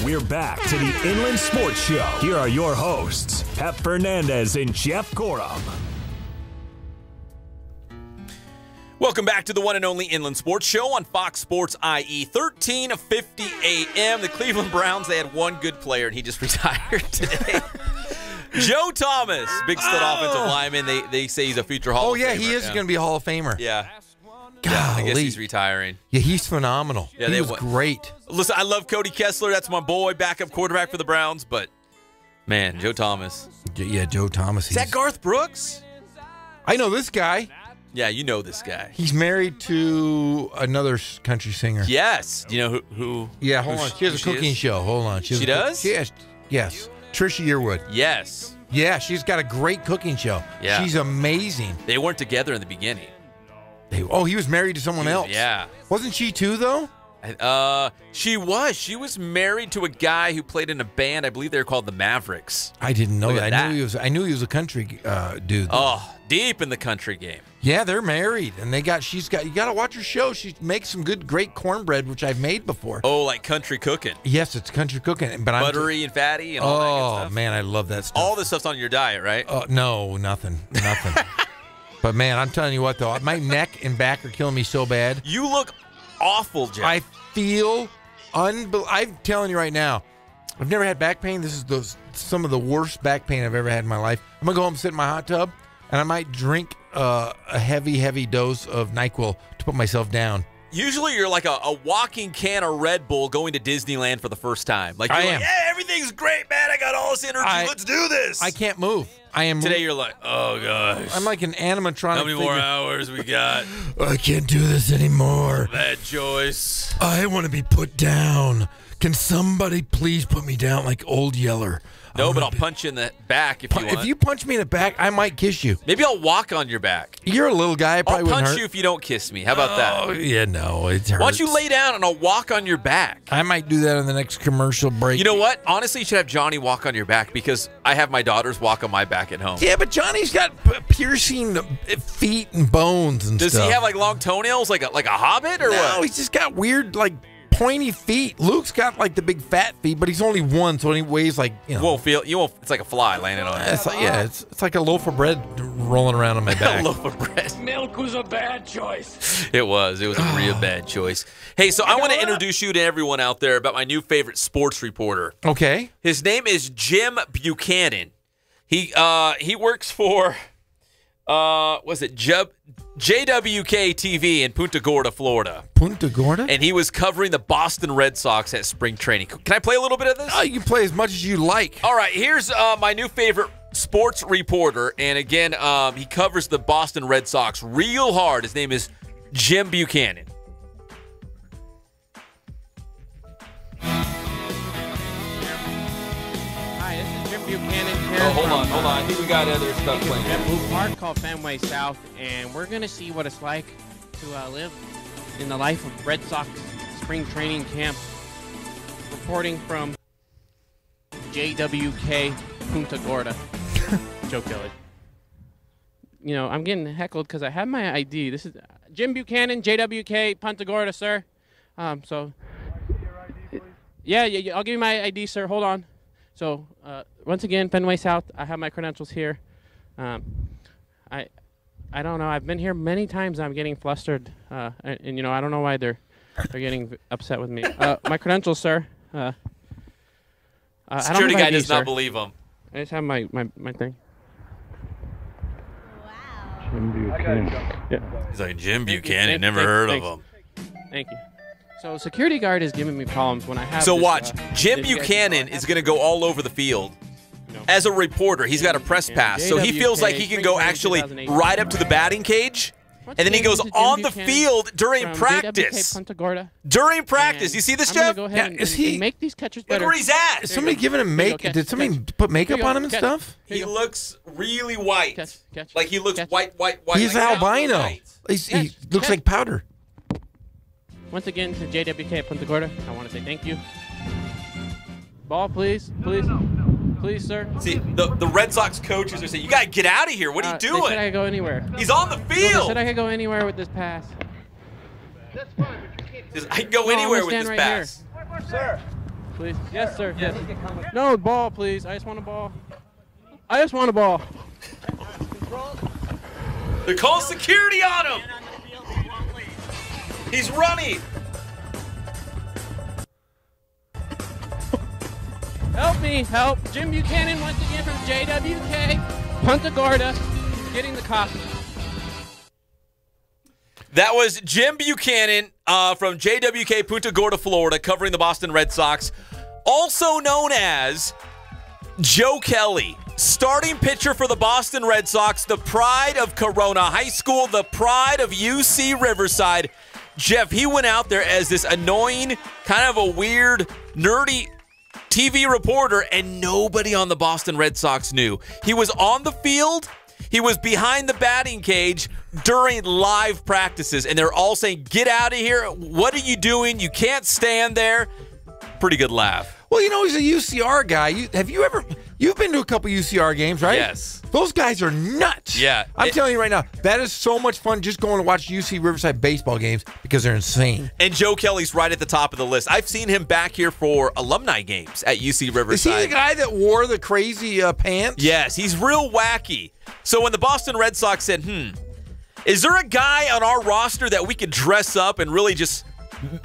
Speaker 4: We're back to the Inland Sports Show. Here are your hosts, Pep Fernandez and Jeff Gorham.
Speaker 5: Welcome back to the one and only Inland Sports Show on Fox Sports IE, 13:50 a.m. The Cleveland Browns, they had one good player, and he just retired today. Joe Thomas, big stud offensive lineman. They say he's a future Hall of Famer.
Speaker 6: Oh, yeah, he is going to be a Hall of Famer.
Speaker 5: Yeah.
Speaker 6: Golly.
Speaker 5: Yeah, I guess he's retiring.
Speaker 6: Yeah, he's phenomenal.
Speaker 5: Yeah,
Speaker 6: he was great.
Speaker 5: Listen, I love Cody Kessler. That's my boy, backup quarterback for the Browns. But, man, Joe Thomas.
Speaker 6: Yeah, Joe Thomas.
Speaker 5: Is that Garth Brooks?
Speaker 6: I know this guy.
Speaker 5: Yeah, you know this guy.
Speaker 6: He's married to another country singer.
Speaker 5: Yes. Do you know who?
Speaker 6: Yeah, hold on. She has a cooking show. Hold on.
Speaker 5: She does?
Speaker 6: Yes. Trisha Yearwood.
Speaker 5: Yes.
Speaker 6: Yeah, she's got a great cooking show.
Speaker 5: Yeah.
Speaker 6: She's amazing.
Speaker 5: They weren't together in the beginning.
Speaker 6: He was married to someone else.
Speaker 5: Yeah.
Speaker 6: Wasn't she too, though?
Speaker 5: She was. She was married to a guy who played in a band. I believe they were called the Mavericks.
Speaker 6: I didn't know that.
Speaker 5: that.
Speaker 6: I knew he was a country dude.
Speaker 5: Oh, deep in the country game.
Speaker 6: Yeah, they're married, and you got to watch her show. She makes some great cornbread, which I've made before.
Speaker 5: Oh, like country cooking.
Speaker 6: Yes, it's country cooking, but
Speaker 5: buttery and fatty and all that good stuff.
Speaker 6: Oh man, I love that stuff.
Speaker 5: All this stuff's on your diet, right?
Speaker 6: No, nothing. But man, I'm telling you what though, my neck and back are killing me so bad.
Speaker 5: You look awful, Jeff.
Speaker 6: I feel I'm telling you right now, I've never had back pain. This is some of the worst back pain I've ever had in my life. I'm gonna go home and sit in my hot tub, and I might drink a heavy dose of NyQuil to put myself down.
Speaker 5: Usually you're like a walking can of Red Bull going to Disneyland for the first time. Like, you're like, yeah, everything's great, man. I got all this energy. Let's do this.
Speaker 6: I can't move.
Speaker 5: Today you're like, oh, gosh.
Speaker 6: I'm like an animatronic.
Speaker 5: How many more hours we got?
Speaker 6: I can't do this anymore.
Speaker 5: Bad choice.
Speaker 6: I want to be put down. Can somebody please put me down like Old Yeller?
Speaker 5: No, but I'll punch you in the back if you want.
Speaker 6: If you punch me in the back, I might kiss you.
Speaker 5: Maybe I'll walk on your back.
Speaker 6: You're a little guy.
Speaker 5: I'll punch you if you don't kiss me. How about that?
Speaker 6: Oh, yeah, no, it hurts.
Speaker 5: Why don't you lay down and I'll walk on your back?
Speaker 6: I might do that on the next commercial break.
Speaker 5: You know what? Honestly, you should have Johnny walk on your back because I have my daughters walk on my back at home.
Speaker 6: Yeah, but Johnny's got piercing feet and bones and stuff.
Speaker 5: Does he have like long toenails like a hobbit or what?
Speaker 6: No, he's just got weird pointy feet. Luke's got like the big fat feet, but he's only one, so he weighs like
Speaker 5: you won't. It's like a fly landing on it.
Speaker 6: It's like a loaf of bread rolling around on my back.
Speaker 5: A loaf of bread.
Speaker 14: Milk was a bad choice.
Speaker 5: It was a real bad choice. Hey, so I want to introduce you to everyone out there about my new favorite sports reporter.
Speaker 6: Okay.
Speaker 5: His name is Jim Buchanan. He works for JWK TV in Punta Gorda, Florida.
Speaker 6: Punta Gorda?
Speaker 5: And he was covering the Boston Red Sox at spring training. Can I play a little bit of this?
Speaker 6: You can play as much as you like.
Speaker 5: All right, here's my new favorite sports reporter. And again, he covers the Boston Red Sox real hard. His name is Jim Buchanan.
Speaker 1: Hi, this is Jim Buchanan here
Speaker 5: hold on. I think we got other stuff playing.
Speaker 1: At Blue Park called Fenway South, and we're going to see what it's like to live in the life of Red Sox spring training camp. Reporting from JWK Punta Gorda. Joe Kelly. You know, I'm getting heckled because I have my ID. This is Jim Buchanan, JWK Punta Gorda, sir. Yeah, I'll give you my ID, sir. Hold on. So, once again, Fenway South, I have my credentials here. I don't know. I've been here many times. I'm getting flustered, and you know, I don't know why they're getting upset with me. My credentials, sir.
Speaker 5: Security guy
Speaker 1: ID,
Speaker 5: does not believe him.
Speaker 1: I just have my thing.
Speaker 5: Jim Buchanan. Yeah. He's like, Jim Buchanan, never heard of him.
Speaker 1: Thank you. So security guard is giving me problems when I have
Speaker 5: So
Speaker 1: this,
Speaker 5: watch, Jim Buchanan is going to go all over the field. As a reporter, he's got a press pass, so he feels like he can go actually right up to the batting cage, and then he goes on the field during practice. During practice. You see this, Jeff?
Speaker 6: Is he
Speaker 1: make these catchers
Speaker 5: better? Look where he's at.
Speaker 6: Is somebody giving him Did somebody put makeup on him and stuff?
Speaker 5: He looks really white. Like he looks white.
Speaker 6: He's
Speaker 5: like
Speaker 6: albino. He looks like powder.
Speaker 1: Once again, to JWK Punta Gorda, I want to say thank you. Ball, please. Please, sir.
Speaker 5: See, the Red Sox coaches are saying, you got to get out of here. What are you doing?
Speaker 1: They said I could go anywhere.
Speaker 5: He's on the
Speaker 1: They
Speaker 5: field.
Speaker 1: said I could go anywhere with this pass.
Speaker 5: I can go anywhere with this
Speaker 1: right
Speaker 5: pass.
Speaker 1: Here. Sir. Please. Yes, sir. Yes. No, ball, please. I just want a ball.
Speaker 5: They're calling security on him. He's running.
Speaker 1: Help me, help. Jim Buchanan once again from JWK Punta Gorda getting the copy.
Speaker 5: That was Jim Buchanan from JWK Punta Gorda, Florida, covering the Boston Red Sox, also known as Joe Kelly, starting pitcher for the Boston Red Sox, the pride of Corona High School, the pride of UC Riverside. Jeff, he went out there as this annoying, kind of a weird, nerdy TV reporter, and nobody on the Boston Red Sox knew. He was on the field. He was behind the batting cage during live practices, and they're all saying, get out of here. What are you doing? You can't stand there. Pretty good laugh.
Speaker 6: Well, you know, he's a UCR guy. You've been to a couple UCR games, right?
Speaker 5: Yes.
Speaker 6: Those guys are nuts.
Speaker 5: Yeah.
Speaker 6: I'm telling you right now, that is so much fun just going to watch UC Riverside baseball games because they're insane.
Speaker 5: And Joe Kelly's right at the top of the list. I've seen him back here for alumni games at UC Riverside.
Speaker 6: Is he the guy that wore the crazy pants?
Speaker 5: Yes, he's real wacky. So when the Boston Red Sox said, is there a guy on our roster that we could dress up and really just,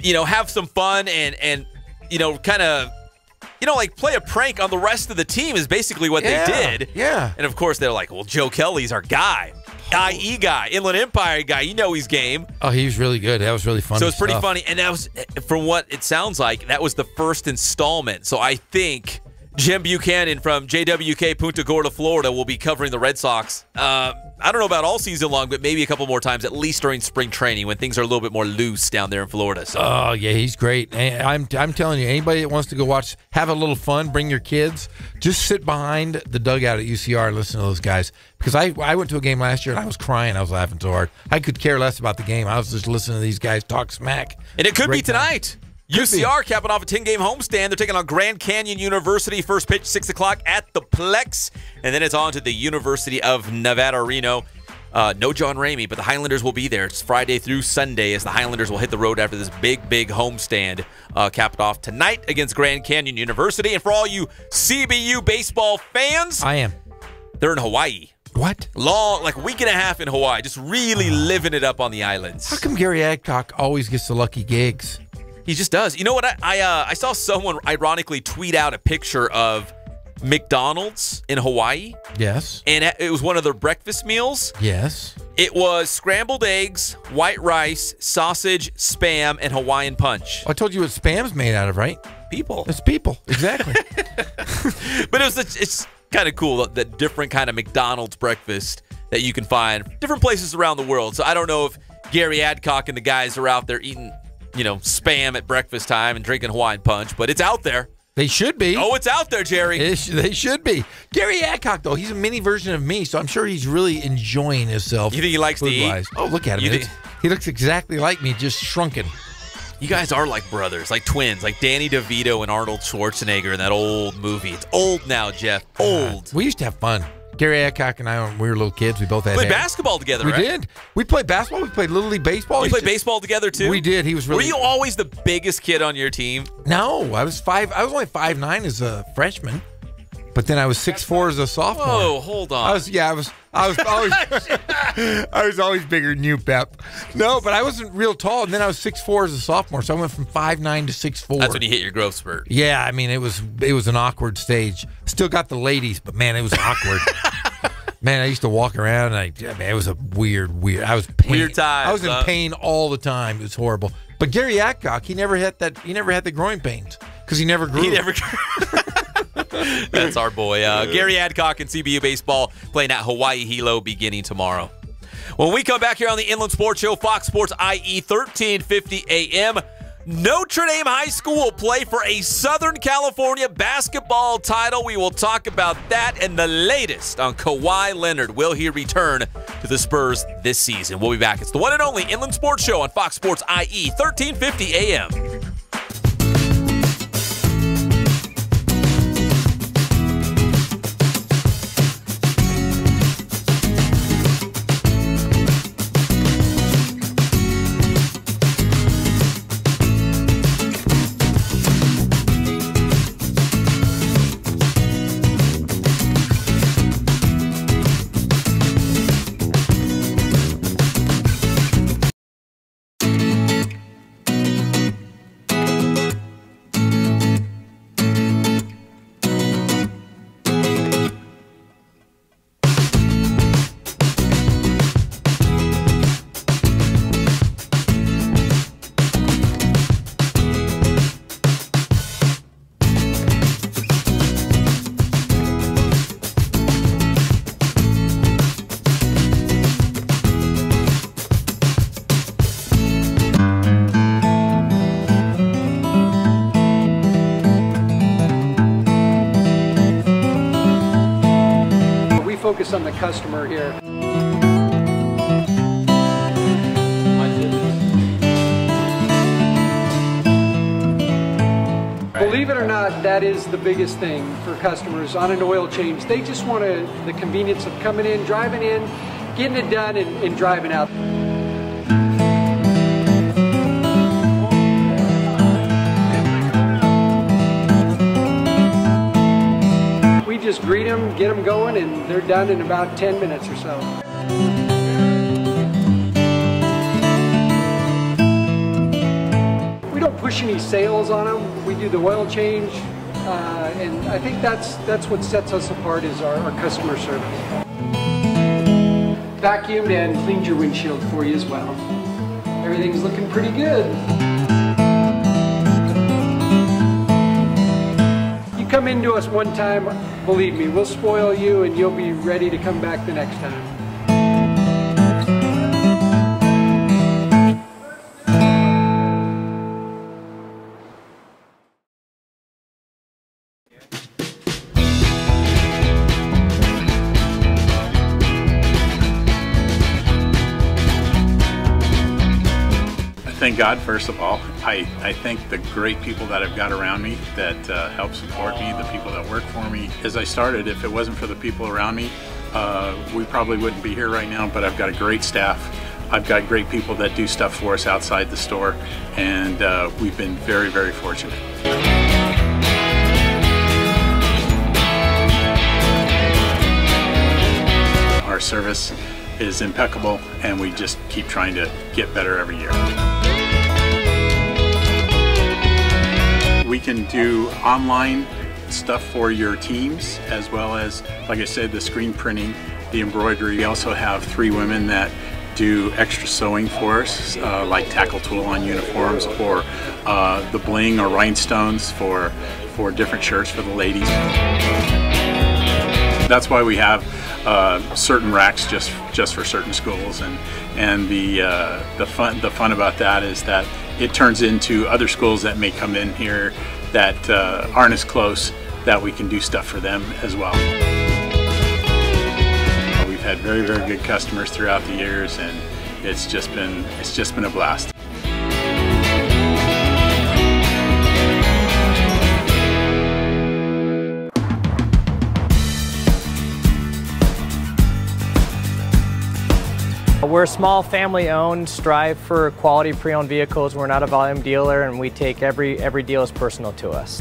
Speaker 5: have some fun and kind of, like play a prank on the rest of the team is basically what they did.
Speaker 6: Yeah.
Speaker 5: And of course they're like, well, Joe Kelly's our guy. IE guy, Inland Empire guy. He's game.
Speaker 6: Oh, he was really good. That was really funny.
Speaker 5: So it's pretty funny. And that was, from what it sounds like, that was the first installment. So I think Jim Buchanan from JWK Punta Gorda, Florida, will be covering the Red Sox. I don't know about all season long, but maybe a couple more times, at least during spring training when things are a little bit more loose down there in Florida. So.
Speaker 6: Oh, yeah, he's great. I'm telling you, anybody that wants to go watch, have a little fun, bring your kids, just sit behind the dugout at UCR and listen to those guys. Because I went to a game last year and I was crying. I was laughing so hard. I could care less about the game. I was just listening to these guys talk smack.
Speaker 5: And it could
Speaker 6: Great
Speaker 5: be tonight. UCR capping off a 10-game homestand. They're taking on Grand Canyon University. First pitch, 6 o'clock at the Plex. And then it's on to the University of Nevada, Reno. No John Ramey, but the Highlanders will be there. It's Friday through Sunday as the Highlanders will hit the road after this big homestand. Capped off tonight against Grand Canyon University. And for all you CBU baseball fans,
Speaker 6: I am.
Speaker 5: They're in Hawaii.
Speaker 6: What?
Speaker 5: Long, like a week and a half in Hawaii, just really living it up on the islands.
Speaker 6: How come Gary Adcock always gets the lucky gigs?
Speaker 5: He just does. You know what? I saw someone ironically tweet out a picture of McDonald's in Hawaii.
Speaker 6: Yes.
Speaker 5: And it was one of their breakfast meals.
Speaker 6: Yes.
Speaker 5: It was scrambled eggs, white rice, sausage, Spam, and Hawaiian punch.
Speaker 6: I told you what Spam's made out of, right?
Speaker 5: People.
Speaker 6: It's people. Exactly.
Speaker 5: But it's kind of cool, the different kind of McDonald's breakfast that you can find different places around the world. So I don't know if Gary Adcock and the guys are out there eating Spam at breakfast time and drinking Hawaiian punch, but it's out there.
Speaker 6: They should be.
Speaker 5: Oh, it's out there, Jerry.
Speaker 6: They should be. Gary Adcock, though, he's a mini version of me, so I'm sure he's really enjoying himself.
Speaker 5: You think he likes to eat?
Speaker 6: Oh, look at him. He looks exactly like me, just shrunken.
Speaker 5: You guys are like brothers, like twins, like Danny DeVito and Arnold Schwarzenegger in that old movie. It's old now, Jeff. Old.
Speaker 6: We used to have fun. Gary Adcock and I, when we were little kids, we both had.
Speaker 5: We played basketball together, right?
Speaker 6: We did. We played basketball. We played Little League Baseball.
Speaker 5: We played baseball together, too?
Speaker 6: We did. He was really.
Speaker 5: Were you always the biggest kid on your team?
Speaker 6: No, I was only 5'9" as a freshman. But then I was 6'4" as a sophomore.
Speaker 5: Whoa, hold on.
Speaker 6: I was always I was always bigger than you, Pep. No, but I wasn't real tall, and then I was 6'4" as a sophomore, so I went from 5'9" to 6'4".
Speaker 5: That's when you hit your growth spurt.
Speaker 6: Yeah, I mean it was an awkward stage. Still got the ladies, but man, it was awkward. Man, I used to walk around, and it was a weird. I was
Speaker 5: weird time.
Speaker 6: I was in pain all the time. It was horrible. But Gary Adcock, he never had the growing pains because he never grew.
Speaker 5: He never grew. That's our boy. Gary Adcock and CBU Baseball playing at Hawaii Hilo beginning tomorrow. When we come back here on the Inland Sports Show, Fox Sports IE 1350 AM, Notre Dame High School will play for a Southern California basketball title. We will talk about that and the latest on Kawhi Leonard. Will he return to the Spurs this season? We'll be back. It's the one and only Inland Sports Show on Fox Sports IE 1350 AM.
Speaker 11: Focus on the customer here. Believe it or not, that is the biggest thing for customers on an oil change. They just want the convenience of coming in, driving in, getting it done, and driving out. Just greet them, get them going, and they're done in about 10 minutes or so. We don't push any sales on them. We do the oil change, and I think that's what sets us apart is our customer service. Vacuumed and cleaned your windshield for you as well. Everything's looking pretty good. Come into us one time, believe me, we'll spoil you and you'll be ready to come back the next time.
Speaker 3: Thank God, first of all. I thank the great people that I've got around me that help support me, the people that work for me. As I started, if it wasn't for the people around me, we probably wouldn't be here right now, but I've got a great staff. I've got great people that do stuff for us outside the store, and we've been very, very fortunate. Our service is impeccable, and we just keep trying to get better every year. We can do online stuff for your teams, as well as, like I said, the screen printing, the embroidery. We also have 3 women that do extra sewing for us, like tackle tool on uniforms, or the bling or rhinestones for different shirts for the ladies. That's why we have certain racks just for certain schools, and the fun about that is that it turns into other schools that may come in here that aren't as close, that we can do stuff for them as well. We've had very, very good customers throughout the years, and it's just been a blast.
Speaker 10: We're small, family-owned, strive for quality pre-owned vehicles. We're not a volume dealer, and we take every deal as personal to us.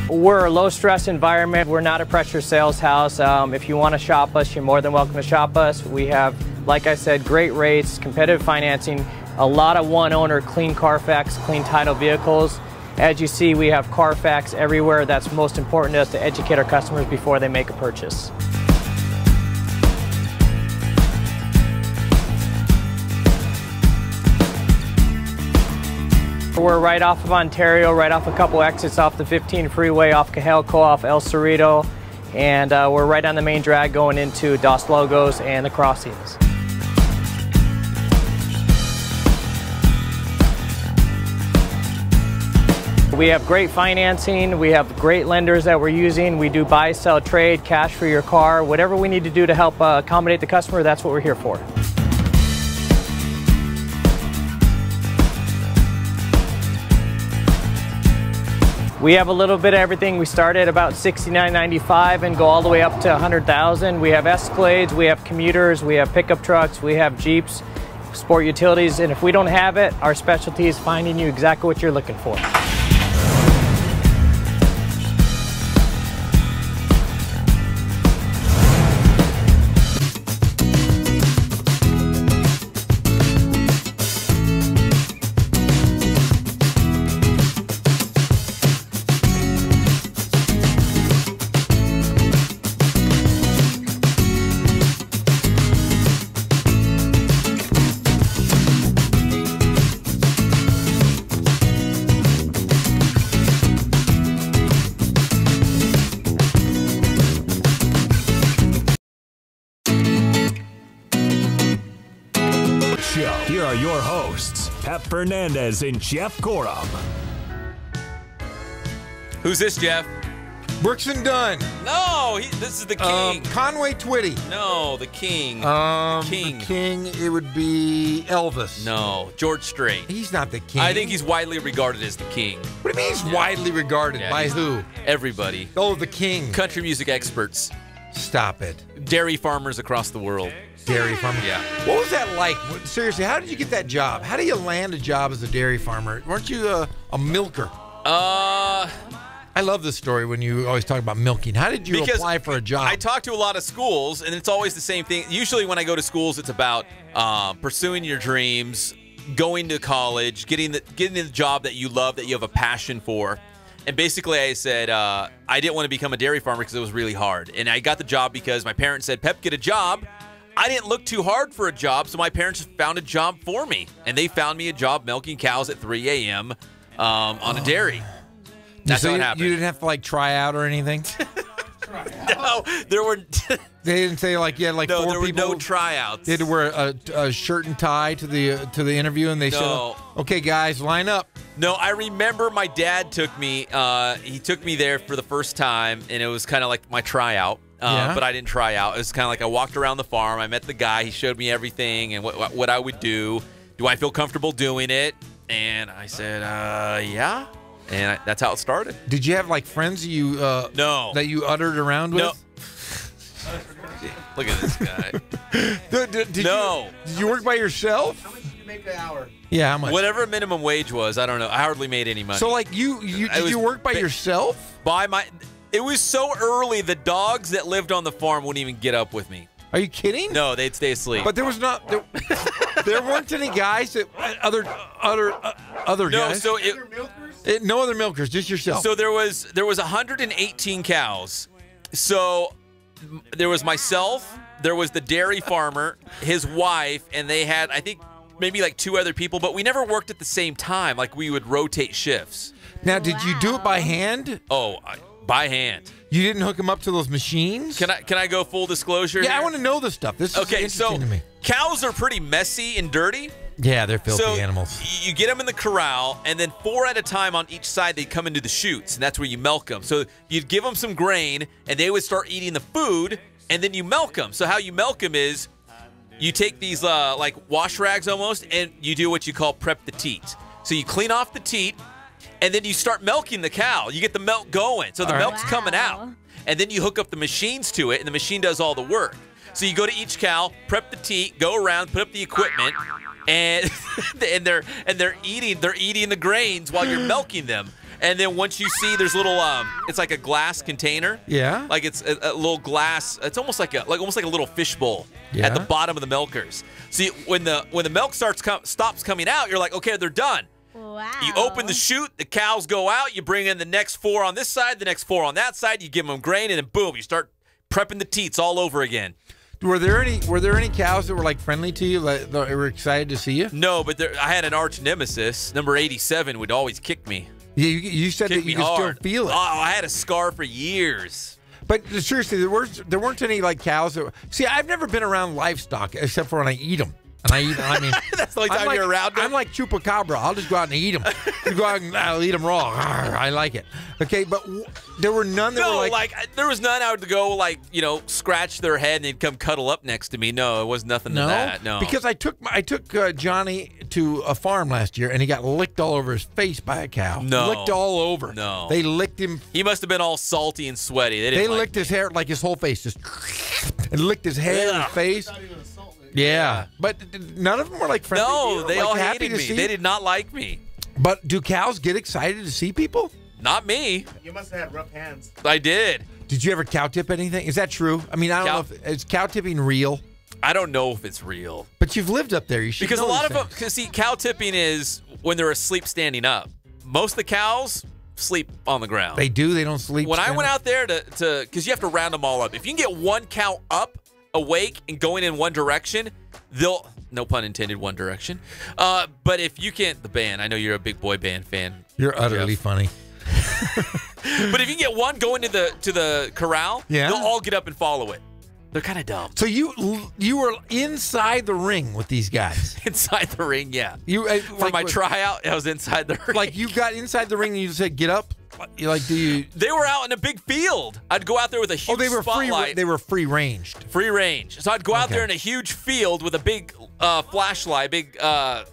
Speaker 10: We're a low-stress environment. We're not a pressure sales house. If you want to shop us, you're more than welcome to shop us. We have, like I said, great rates, competitive financing, a lot of one-owner, clean Carfax, clean title vehicles. As you see, we have Carfax everywhere. That's most important to us, to educate our customers before they make a purchase. We're right off of Ontario, right off a couple exits off the 15 freeway, off Cajelco, off El Cerrito, and we're right on the main drag going into Dos Logos and the crossings. We have great financing, we have great lenders that we're using. We do buy, sell, trade, cash for your car. Whatever we need to do to help accommodate the customer, that's what we're here for. We have a little bit of everything. We start at about $69.95 and go all the way up to $100,000. We have Escalades, we have commuters, we have pickup trucks, we have Jeeps, sport utilities, and if we don't have it, our specialty is finding you exactly what you're looking for.
Speaker 4: Here are your hosts, Pep Fernandez and Jeff Gorham.
Speaker 5: Who's this, Jeff?
Speaker 6: Brooks and Dunn.
Speaker 5: No, this is the king.
Speaker 6: Conway Twitty.
Speaker 5: No, the king.
Speaker 6: The king, it would be Elvis.
Speaker 5: No, George Strait.
Speaker 6: He's not the king.
Speaker 5: I think he's widely regarded as the king.
Speaker 6: What do you mean he's widely regarded?
Speaker 5: Yeah,
Speaker 6: by who?
Speaker 5: Everybody.
Speaker 6: Oh, the king.
Speaker 5: Country music experts.
Speaker 6: Stop it.
Speaker 5: Dairy farmers across the world.
Speaker 6: Dairy farmer?
Speaker 5: Yeah.
Speaker 6: What was that like? Seriously, how did you get that job? How do you land a job as a dairy farmer? Weren't you a milker? I love this story when you always talk about milking. How did you apply for a job?
Speaker 5: I talk to a lot of schools, and it's always the same thing. Usually when I go to schools, it's about pursuing your dreams, going to college, getting the job that you love, that you have a passion for. And basically I said I didn't want to become a dairy farmer because it was really hard. And I got the job because my parents said, Pep, get a job. I didn't look too hard for a job, so my parents found a job for me. And they found me a job milking cows at 3 a.m. On a dairy. That's how it happened.
Speaker 6: You didn't have to, like, try out or anything?
Speaker 5: No, there were...
Speaker 6: They didn't say, like, you had, like,
Speaker 5: no,
Speaker 6: 4
Speaker 5: there were
Speaker 6: people?
Speaker 5: no tryouts.
Speaker 6: They had to wear a shirt and tie to the interview, and they said, okay, guys, line up.
Speaker 5: No, I remember my dad took me. He took me there for the first time, and it was kind of like my tryout. But I didn't try out. It was kind of like I walked around the farm. I met the guy. He showed me everything and what I would do. Do I feel comfortable doing it? And I said, yeah. And that's how it started.
Speaker 6: Did you have, like, friends
Speaker 5: no.
Speaker 6: that you uttered around with?
Speaker 5: No. Look at this guy.
Speaker 6: Did you work by yourself?
Speaker 7: How much did you make an hour?
Speaker 6: Yeah, how much?
Speaker 5: Whatever minimum wage was, I don't know. I hardly made any money.
Speaker 6: So, like, did you work by yourself?
Speaker 5: It was so early, the dogs that lived on the farm wouldn't even get up with me.
Speaker 6: Are you kidding?
Speaker 5: No, they'd stay asleep.
Speaker 6: But there was not. There weren't any guys that other guys.
Speaker 5: No, so
Speaker 6: no other milkers, just yourself.
Speaker 5: So there was 118 cows. So there was myself, there was the dairy farmer, his wife, and they had, I think, maybe like 2 other people, but we never worked at the same time. Like, we would rotate shifts.
Speaker 6: Now, did you do it by hand?
Speaker 5: Oh, by hand.
Speaker 6: You didn't hook them up to those machines?
Speaker 5: Can I go full disclosure?
Speaker 6: Yeah,
Speaker 5: here?
Speaker 6: I want to know this stuff. This is interesting to me.
Speaker 5: Cows are pretty messy and dirty.
Speaker 6: Yeah, they're filthy animals.
Speaker 5: You get them in the corral, and then 4 at a time on each side, they come into the chutes, and that's where you milk them. So you'd give them some grain, and they would start eating the food, and then you milk them. So how you milk them is you take these like wash rags almost, and you do what you call prep the teat. So you clean off the teat, and then you start milking the cow. You get the milk going. So the milk's coming out. And then you hook up the machines to it, and the machine does all the work. So you go to each cow, prep the teat, go around, put up the equipment, and they're eating the grains while you're milking them. And then once you see there's little it's like a glass container.
Speaker 6: Yeah.
Speaker 5: Like it's a little glass. It's almost like a little fish bowl at the bottom of the milkers. See, when the milk stops coming out, you're like, okay, they're done.
Speaker 7: Wow.
Speaker 5: You open the chute, the cows go out, you bring in the next 4 on this side, the next 4 on that side, you give them grain, and then boom, you start prepping the teats all over again.
Speaker 6: Were there any cows that were like friendly to you, that were excited to see you?
Speaker 5: No, but I had an arch nemesis. Number 87 would always kick me.
Speaker 6: Yeah, you said that you could still feel it.
Speaker 5: Oh, I had a scar for years.
Speaker 6: But seriously, there weren't any like cows that. See, I've never been around livestock except for when I eat them. And I mean,
Speaker 5: that's the only time you're around them.
Speaker 6: I'm like chupacabra. I'll just go out and eat them. Go out and I'll eat them raw. I like it. Okay, but there were none that were like
Speaker 5: there was none I would go scratch their head and they'd come cuddle up next to me. No, it was nothing to that. No,
Speaker 6: because I took Johnny to a farm last year and he got licked all over his face by a cow.
Speaker 5: No,
Speaker 6: licked all over.
Speaker 5: No,
Speaker 6: they licked him.
Speaker 5: He must have been all salty and sweaty. They
Speaker 6: licked his hair, like his whole face, just and licked his hair and his face. Yeah, but none of them were like friendly.
Speaker 5: No, they all hated me.
Speaker 6: See?
Speaker 5: They did not like me.
Speaker 6: But do cows get excited to see people?
Speaker 5: Not me.
Speaker 7: You must have had rough hands.
Speaker 5: I did.
Speaker 6: Did you ever cow tip anything? Is that true? I mean, I don't know if is cow tipping real.
Speaker 5: I don't know if it's real.
Speaker 6: But you've lived up there. You should
Speaker 5: because
Speaker 6: know
Speaker 5: a lot of
Speaker 6: things.
Speaker 5: them. Because see, cow tipping is when they're asleep standing up. Most of the cows sleep on the ground.
Speaker 6: They do. They don't sleep.
Speaker 5: When I went out there to because you have to round them all up. If you can get one cow up, awake, and going in one direction, they'll, no pun intended, one direction. But if you can't, the band, I know you're a big boy band fan.
Speaker 6: You're utterly funny.
Speaker 5: But if you get one going to the corral, they'll all get up and follow it. They're kind of dumb.
Speaker 6: So you were inside the ring with these guys.
Speaker 5: Inside the ring, yeah. For
Speaker 6: like,
Speaker 5: my tryout, I was inside the ring.
Speaker 6: Like you got inside the ring and you said, "Get up."
Speaker 5: They were out in a big field. I'd go out there with a huge spotlight.
Speaker 6: They were free ranged.
Speaker 5: Free range. So I'd go out there in a huge field with a big flashlight, big what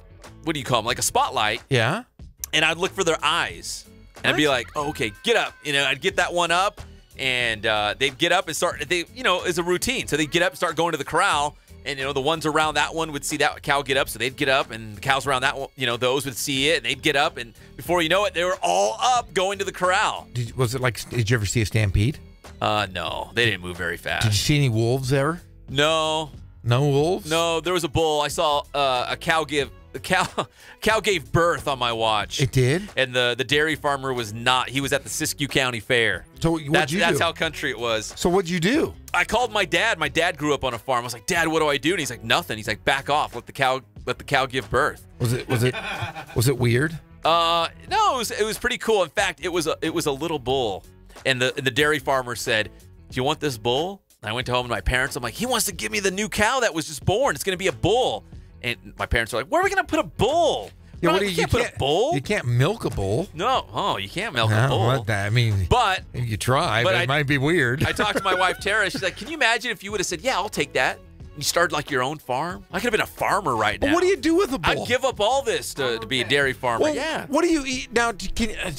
Speaker 5: do you call them? Like a spotlight.
Speaker 6: Yeah.
Speaker 5: And I'd look for their eyes. And I'd be like, oh, okay, get up. I'd get that one up, and they'd get up and start. It's a routine. So they'd get up and start going to the corral. And, the ones around that one would see that cow get up, so they'd get up, and the cows around that one, those would see it, and they'd get up, and before you know it, they were all up going to the corral.
Speaker 6: Did you ever see a stampede?
Speaker 5: No, they didn't move very fast.
Speaker 6: Did you see any wolves ever?
Speaker 5: No.
Speaker 6: No wolves?
Speaker 5: No, there was a bull. I saw a cow gave birth on my watch.
Speaker 6: It did?
Speaker 5: And the dairy farmer was not. He was at the Siskiyou County Fair.
Speaker 6: So what'd you do?
Speaker 5: That's how country it was.
Speaker 6: So what'd you do?
Speaker 5: I called my dad. My dad grew up on a farm. I was like, Dad, what do I do? And he's like, nothing. He's like, back off. Let the cow give birth.
Speaker 6: Was it weird?
Speaker 5: No, it was pretty cool. In fact, it was a little bull. And the dairy farmer said, do you want this bull? And I went home to my parents. I'm like, he wants to give me the new cow that was just born. It's going to be a bull. And my parents were like, where are we going to put a bull?
Speaker 6: Yeah,
Speaker 5: you can't put a bull.
Speaker 6: You can't milk a bull.
Speaker 5: No. Oh, you can't milk a bull.
Speaker 6: I mean,
Speaker 5: but
Speaker 6: if you try, but it might be weird.
Speaker 5: I talked to my wife, Tara. She's like, can you imagine if you would have said, yeah, I'll take that. And you started like your own farm? I could have been a farmer right now.
Speaker 6: But what do you do with a bull?
Speaker 5: I'd give up all this to be a dairy farmer.
Speaker 6: Well,
Speaker 5: yeah.
Speaker 6: What do you eat now?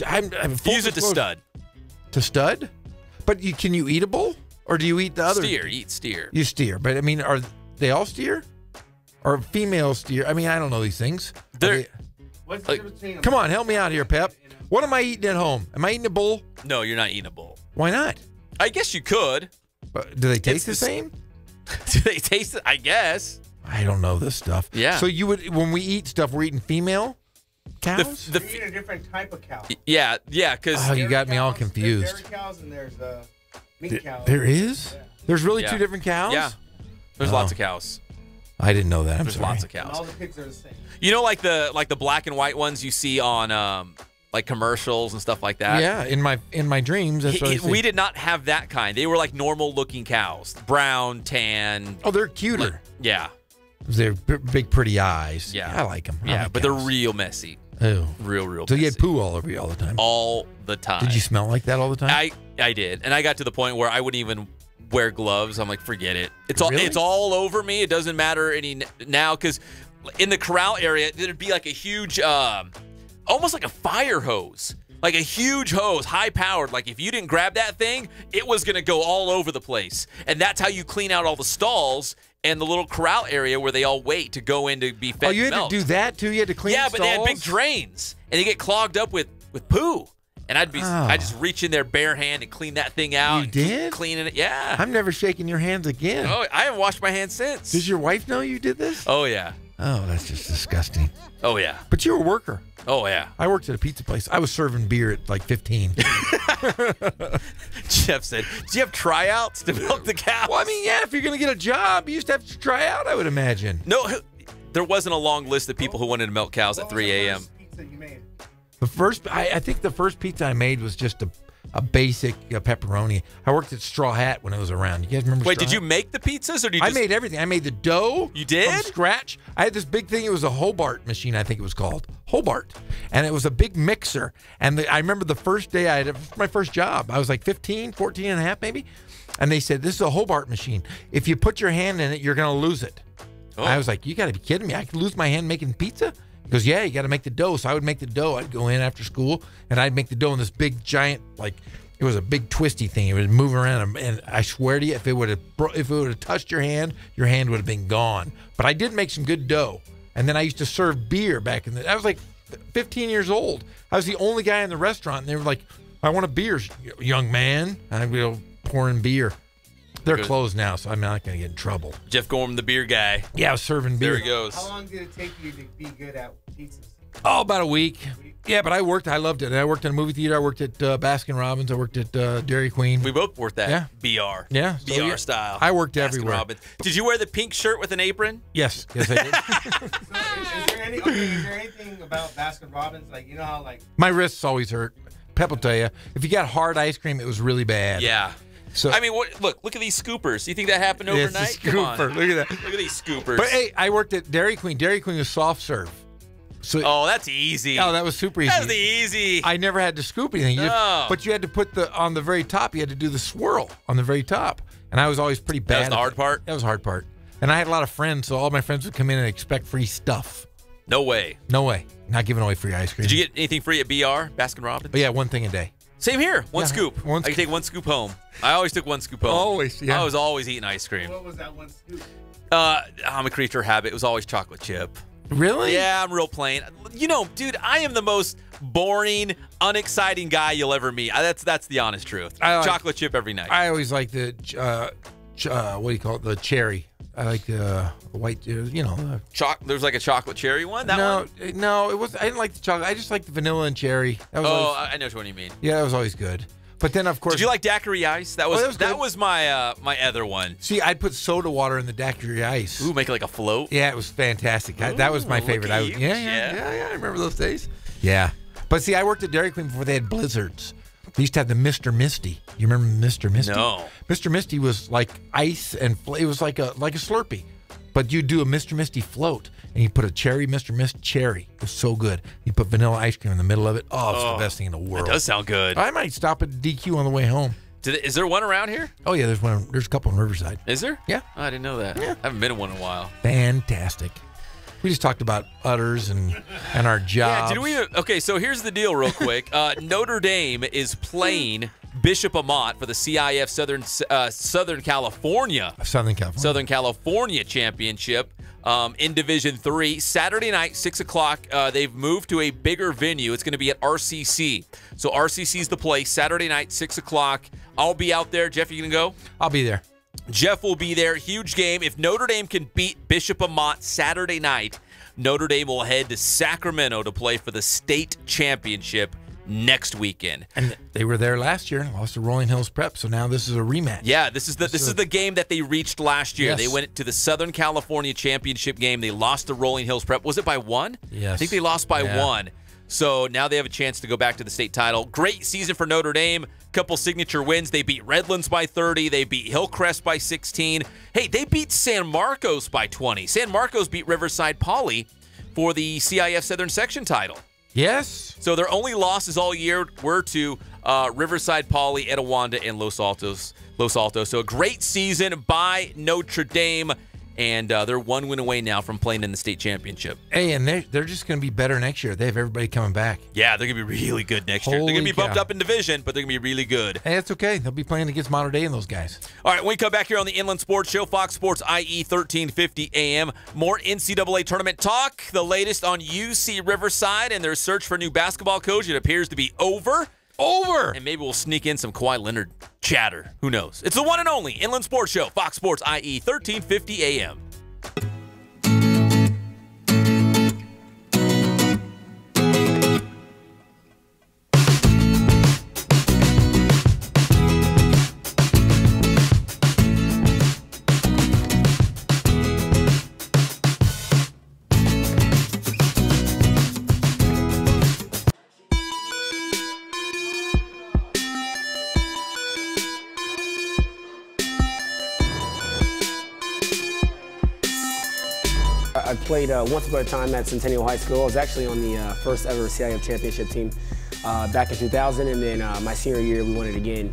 Speaker 6: I'm
Speaker 5: use it to stud.
Speaker 6: To stud? But can you eat a bull? Or do you eat the other?
Speaker 5: Steer. Eat steer.
Speaker 6: You steer. But, I mean, are they all steer? Or female steer? I mean, I don't know these things.
Speaker 7: What's the difference between them?
Speaker 6: Come on, help me out here, Pep. What am I eating at home? Am I eating a bull?
Speaker 5: No, you're not eating a bull.
Speaker 6: Why not?
Speaker 5: I guess you could.
Speaker 6: But do they taste the same?
Speaker 5: Do they taste it? I guess.
Speaker 6: I don't know this stuff.
Speaker 5: Yeah.
Speaker 6: So when we eat stuff, we're eating female cows?
Speaker 7: You eat a different type of cow.
Speaker 5: Yeah, because...
Speaker 6: Oh, you got me all confused.
Speaker 7: There's dairy cows and there's meat cows.
Speaker 6: There is? Yeah. There's really two different cows?
Speaker 5: Yeah. There's lots of cows.
Speaker 6: I didn't know that.
Speaker 5: There's lots of cows.
Speaker 7: And all the pigs are the same.
Speaker 5: You know, like the black and white ones you see on like commercials and stuff like that.
Speaker 6: Yeah, in my dreams, that's what I see.
Speaker 5: We did not have that kind. They were like normal looking cows, brown, tan.
Speaker 6: Oh, they're cuter.
Speaker 5: Like, yeah,
Speaker 6: they're big, pretty eyes.
Speaker 5: Yeah,
Speaker 6: I like them.
Speaker 5: Yeah, but they're real messy.
Speaker 6: Oh,
Speaker 5: real
Speaker 6: So
Speaker 5: messy.
Speaker 6: you had poo all over you all the time.
Speaker 5: All the time.
Speaker 6: Did you smell like that all the time?
Speaker 5: I did, and I got to the point where I wouldn't even wear gloves. I'm like, forget it. It's all over me. It doesn't matter any now, because in the corral area there'd be like a huge, almost like a fire hose, like a huge hose, high powered. Like if you didn't grab that thing, it was gonna go all over the place. And that's how you clean out all the stalls and the little corral area where they all wait to go in to be fed.
Speaker 6: Oh, you had to do that too? You had to clean
Speaker 5: stalls? But they had big drains, and they get clogged up with poo. And I just reach in there bare hand and clean that thing out.
Speaker 6: You did?
Speaker 5: Cleaning it, yeah.
Speaker 6: I'm never shaking your hands again.
Speaker 5: Oh, I haven't washed my hands since.
Speaker 6: Does your wife know you did this?
Speaker 5: Oh, yeah.
Speaker 6: Oh, that's just disgusting.
Speaker 5: Oh, yeah.
Speaker 6: But you were a worker.
Speaker 5: Oh, yeah.
Speaker 6: I worked at a pizza place. I was serving beer at like 15.
Speaker 5: Jeff said, do you have tryouts to milk the cows?
Speaker 6: Well, I mean, yeah, if you're going to get a job, you used to have to try out, I would imagine.
Speaker 5: No, there wasn't a long list of people who wanted to milk cows at 3 a.m.
Speaker 7: Pizza you made?
Speaker 6: I think the first pizza I made was just a basic pepperoni. I worked at Straw Hat when it was around. You guys remember?
Speaker 5: Wait,
Speaker 6: Straw
Speaker 5: did you
Speaker 6: Hat?
Speaker 5: make the pizzas, or did you?
Speaker 6: I made everything. I made the dough.
Speaker 5: You did?
Speaker 6: From scratch. I had this big thing. It was a Hobart machine, I think it was called. Hobart. And it was a big mixer. And I remember the first day it was my first job. I was like 15, 14 and a half maybe. And they said, this is a Hobart machine. If you put your hand in it, you're going to lose it. Oh. I was like, you got to be kidding me. I could lose my hand making pizza? He goes, yeah, you got to make the dough. So I would make the dough. I'd go in after school, and I'd make the dough in this big, giant, like, it was a big twisty thing. It would move around, and I swear to you, if it would have touched your hand would have been gone. But I did make some good dough. And then I used to serve beer back in I was like 15 years old. I was the only guy in the restaurant, and they were like, I want a beer, young man. And I'd go pouring beer. They're closed now, so I'm not going to get in trouble.
Speaker 5: Jeff Gorman, the beer guy.
Speaker 6: Yeah, I was serving beer.
Speaker 5: There he goes.
Speaker 7: How long did it take you to be good at pizzas?
Speaker 6: Oh, about a week. Yeah, but I loved it. I worked in a movie theater. I worked at Baskin Robbins. I worked at Dairy Queen.
Speaker 5: We both worked that.
Speaker 6: Yeah.
Speaker 5: BR.
Speaker 6: Yeah.
Speaker 5: BR style.
Speaker 6: I worked
Speaker 5: Baskin
Speaker 6: everywhere.
Speaker 5: Robbins. Did you wear the pink shirt with an apron?
Speaker 6: Yes. Yes, I did.
Speaker 7: So is there anything about Baskin Robbins? Like, you know how, like...
Speaker 6: My wrists always hurt. Pep will tell you. If you got hard ice cream, it was really bad.
Speaker 5: Yeah.
Speaker 6: So,
Speaker 5: I mean, look at these scoopers. You think that happened overnight?
Speaker 6: It's a scooper.
Speaker 5: Come on.
Speaker 6: Look at that.
Speaker 5: Look at these scoopers.
Speaker 6: But hey, I worked at Dairy Queen. Dairy Queen was soft serve. So,
Speaker 5: that's easy.
Speaker 6: Oh, that was super easy.
Speaker 5: That's the easy.
Speaker 6: I never had to scoop anything.
Speaker 5: No.
Speaker 6: But you had to put on the very top, you had to do the swirl on the very top. And I was always pretty bad.
Speaker 5: That was the hard part?
Speaker 6: That was the hard part. And I had a lot of friends, so all my friends would come in and expect free stuff.
Speaker 5: No way.
Speaker 6: No way. Not giving away free ice cream.
Speaker 5: Did you get anything free at BR, Baskin Robbins?
Speaker 6: Oh, yeah, one thing a day.
Speaker 5: Same here. One scoop. I could take one scoop home. I always took one scoop home.
Speaker 6: Always, yeah.
Speaker 5: I was always eating ice cream.
Speaker 7: What was that one scoop?
Speaker 5: I'm a creature of habit. It was always chocolate chip.
Speaker 6: Really?
Speaker 5: Yeah, I'm real plain. You know, dude, I am the most boring, unexciting guy you'll ever meet. That's the honest truth. Chocolate chip every night.
Speaker 6: I always like the, what do you call it, the cherry. I like the white,
Speaker 5: There's like a chocolate cherry one?
Speaker 6: No, it was. I didn't like the chocolate. I just like the vanilla and cherry. That was always,
Speaker 5: I know what you mean.
Speaker 6: Yeah, that was always good. But then, of course,
Speaker 5: did you like daiquiri ice? That was
Speaker 6: that
Speaker 5: was my my other one.
Speaker 6: See, I'd put soda water in the daiquiri ice.
Speaker 5: Ooh, make it like a float.
Speaker 6: Yeah, it was fantastic. That was my favorite. Yeah. I remember those days. Yeah, but see, I worked at Dairy Queen before they had blizzards. They used to have the Mr. Misty. You remember Mr. Misty?
Speaker 5: No.
Speaker 6: Mr. Misty was like ice, and it was like a Slurpee. But you do a Mr. Misty float, and you put a cherry Mr. Mist cherry. It was so good. You put vanilla ice cream in the middle of it. Oh, it's the best thing in the world.
Speaker 5: That does sound good.
Speaker 6: I might stop at DQ on the way home.
Speaker 5: Is there one around here?
Speaker 6: Oh, yeah, there's one. There's a couple in Riverside.
Speaker 5: Is there?
Speaker 6: Yeah.
Speaker 5: Oh, I didn't know that.
Speaker 6: Yeah.
Speaker 5: I haven't been to one in a while.
Speaker 6: Fantastic. We just talked about udders and our jobs.
Speaker 5: Yeah, did we? Okay, so here's the deal real quick. Notre Dame is playing Bishop Amat for the CIF Southern California Championship in Division III. Saturday night, 6 o'clock. They've moved to a bigger venue. It's going to be at RCC. So RCC's the place. Saturday night, 6 o'clock. I'll be out there. Jeff, you going to go?
Speaker 6: I'll be there.
Speaker 5: Jeff will be there. Huge game. If Notre Dame can beat Bishop Amat Saturday night, Notre Dame will head to Sacramento to play for the state championship next weekend.
Speaker 6: And they were there last year, lost to Rolling Hills Prep, so now this is a rematch.
Speaker 5: Yeah, this is the game that they reached last year.
Speaker 6: Yes.
Speaker 5: They went to the Southern California championship game. They lost to Rolling Hills Prep. Was it by one?
Speaker 6: Yes.
Speaker 5: I think they lost by one. So now they have a chance to go back to the state title. Great season for Notre Dame. Couple signature wins. They beat Redlands by 30. They beat Hillcrest by 16. Hey, they beat San Marcos by 20. San Marcos beat Riverside Poly for the CIF Southern Section title.
Speaker 6: Yes.
Speaker 5: So their only losses all year were to Riverside Poly, Etowanda, and Los Altos. So a great season by Notre Dame. And they're 1 win away now from playing in the state championship.
Speaker 6: Hey, and they're just going to be better next year. They have everybody coming back.
Speaker 5: Yeah, they're going to be really good next year. They're going to be bumped up in division, but they're going to be really good.
Speaker 6: Hey, that's okay. They'll be playing against Modern Day and those guys.
Speaker 5: All right, when we come back here on the Inland Sports Show, Fox Sports IE 1350 AM, more NCAA tournament talk, the latest on UC Riverside and their search for a new basketball coach. It appears to be over. And maybe we'll sneak in some Kawhi Leonard chatter. Who knows? It's the one and only Inland Sports Show, Fox Sports IE 1350 AM.
Speaker 16: I played once upon a time at Centennial High School. I was actually on the first ever CIF championship team back in 2000, and then my senior year we won it again.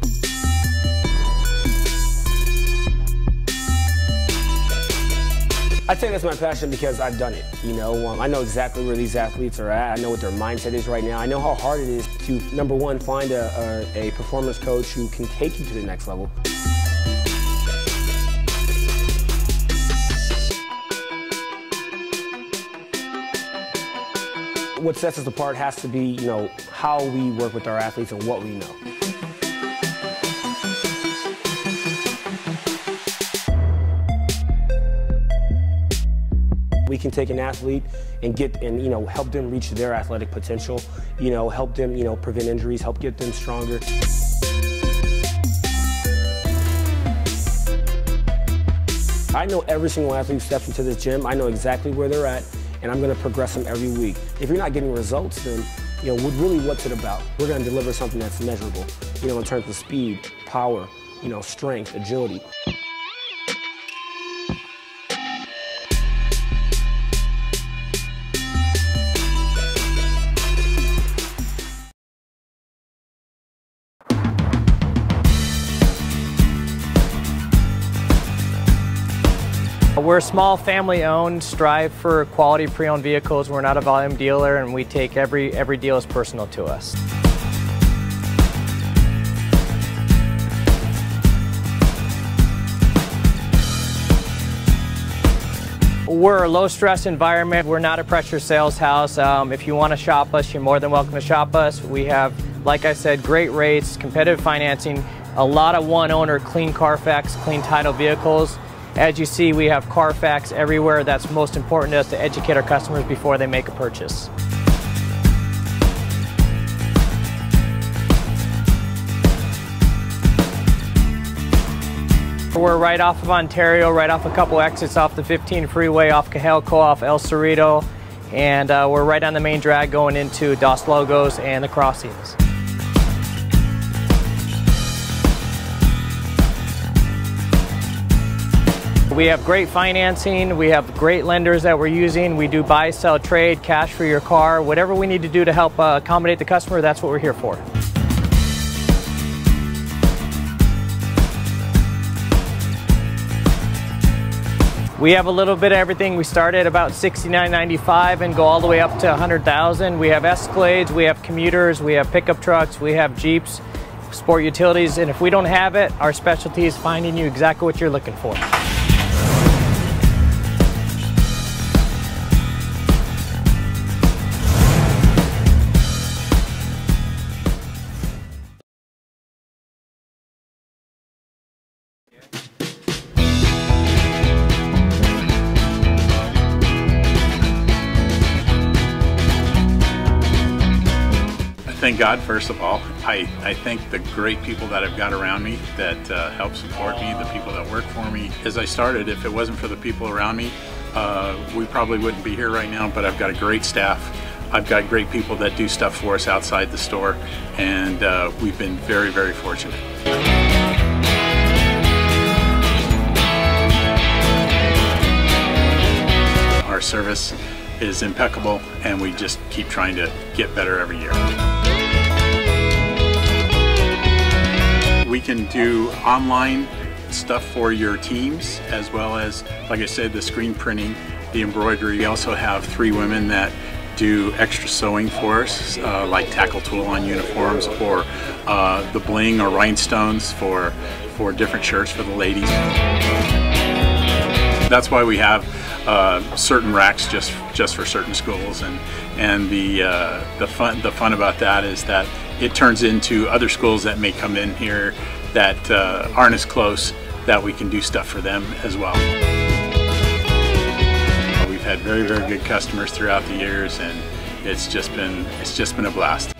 Speaker 16: I think that's my passion because I've done it. You know, I know exactly where these athletes are at. I know what their mindset is right now. I know how hard it is to, number one, find a performance coach who can take you to the next level. What sets us apart has to be, you know, how we work with our athletes and what we know. We can take an athlete and you know, help them reach their athletic potential, you know, help them, you know, prevent injuries, help get them stronger. I know every single athlete who steps into this gym. I know exactly where they're at, and I'm going to progress them every week. If you're not getting results, then, you know, really what's it about? We're going to deliver something that's measurable, you know, in terms of speed, power, you know, strength, agility.
Speaker 10: We're small, family-owned, strive for quality pre-owned vehicles. We're not a volume dealer, and we take every deal as personal to us. We're a low-stress environment. We're not a pressure sales house. If you want to shop us, you're more than welcome to shop us. We have, like I said, great rates, competitive financing, a lot of one-owner, clean Carfax, clean title vehicles. As you see, we have Carfax everywhere. That's most important to us, to educate our customers before they make a purchase. We're right off of Ontario, right off a couple exits off the 15 freeway, off Cahelco, off El Cerrito, and we're right on the main drag going into Dos Logos and the crossings. We have great financing, we have great lenders that we're using. We do buy, sell, trade, cash for your car. Whatever we need to do to help accommodate the customer, that's what we're here for. We have a little bit of everything. We start at about $69.95 and go all the way up to $100,000. We have Escalades, we have commuters, we have pickup trucks, we have Jeeps, sport utilities, and if we don't have it, our specialty is finding you exactly what you're looking for.
Speaker 3: Thank God, first of all. I thank the great people that I've got around me that help support me, the people that work for me. As I started, if it wasn't for the people around me, we probably wouldn't be here right now, but I've got a great staff. I've got great people that do stuff for us outside the store, and we've been very, very fortunate. Our service is impeccable, and we just keep trying to get better every year. We can do online stuff for your teams, as well as, like I said, the screen printing, the embroidery. We also have 3 women that do extra sewing for us, like tackle tool on uniforms, or the bling or rhinestones for different shirts for the ladies. That's why we have certain racks just for certain schools, and the fun about that is that it turns into other schools that may come in here that aren't as close, that we can do stuff for them as well. We've had very, very good customers throughout the years, and it's just been a blast.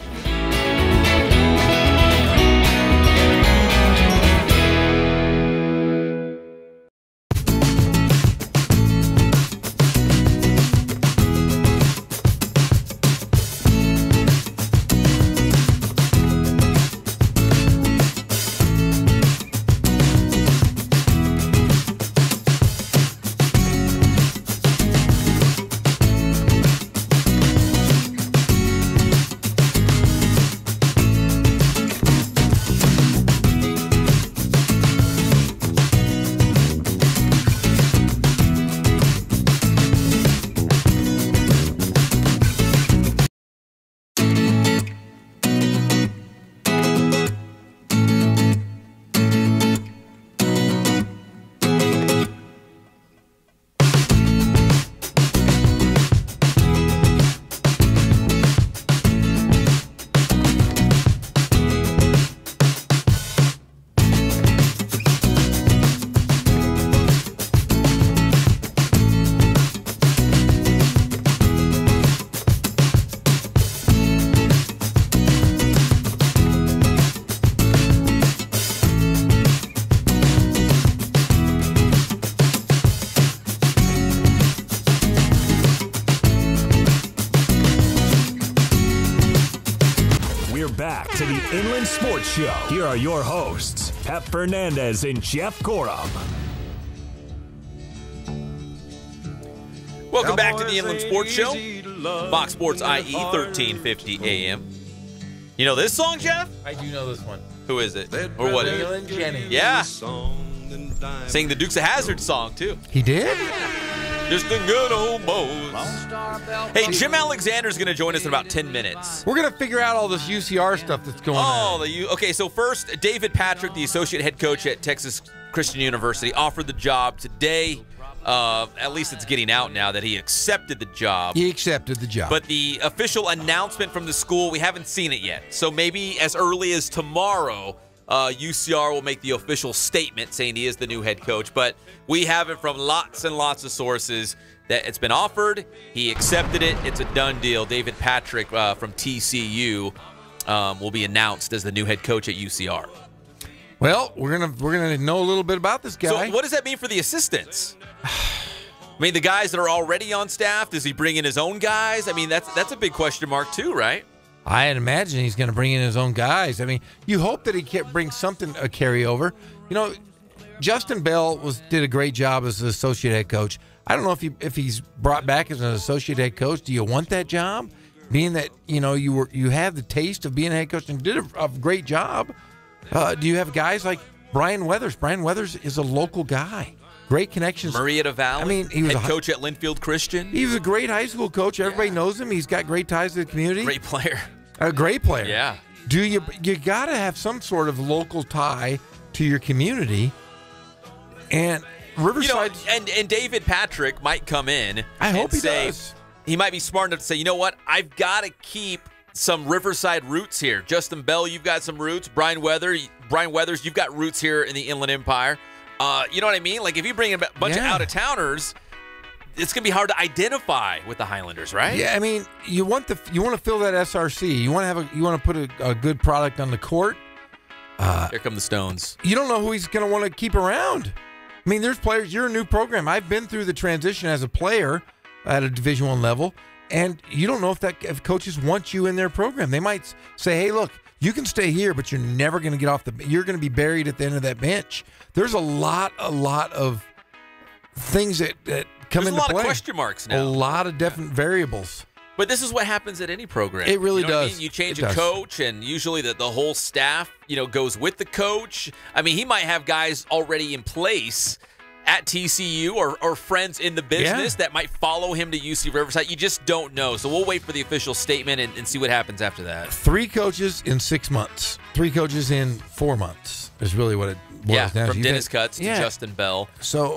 Speaker 4: Back to the Inland Sports Show. Here are your hosts, Pep Fernandez and Jeff Gorham.
Speaker 5: Welcome back to the Inland Sports Show. Fox Sports IE, 1350 AM. You know this song, Jeff?
Speaker 6: I do know this one.
Speaker 5: Who is it? Or what is
Speaker 6: Waylon Jennings.
Speaker 5: Yeah. Sang the Dukes of Hazzard song, too.
Speaker 6: He did?
Speaker 5: Just the good old boys. Hey, Jim Alexander's going to join us in about 10 minutes.
Speaker 6: We're going to figure out all this UCR stuff that's going on.
Speaker 5: Okay, so first, David Patrick, the associate head coach at Texas Christian University, offered the job today. At least it's getting out now that he accepted the job.
Speaker 6: He accepted the job.
Speaker 5: But the official announcement from the school, we haven't seen it yet. So maybe as early as tomorrow, UCR will make the official statement saying he is the new head coach. But we have it from lots and lots of sources that it's been offered. He accepted it. It's a done deal. David Patrick from TCU will be announced as the new head coach at UCR.
Speaker 6: Well, we're gonna know a little bit about this guy.
Speaker 5: So what does that mean for the assistants? I mean, the guys that are already on staff, does he bring in his own guys? I mean, that's a big question mark too, right?
Speaker 6: I'd imagine he's going to bring in his own guys. I mean, you hope that he can bring something, a carryover. You know, Justin Bell did a great job as an associate head coach. I don't know if he's brought back as an associate head coach. Do you want that job? Being that, you know, you have the taste of being a head coach and did a great job. Do you have guys like Brian Weathers? Brian Weathers is a local guy. Great connections.
Speaker 5: Marietta Valley.
Speaker 6: I mean, he was
Speaker 5: head coach at Linfield Christian.
Speaker 6: He was a great high school coach. Everybody knows him. He's got great ties to the community.
Speaker 5: Great player.
Speaker 6: A great player.
Speaker 5: Yeah.
Speaker 6: Do you got to have some sort of local tie to your community? And Riverside,
Speaker 5: and David Patrick might come in.
Speaker 6: I hope he does.
Speaker 5: He might be smart enough to say, you know what? I've got to keep some Riverside roots here. Justin Bell, you've got some roots. Brian Weathers, you've got roots here in the Inland Empire. You know what I mean? Like if you bring a bunch of out-of-towners, it's going to be hard to identify with the Highlanders, right?
Speaker 6: Yeah, I mean, you want to fill that SRC. You want to put a good product on the court.
Speaker 5: Here come the Stones.
Speaker 6: You don't know who he's going to want to keep around. I mean, there's players. You're a new program. I've been through the transition as a player at a Division I level, And you don't know if coaches want you in their program. They might say, hey, look, you can stay here, but you're never going to get off you're going to be buried at the end of that bench. There's a lot of things that come into play. There's a lot
Speaker 5: of question marks now.
Speaker 6: A lot of different variables.
Speaker 5: But this is what happens at any program.
Speaker 6: It really does.
Speaker 5: What I mean? You change a coach, and usually the whole staff, goes with the coach. I mean, he might have guys already in place at TCU or friends in the business that might follow him to UC Riverside. You just don't know. So we'll wait for the official statement and see what happens after that.
Speaker 6: 3 coaches in 6 months. 3 coaches in 4 months is really what it boils down to.
Speaker 5: From Dennis Cutts to Justin Bell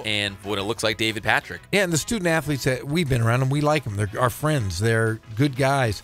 Speaker 5: and what it looks like David Patrick.
Speaker 6: Yeah, and the student athletes, we've been around them. We like them. They're our friends. They're good guys.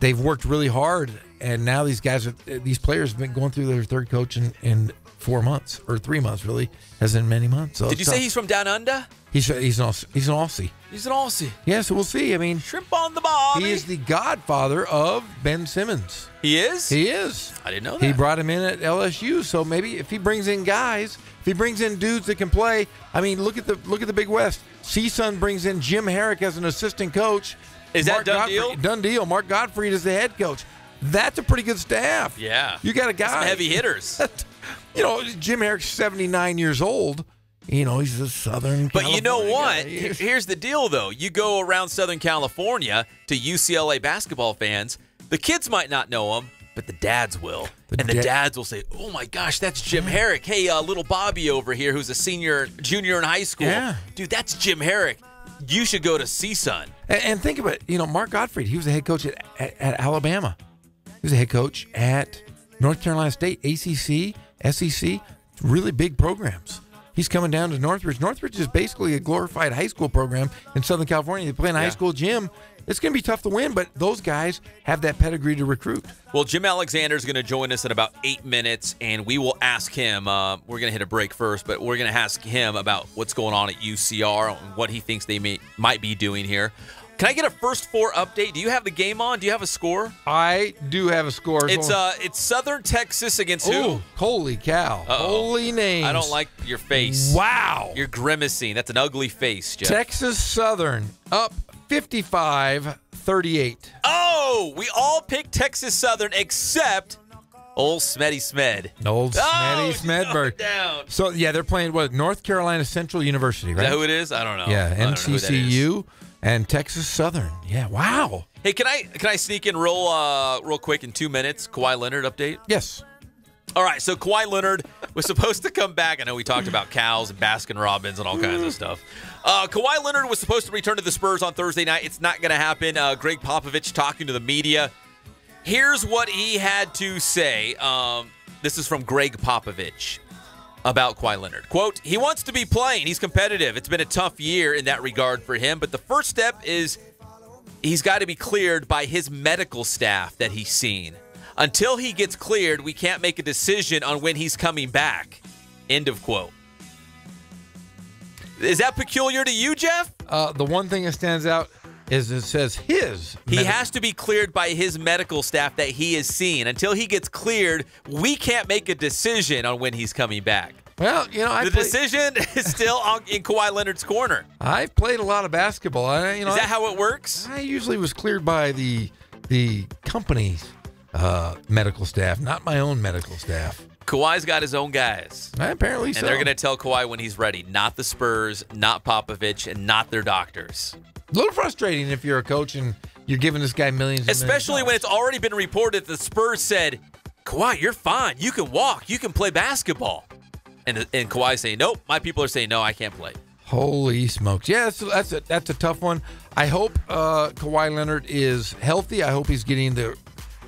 Speaker 6: They've worked really hard, and now these players have been going through their third coach in 4 months, or 3 months, really, as in many months. So
Speaker 5: did you say he's from down under?
Speaker 6: He's an Aussie.
Speaker 5: He's an Aussie.
Speaker 6: Yeah, so we'll see. I mean,
Speaker 5: shrimp on the barbie.
Speaker 6: He is the godfather of Ben Simmons.
Speaker 5: He is?
Speaker 6: He is.
Speaker 5: I didn't know that.
Speaker 6: He brought him in at LSU, so maybe if he brings in guys, if he brings in dudes that can play, I mean, look at the Big West. CSUN brings in Jim Herrick as an assistant coach.
Speaker 5: Is that done deal?
Speaker 6: Done deal. Mark Gottfried is the head coach. That's a pretty good staff.
Speaker 5: Yeah.
Speaker 6: You got a guy.
Speaker 5: Some heavy hitters.
Speaker 6: Jim Herrick's 79 years old. He's a Southern California
Speaker 5: But you know what?
Speaker 6: guy.
Speaker 5: Here's the deal, though. You go around Southern California to UCLA basketball fans, the kids might not know him, but the dads will. The dads will say, oh, my gosh, that's Jim Herrick. Hey, little Bobby over here who's a junior in high school.
Speaker 6: Yeah.
Speaker 5: Dude, that's Jim Herrick. You should go to CSUN.
Speaker 6: And think about it. Mark Gottfried, he was the head coach at Alabama. He was the head coach at North Carolina State, ACC, SEC, really big programs. He's coming down to Northridge. Northridge is basically a glorified high school program in Southern California. They play in a high school gym. It's going to be tough to win, but those guys have that pedigree to recruit.
Speaker 5: Well, Jim Alexander is going to join us in about 8 minutes, and we will ask him. We're going to hit a break first, but we're going to ask him about what's going on at UCR and what he thinks they might be doing here. Can I get a first 4 update? Do you have the game on? Do you have a score?
Speaker 6: I do have a score.
Speaker 5: It's Southern Texas against who?
Speaker 6: Ooh, holy cow.
Speaker 5: Uh-oh.
Speaker 6: Holy names.
Speaker 5: I don't like your face.
Speaker 6: Wow.
Speaker 5: You're grimacing. That's an ugly face, Jeff.
Speaker 6: Texas Southern up 55-38.
Speaker 5: Oh, we all picked Texas Southern except old Smetty Smed.
Speaker 6: Old Smetty Smedberg.
Speaker 5: Down.
Speaker 6: So, they're playing North Carolina Central University, right?
Speaker 5: Is that who it is? I don't know.
Speaker 6: Yeah, NCCU. And Texas Southern. Yeah, wow.
Speaker 5: Hey, can I sneak in real quick in 2 minutes? Kawhi Leonard update?
Speaker 6: Yes.
Speaker 5: All right, so Kawhi Leonard was supposed to come back. I know we talked about cows and Baskin-Robbins and all kinds of stuff. Kawhi Leonard was supposed to return to the Spurs on Thursday night. It's not going to happen. Greg Popovich talking to the media. Here's what he had to say. This is from Greg Popovich about Kawhi Leonard. Quote, he wants to be playing. He's competitive. It's been a tough year in that regard for him, but the first step is he's got to be cleared by his medical staff that he's seen. Until he gets cleared, we can't make a decision on when he's coming back. End of quote. Is that peculiar to you, Jeff?
Speaker 6: The one thing that stands out is it says his.
Speaker 5: He has to be cleared by his medical staff that he is seeing. Until he gets cleared, we can't make a decision on when he's coming back.
Speaker 6: Well,
Speaker 5: the decision is still in Kawhi Leonard's corner.
Speaker 6: I've played a lot of basketball.
Speaker 5: Is that how it works?
Speaker 6: I usually was cleared by the company's medical staff, not my own medical staff.
Speaker 5: Kawhi's got his own guys.
Speaker 6: Apparently so.
Speaker 5: And they're going to tell Kawhi when he's ready. Not the Spurs, not Popovich, and not their doctors.
Speaker 6: A little frustrating if you're a coach and you're giving this guy millions.
Speaker 5: Especially when it's already been reported the Spurs said, Kawhi, you're fine. You can walk. You can play basketball. And Kawhi saying, nope. My people are saying, no, I can't play.
Speaker 6: Holy smokes. Yeah, that's a tough one. I hope Kawhi Leonard is healthy. I hope he's getting the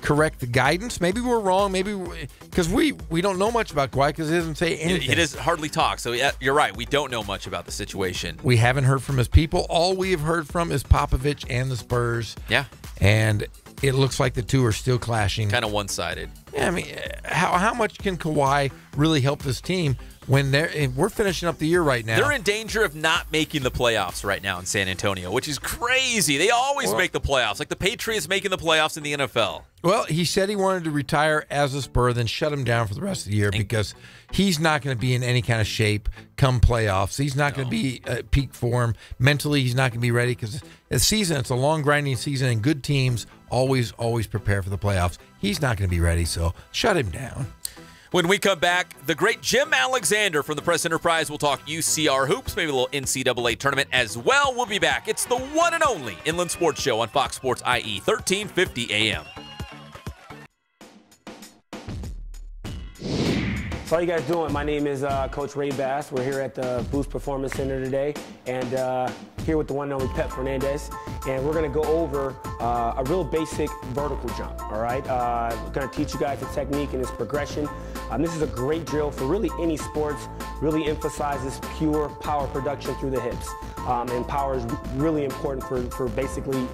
Speaker 6: correct guidance. Maybe we're wrong. Maybe because we don't know much about Kawhi because he doesn't say anything.
Speaker 5: He doesn't hardly talk. So you're right. We don't know much about the situation.
Speaker 6: We haven't heard from his people. All we have heard from is Popovich and the Spurs.
Speaker 5: Yeah.
Speaker 6: And it looks like the two are still clashing.
Speaker 5: Kind of one-sided.
Speaker 6: Yeah, I mean, how much can Kawhi really help this team when we're finishing up the year right now?
Speaker 5: They're in danger of not making the playoffs right now in San Antonio, which is crazy. They always make the playoffs, like the Patriots making the playoffs in the NFL.
Speaker 6: Well, he said he wanted to retire as a Spur, then shut him down for the rest of the year because he's not going to be in any kind of shape come playoffs. He's not going to be at peak form. Mentally, he's not going to be ready because it's a long, grinding season, and good teams always prepare for the playoffs. He's not going to be ready, so shut him down.
Speaker 5: When we come back, the great Jim Alexander from the Press Enterprise will talk UCR hoops, maybe a little NCAA tournament as well. We'll be back. It's the one and only Inland Sports Show on Fox Sports IE, 1350 AM.
Speaker 16: So how you guys doing? My name is Coach Ray Bass. We're here at the Boost Performance Center today, and here with the one and only Pep Fernandez, and we're going to go over a real basic vertical jump, all right? We're going to teach you guys the technique and its progression. This is a great drill for really any sports, really emphasizes pure power production through the hips, and power is really important for basically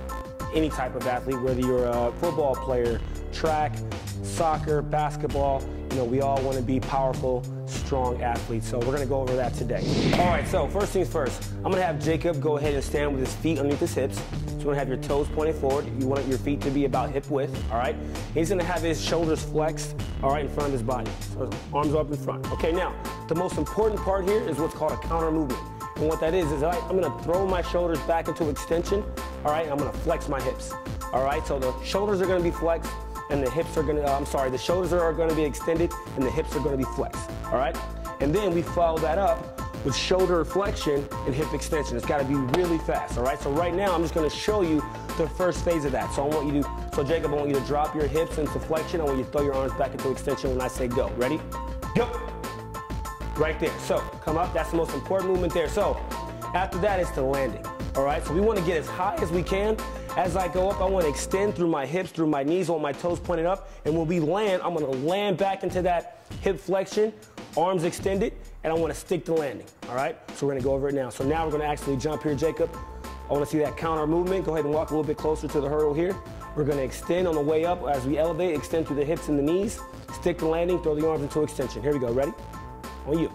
Speaker 16: any type of athlete, whether you're a football player, track, soccer, basketball. You know, we all want to be powerful, strong athletes. So we're going to go over that today. All right, so first things first, I'm going to have Jacob go ahead and stand with his feet underneath his hips. So you want to have your toes pointed forward. You want your feet to be about hip width, all right? He's going to have his shoulders flexed, all right, in front of his body. So arms up in front. Okay, now, the most important part here is what's called a counter movement. And what that is I'm going to throw my shoulders back into extension, all right? I'm going to flex my hips, all right? So the shoulders are going to be flexed, and the hips are going to, the shoulders are going to be extended, and the hips are going to be flexed, all right? And then we follow that up with shoulder flexion and hip extension. It's got to be really fast, all right? So right now, I'm just going to show you the first phase of that. So Jacob, I want you to drop your hips into flexion. I want you to throw your arms back into extension when I say go. Ready? Go. Right there. So come up. That's the most important movement there. So after that, it's the landing, all right? So we want to get as high as we can. As I go up, I want to extend through my hips, through my knees, I want my toes pointed up. And when we land, I'm going to land back into that hip flexion, arms extended, and I want to stick the landing, all right? So we're going to go over it now. So now we're going to actually jump here, Jacob. I want to see that counter movement. Go ahead and walk a little bit closer to the hurdle here. We're going to extend on the way up. As we elevate, extend through the hips and the knees, stick the landing, throw the arms into extension. Here we go. Ready? On you.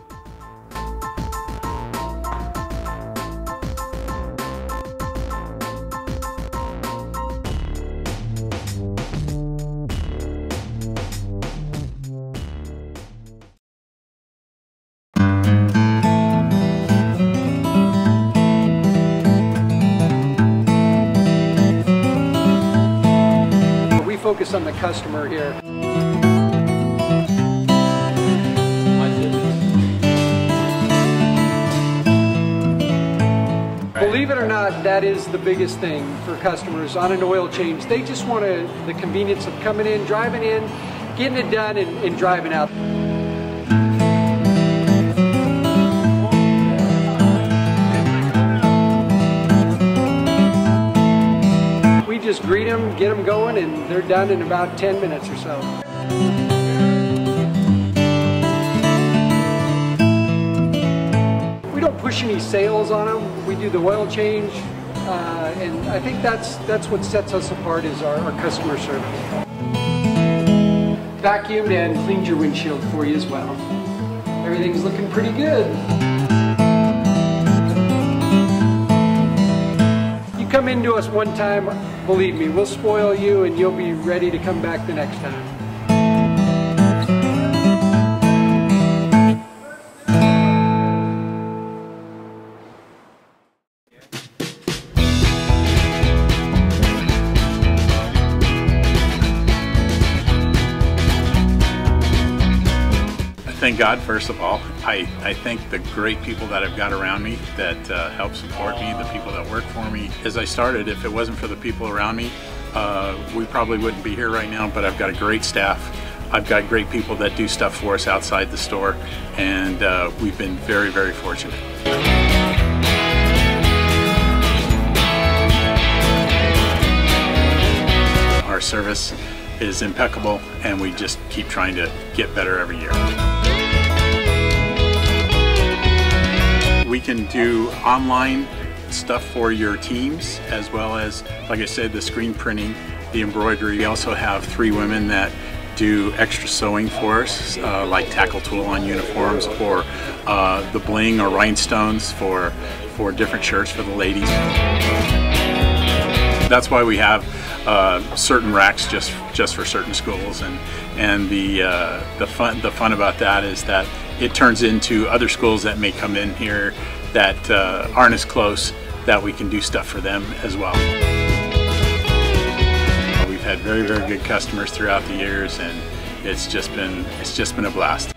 Speaker 11: Focus on the customer here. Believe it or not, that is the biggest thing for customers on an oil change. They just want the convenience of coming in, driving in, getting it done, and driving out. Just greet them, get them going, and they're done in about 10 minutes or so. We don't push any sales on them. We do the oil change, and I think that's what sets us apart is our customer service. Vacuumed and cleaned your windshield for you as well. Everything's looking pretty good. Come into us one time, believe me, we'll spoil you and you'll be ready to come back the next time.
Speaker 3: Thank God, first of all. I thank the great people that I've got around me that help support me, the people that work for me. As I started, if it wasn't for the people around me, we probably wouldn't be here right now, but I've got a great staff. I've got great people that do stuff for us outside the store, and we've been very, very fortunate. Our service is impeccable, and we just keep trying to get better every year. We can do online stuff for your teams, as well as, like I said, the screen printing the embroidery. We also have 3 women that do extra sewing for us, like tackle tool on uniforms, or the bling or rhinestones for different shirts for the ladies. That's why we have certain racks just for certain schools, and the fun about that is that it turns into other schools that may come in here that aren't as close, that we can do stuff for them as well. We've had very, very good customers throughout the years, and it's just been a blast.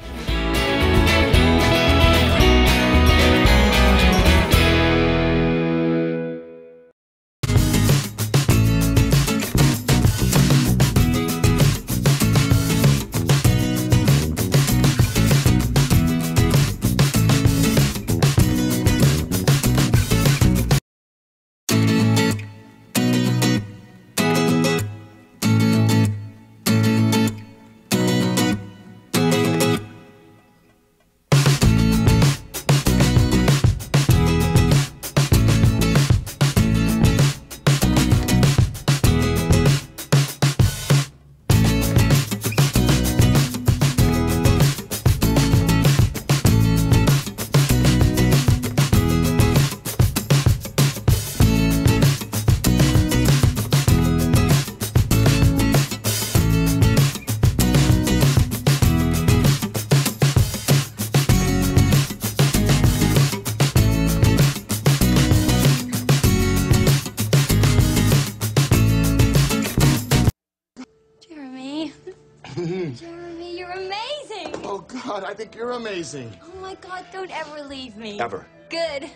Speaker 9: Jeremy, you're amazing!
Speaker 21: Oh, God, I think you're amazing.
Speaker 9: Oh, my God, don't ever leave me.
Speaker 21: Ever.
Speaker 9: Good.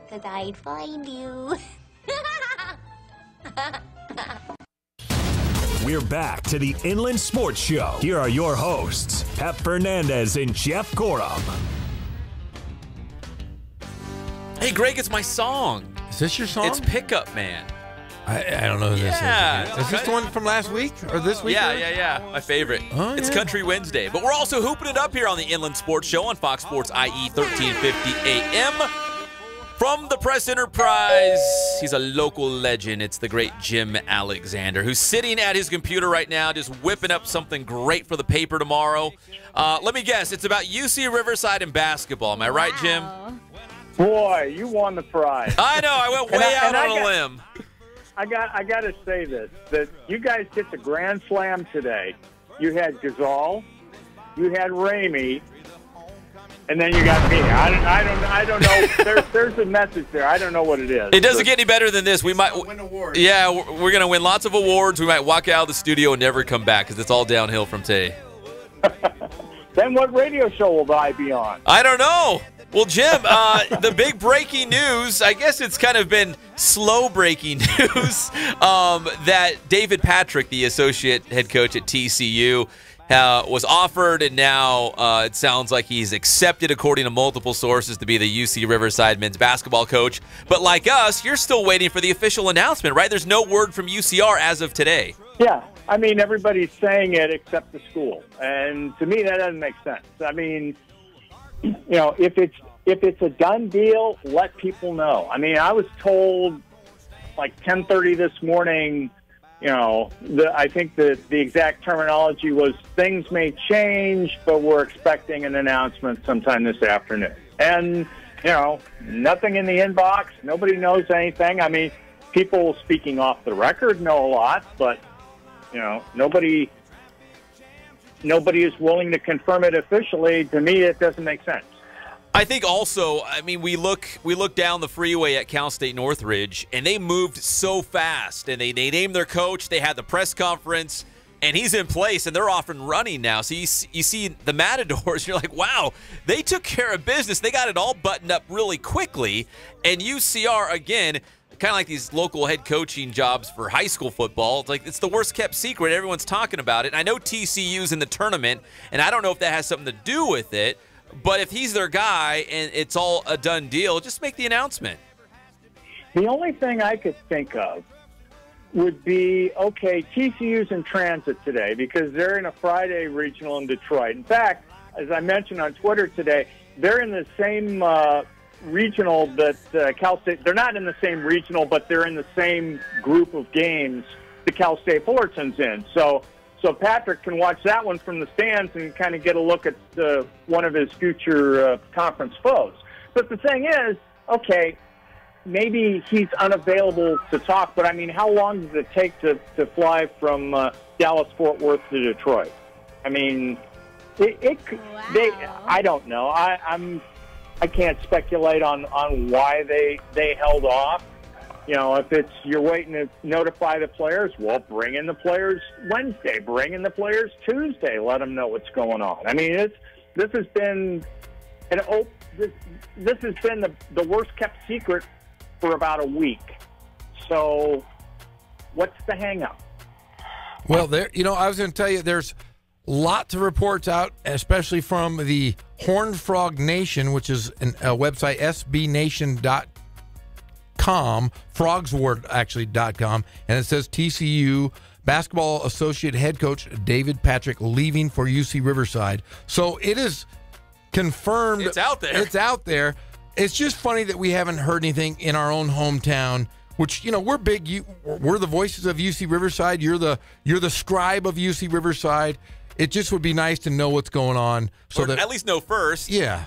Speaker 9: Because I'd find you.
Speaker 4: We're back to the Inland Sports Show. Here are your hosts, Pep Fernandez and Jeff Gorham.
Speaker 5: Hey, Greg, it's my song.
Speaker 6: Is this your song?
Speaker 5: It's Pickup Man.
Speaker 6: I don't know who this is. Is this the one from last week or this week?
Speaker 5: Yeah. My favorite.
Speaker 6: Oh,
Speaker 5: it's
Speaker 6: yeah.
Speaker 5: Country Wednesday. But we're also hooping it up here on the Inland Sports Show on Fox Sports IE 1350 AM. From the Press Enterprise, he's a local legend. It's the great Jim Alexander, who's sitting at his computer right now just whipping up something great for the paper tomorrow. Let me guess. It's about UC Riverside and basketball. Am I right, Jim?
Speaker 23: Boy, you won the prize.
Speaker 5: I know. I went way out on a limb.
Speaker 23: I got to say this, that you guys hit the Grand Slam today. You had Ghizal, you had Ramey, and then you got me. I don't know. There's a message there. I don't know what it is.
Speaker 5: It doesn't get any better than this. We might win awards. Yeah, we're going to win lots of awards. We might walk out of the studio and never come back because it's all downhill from today.
Speaker 23: Then what radio show will I be on?
Speaker 5: I don't know. Well, Jim, the big breaking news, I guess it's kind of been slow breaking news, that David Patrick, the associate head coach at TCU, was offered, and now it sounds like he's accepted, according to multiple sources, to be the UC Riverside men's basketball coach. But like us, you're still waiting for the official announcement, right? There's no word from UCR as of today.
Speaker 23: Yeah. I mean, everybody's saying it except the school. And to me, that doesn't make sense. I mean, you know, if it's a done deal, let people know. I mean, I was told like 10:30 this morning, you know, I think the exact terminology was things may change, but we're expecting an announcement sometime this afternoon. And, you know, nothing in the inbox. Nobody knows anything. I mean, people speaking off the record know a lot, but, you know, nobody is willing to confirm it officially. To me, it doesn't make sense.
Speaker 5: I think also, I mean, we look down the freeway at Cal State Northridge, and they moved so fast, and they named their coach. They had the press conference, and he's in place, and they're off and running now. So you see the Matadors, you're like, wow, they took care of business. They got it all buttoned up really quickly. And UCR, again, kind of like these local head coaching jobs for high school football. It's like it's the worst kept secret. Everyone's talking about it. And I know TCU's in the tournament, and I don't know if that has something to do with it. But if he's their guy and it's all a done deal, just make the announcement.
Speaker 23: The only thing I could think of would be, okay, TCU's in transit today because they're in a Friday regional in Detroit. In fact, as I mentioned on Twitter today, they're in the same regional that Cal State. They're not in the same regional, but they're in the same group of games the Cal State Fullerton's in. So Patrick can watch that one from the stands and kind of get a look at one of his future conference foes. But the thing is, okay, maybe he's unavailable to talk, but I mean, how long does it take to fly from Dallas-Fort Worth to Detroit? I mean, I don't know. I can't speculate on why they held off. You know, if it's you're waiting to notify the players, well, bring in the players Wednesday, bring in the players Tuesday, let them know what's going on. I mean, this has been this has been the worst kept secret for about a week. So, what's the hang up?
Speaker 6: Well, I was going to tell you, there's lots of reports out, especially from the Horned Frog Nation, which is a website, sbnation.com, frogsword.com, and it says TCU basketball associate head coach David Patrick leaving for UC Riverside. So it is confirmed.
Speaker 5: It's out there.
Speaker 6: It's out there. It's just funny that we haven't heard anything in our own hometown, which, we're big. We're the voices of UC Riverside. You're the scribe of UC Riverside. It just would be nice to know what's going on, so that
Speaker 5: at least know first.
Speaker 6: Yeah.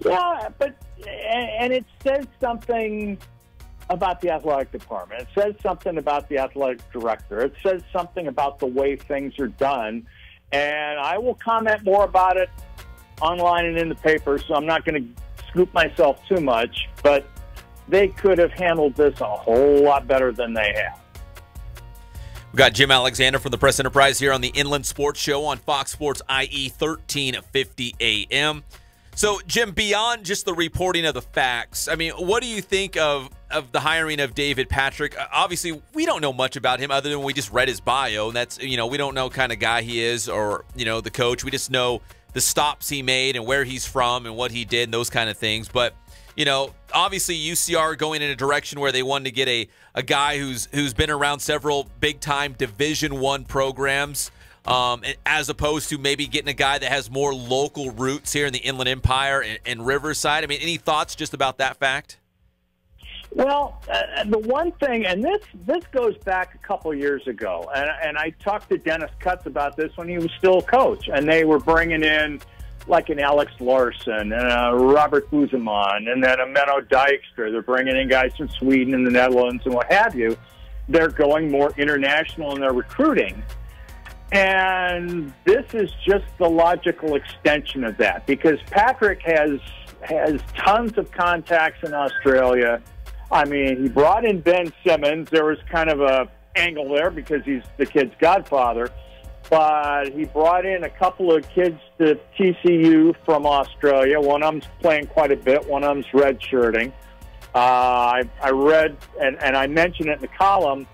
Speaker 23: Yeah, but and it says something about the athletic department. It says something about the athletic director. It says something about the way things are done. And I will comment more about it online and in the paper, so I'm not going to scoop myself too much. But they could have handled this a whole lot better than they have.
Speaker 5: We've got Jim Alexander from the Press Enterprise here on the Inland Sports Show on Fox Sports IE 1350 AM. So, Jim, beyond just the reporting of the facts, I mean, what do you think of the hiring of David Patrick? Obviously, we don't know much about him other than we just read his bio, and that's, we don't know what kind of guy he is or, the coach. We just know the stops he made and where he's from and what he did and those kind of things. But, obviously UCR going in a direction where they wanted to get a guy who's been around several big-time Division I programs, as opposed to maybe getting a guy that has more local roots here in the Inland Empire and Riverside. I mean, any thoughts just about that fact?
Speaker 23: Well, the one thing, and this goes back a couple years ago, and I talked to Dennis Cutts about this when he was still a coach, and they were bringing in like an Alex Larson and a Robert Buzeman and then a Menno Dijkstra. They're bringing in guys from Sweden and the Netherlands and what have you. They're going more international in their recruiting. And this is just the logical extension of that, because Patrick has tons of contacts in Australia. I mean, he brought in Ben Simmons. There was kind of a angle there because he's the kid's godfather. But he brought in a couple of kids to TCU from Australia. One of them's playing quite a bit. One of them's redshirting. I read, and I mentioned it in the column,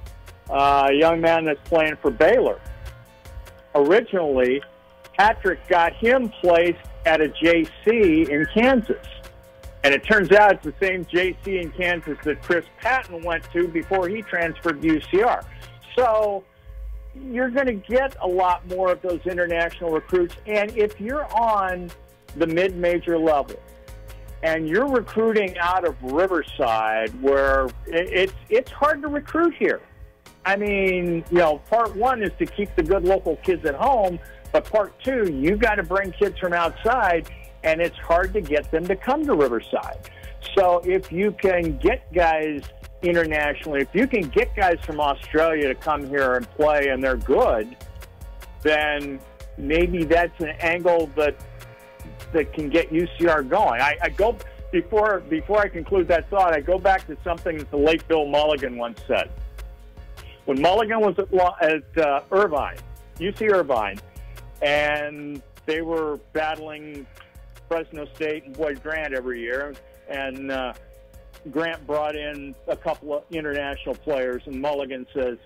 Speaker 23: a young man that's playing for Baylor. Originally, Patrick got him placed at a JC in Kansas. And it turns out it's the same JC in Kansas that Chris Patton went to before he transferred to UCR. So you're going to get a lot more of those international recruits. And if you're on the mid-major level and you're recruiting out of Riverside, where it's hard to recruit here. I mean, part one is to keep the good local kids at home, but part two, you got to bring kids from outside, and it's hard to get them to come to Riverside. So if you can get guys internationally, if you can get guys from Australia to come here and play and they're good, then maybe that's an angle that can get UCR going. I go before I conclude that thought, I go back to something that the late Bill Mulligan once said. When Mulligan was at Irvine, UC Irvine, and they were battling Fresno State and Boyd Grant every year, and Grant brought in a couple of international players, and Mulligan says,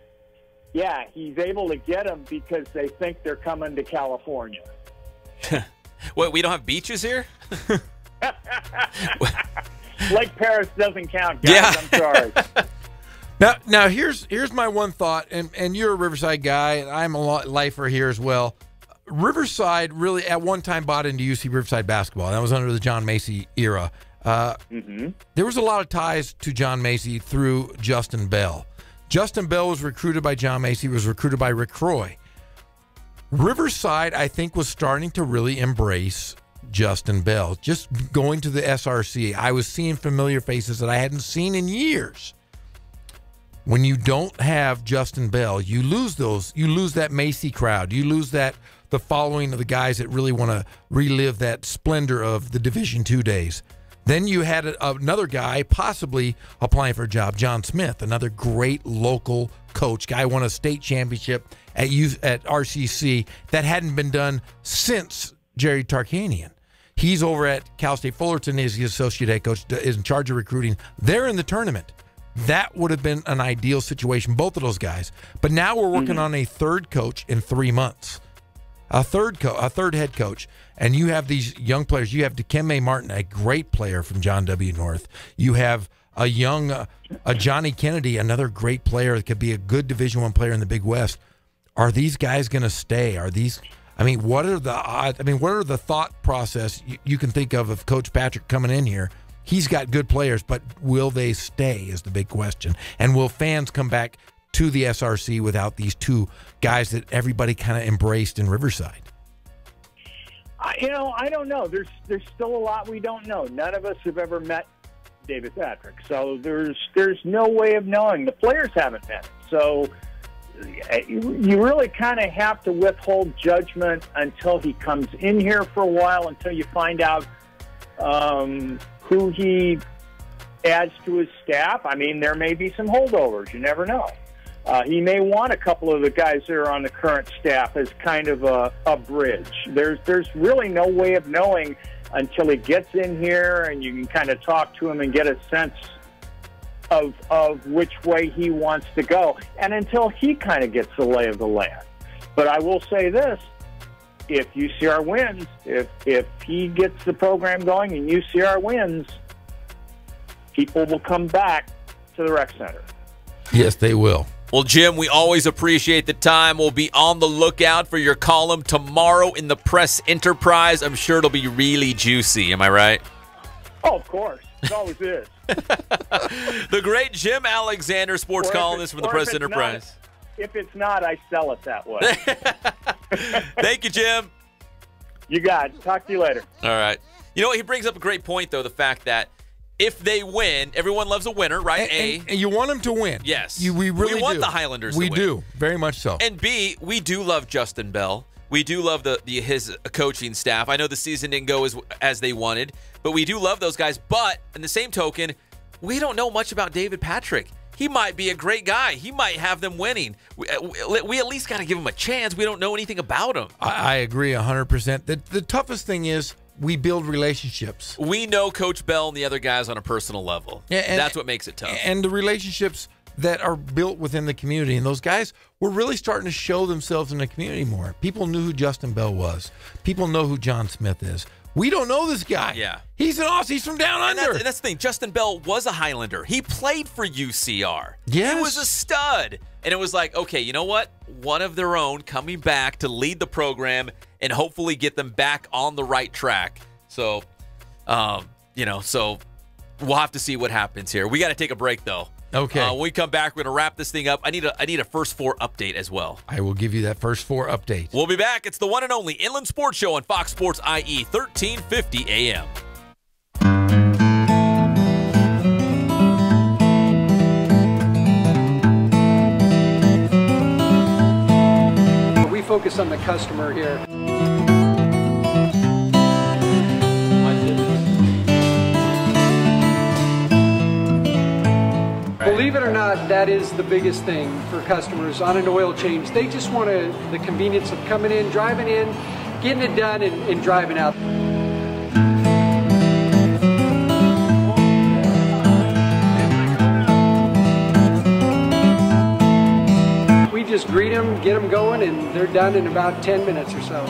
Speaker 23: yeah, he's able to get them because they think they're coming to California.
Speaker 5: What, we don't have beaches here?
Speaker 23: Lake Paris doesn't count, guys. Yeah. I'm sorry.
Speaker 6: Now here's my one thought, and you're a Riverside guy, and I'm a lifer here as well. Riverside really at one time bought into UC Riverside basketball. That was under the John Macy era. There was a lot of ties to John Macy through Justin Bell. Justin Bell was recruited by John Macy, was recruited by Rick Croy. Riverside, I think, was starting to really embrace Justin Bell. Just going to the SRC, I was seeing familiar faces that I hadn't seen in years. When you don't have Justin Bell, you lose those. You lose that Macy crowd. You lose the following of the guys that really want to relive that splendor of the Division II days. Then you had another guy possibly applying for a job, John Smith, another great local coach. Guy won a state championship at RCC that hadn't been done since Jerry Tarkanian. He's over at Cal State Fullerton, is the associate head coach, is in charge of recruiting. They're in the tournament. That would have been an ideal situation, both of those guys. But now we're working on a third coach in 3 months, a third head coach. And you have these young players. You have Dikembe Martin, a great player from John W. North. You have a young Johnny Kennedy, another great player that could be a good Division I player in the Big West. Are these guys going to stay? Are these? I mean, what are the odds? I mean, what are the thought process you can think of Coach Patrick coming in here? He's got good players, but will they stay is the big question. And will fans come back to the SRC without these two guys that everybody kind of embraced in Riverside?
Speaker 23: I don't know. There's still a lot we don't know. None of us have ever met David Patrick, so there's no way of knowing. The players haven't met him, so you really kind of have to withhold judgment until he comes in here for a while, until you find out who he adds to his staff. I mean, there may be some holdovers. You never know. He may want a couple of the guys that are on the current staff as kind of a bridge. There's really no way of knowing until he gets in here and you can kind of talk to him and get a sense of which way he wants to go, and until he kind of gets the lay of the land. But I will say this, if UCR wins, if he gets the program going and UCR wins, people will come back to the rec center.
Speaker 6: Yes, they will.
Speaker 5: Well, Jim, we always appreciate the time. We'll be on the lookout for your column tomorrow in the Press Enterprise. I'm sure it'll be really juicy. Am I right?
Speaker 23: Oh, of course. It always is.
Speaker 5: The great Jim Alexander, sports columnist from the Press Enterprise.
Speaker 23: If it's not, I sell it that way.
Speaker 5: Thank you, Jim.
Speaker 23: You got it. Talk to you later.
Speaker 5: All right. You know what? He brings up a great point, though, the fact that if they win, everyone loves a winner, right?
Speaker 6: And you want them to win.
Speaker 5: Yes.
Speaker 6: We really
Speaker 5: we want
Speaker 6: do.
Speaker 5: the Highlanders
Speaker 6: we
Speaker 5: to win.
Speaker 6: do, very much so.
Speaker 5: And B, we do love Justin Bell. We do love his coaching staff. I know the season didn't go as they wanted, but we do love those guys. But in the same token, we don't know much about David Patrick. He might be a great guy. He might have them winning. We at least got to give him a chance. We don't know anything about him.
Speaker 6: I agree 100%. The toughest thing is we build relationships.
Speaker 5: We know Coach Bell and the other guys on a personal level. Yeah, and that's what makes it tough.
Speaker 6: And the relationships that are built within the community. And those guys were really starting to show themselves in the community more. People knew who Justin Bell was. People know who John Smith is. We don't know this guy.
Speaker 5: Yeah.
Speaker 6: He's an Aussie. He's from down under.
Speaker 5: And that's the thing. Justin Bell was a Highlander. He played for UCR.
Speaker 6: Yes.
Speaker 5: He was a stud. And it was like, okay, you know what? One of their own coming back to lead the program and hopefully get them back on the right track. So, so we'll have to see what happens here. We got to take a break, though.
Speaker 6: Okay.
Speaker 5: When we come back, we're going to wrap this thing up. I need a First Four update as well.
Speaker 6: I will give you that First Four update.
Speaker 5: We'll be back. It's the one and only Inland Sports Show on Fox Sports IE, 1350 AM.
Speaker 11: We focus on the customer here. Believe it or not, that is the biggest thing for customers on an oil change. They just want the convenience of coming in, driving in, getting it done, and driving out. We just greet them, get them going, and they're done in about 10 minutes or so.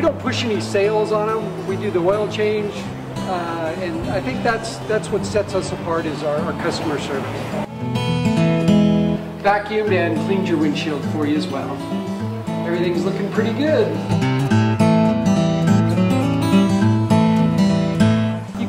Speaker 11: Don't push any sales on them. We do the oil change, and I think that's what sets us apart is our customer service. Vacuumed and cleaned your windshield for you as well. Everything's looking pretty good. You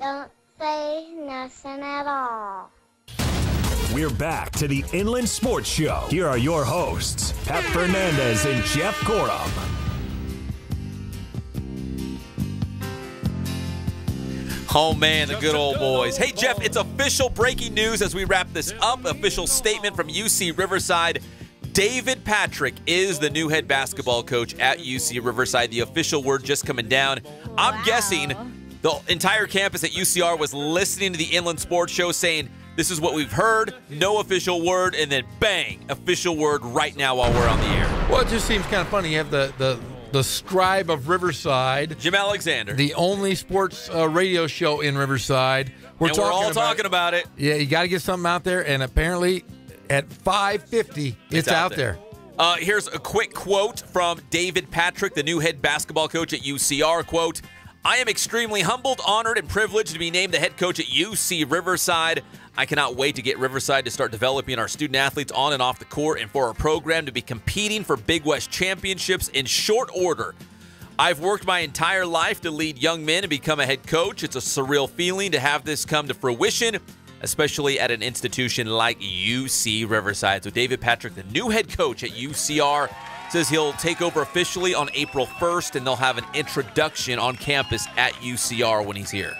Speaker 9: Don't say nothing at all.
Speaker 4: We're back to the Inland Sports Show. Here are your hosts, Pep Fernandez and Jeff Gorham.
Speaker 5: Oh, man, the good old boys. Hey, Jeff, it's official breaking news as we wrap this up. Official statement from UC Riverside. David Patrick is the new head basketball coach at UC Riverside. The official word just coming down. I'm guessing the entire campus at UCR was listening to the Inland Sports Show saying, this is what we've heard, no official word, and then bang, official word right now while we're on the air.
Speaker 6: Well, it just seems kind of funny. You have the scribe of Riverside,
Speaker 5: Jim Alexander,
Speaker 6: the only sports radio show in Riverside.
Speaker 5: We're all talking about it.
Speaker 6: Yeah, you got to get something out there, and apparently at 5:50, it's out there.
Speaker 5: Here's a quick quote from David Patrick, the new head basketball coach at UCR. Quote, I am extremely humbled, honored, and privileged to be named the head coach at UC Riverside. I cannot wait to get Riverside to start developing our student athletes on and off the court and for our program to be competing for Big West championships in short order. I've worked my entire life to lead young men and become a head coach. It's a surreal feeling to have this come to fruition, especially at an institution like UC Riverside. So David Patrick, the new head coach at UCR, says he'll take over officially on April 1st, and they'll have an introduction on campus at UCR when he's here.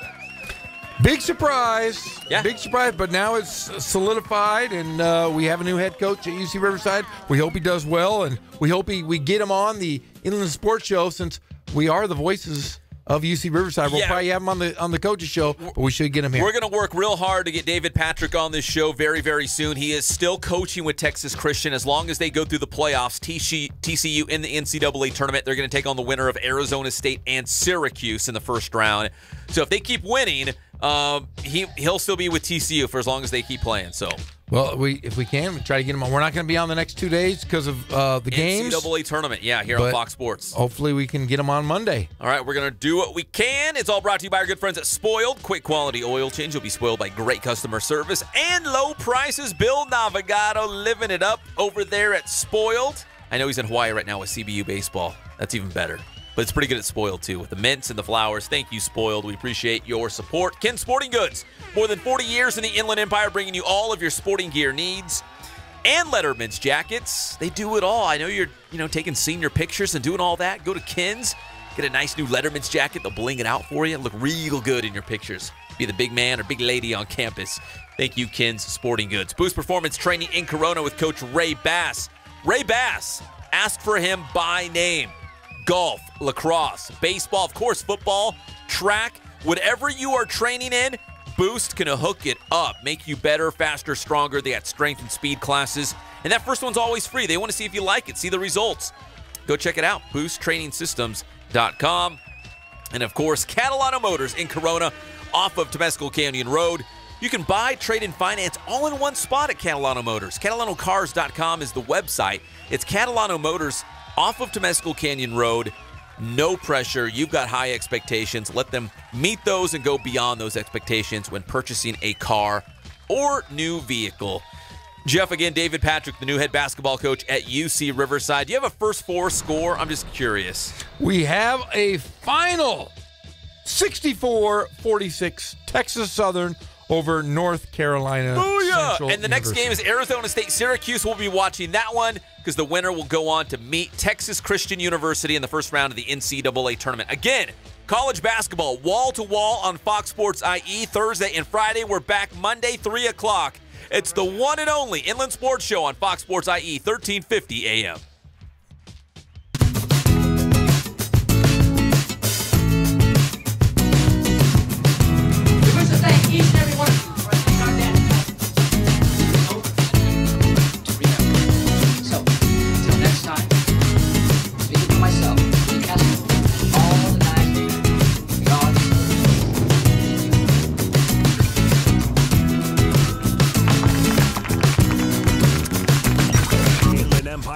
Speaker 6: Big surprise.
Speaker 5: Yeah.
Speaker 6: Big surprise, but now it's solidified, and we have a new head coach at UC Riverside. We hope he does well, and we hope we get him on the Inland Sports Show since we are the voices of UC Riverside. We'll probably have him on the coaches show, but we should get him here.
Speaker 5: We're going to work real hard to get David Patrick on this show very, very soon. He is still coaching with Texas Christian. As long as they go through the playoffs, TCU in the NCAA tournament, they're going to take on the winner of Arizona State and Syracuse in the first round. So if they keep winning, he'll still be with TCU for as long as they keep playing. So,
Speaker 6: well, if we can, we try to get him on. We're not going to be on the next 2 days because of the games.
Speaker 5: NCAA tournament, here on Fox Sports.
Speaker 6: Hopefully we can get him on Monday.
Speaker 5: All right, we're going to do what we can. It's all brought to you by our good friends at Spoiled. Quick quality oil change. You'll be spoiled by great customer service and low prices. Bill Navigado living it up over there at Spoiled. I know he's in Hawaii right now with CBU baseball. That's even better. But it's pretty good at Spoiled, too, with the mints and the flowers. Thank you, Spoiled. We appreciate your support. Ken Sporting Goods, more than 40 years in the Inland Empire, bringing you all of your sporting gear needs. And Letterman's jackets. They do it all. I know you're, taking senior pictures and doing all that. Go to Ken's, get a nice new Letterman's jacket. They'll bling it out for you. Look real good in your pictures. Be the big man or big lady on campus. Thank you, Ken's Sporting Goods. Boost Performance Training in Corona with Coach Ray Bass. Ray Bass, ask for him by name. Golf, lacrosse, baseball, of course, football, track, whatever you are training in, Boost can hook it up, make you better, faster, stronger. They got strength and speed classes, and that first one's always free. They want to see if you like it, see the results. Go check it out, boosttrainingsystems.com. And, of course, Catalano Motors in Corona off of Temescal Canyon Road. You can buy, trade, and finance all in one spot at Catalano Motors. CatalanoCars.com is the website. It's Catalano Motors off of Temescal Canyon Road. No pressure. You've got high expectations. Let them meet those and go beyond those expectations when purchasing a car or new vehicle. Jeff, again, David Patrick, the new head basketball coach at UC Riverside. Do you have a first four score? I'm just curious.
Speaker 6: We have a final 64-46 Texas Southern over North Carolina.
Speaker 5: Booyah! And the next game is Arizona State Syracuse. We'll be watching that one because the winner will go on to meet Texas Christian University in the first round of the NCAA tournament. Again, college basketball, wall-to-wall on Fox Sports IE Thursday and Friday. We're back Monday, 3 o'clock. It's the one and only Inland Sports Show on Fox Sports IE, 1350 AM.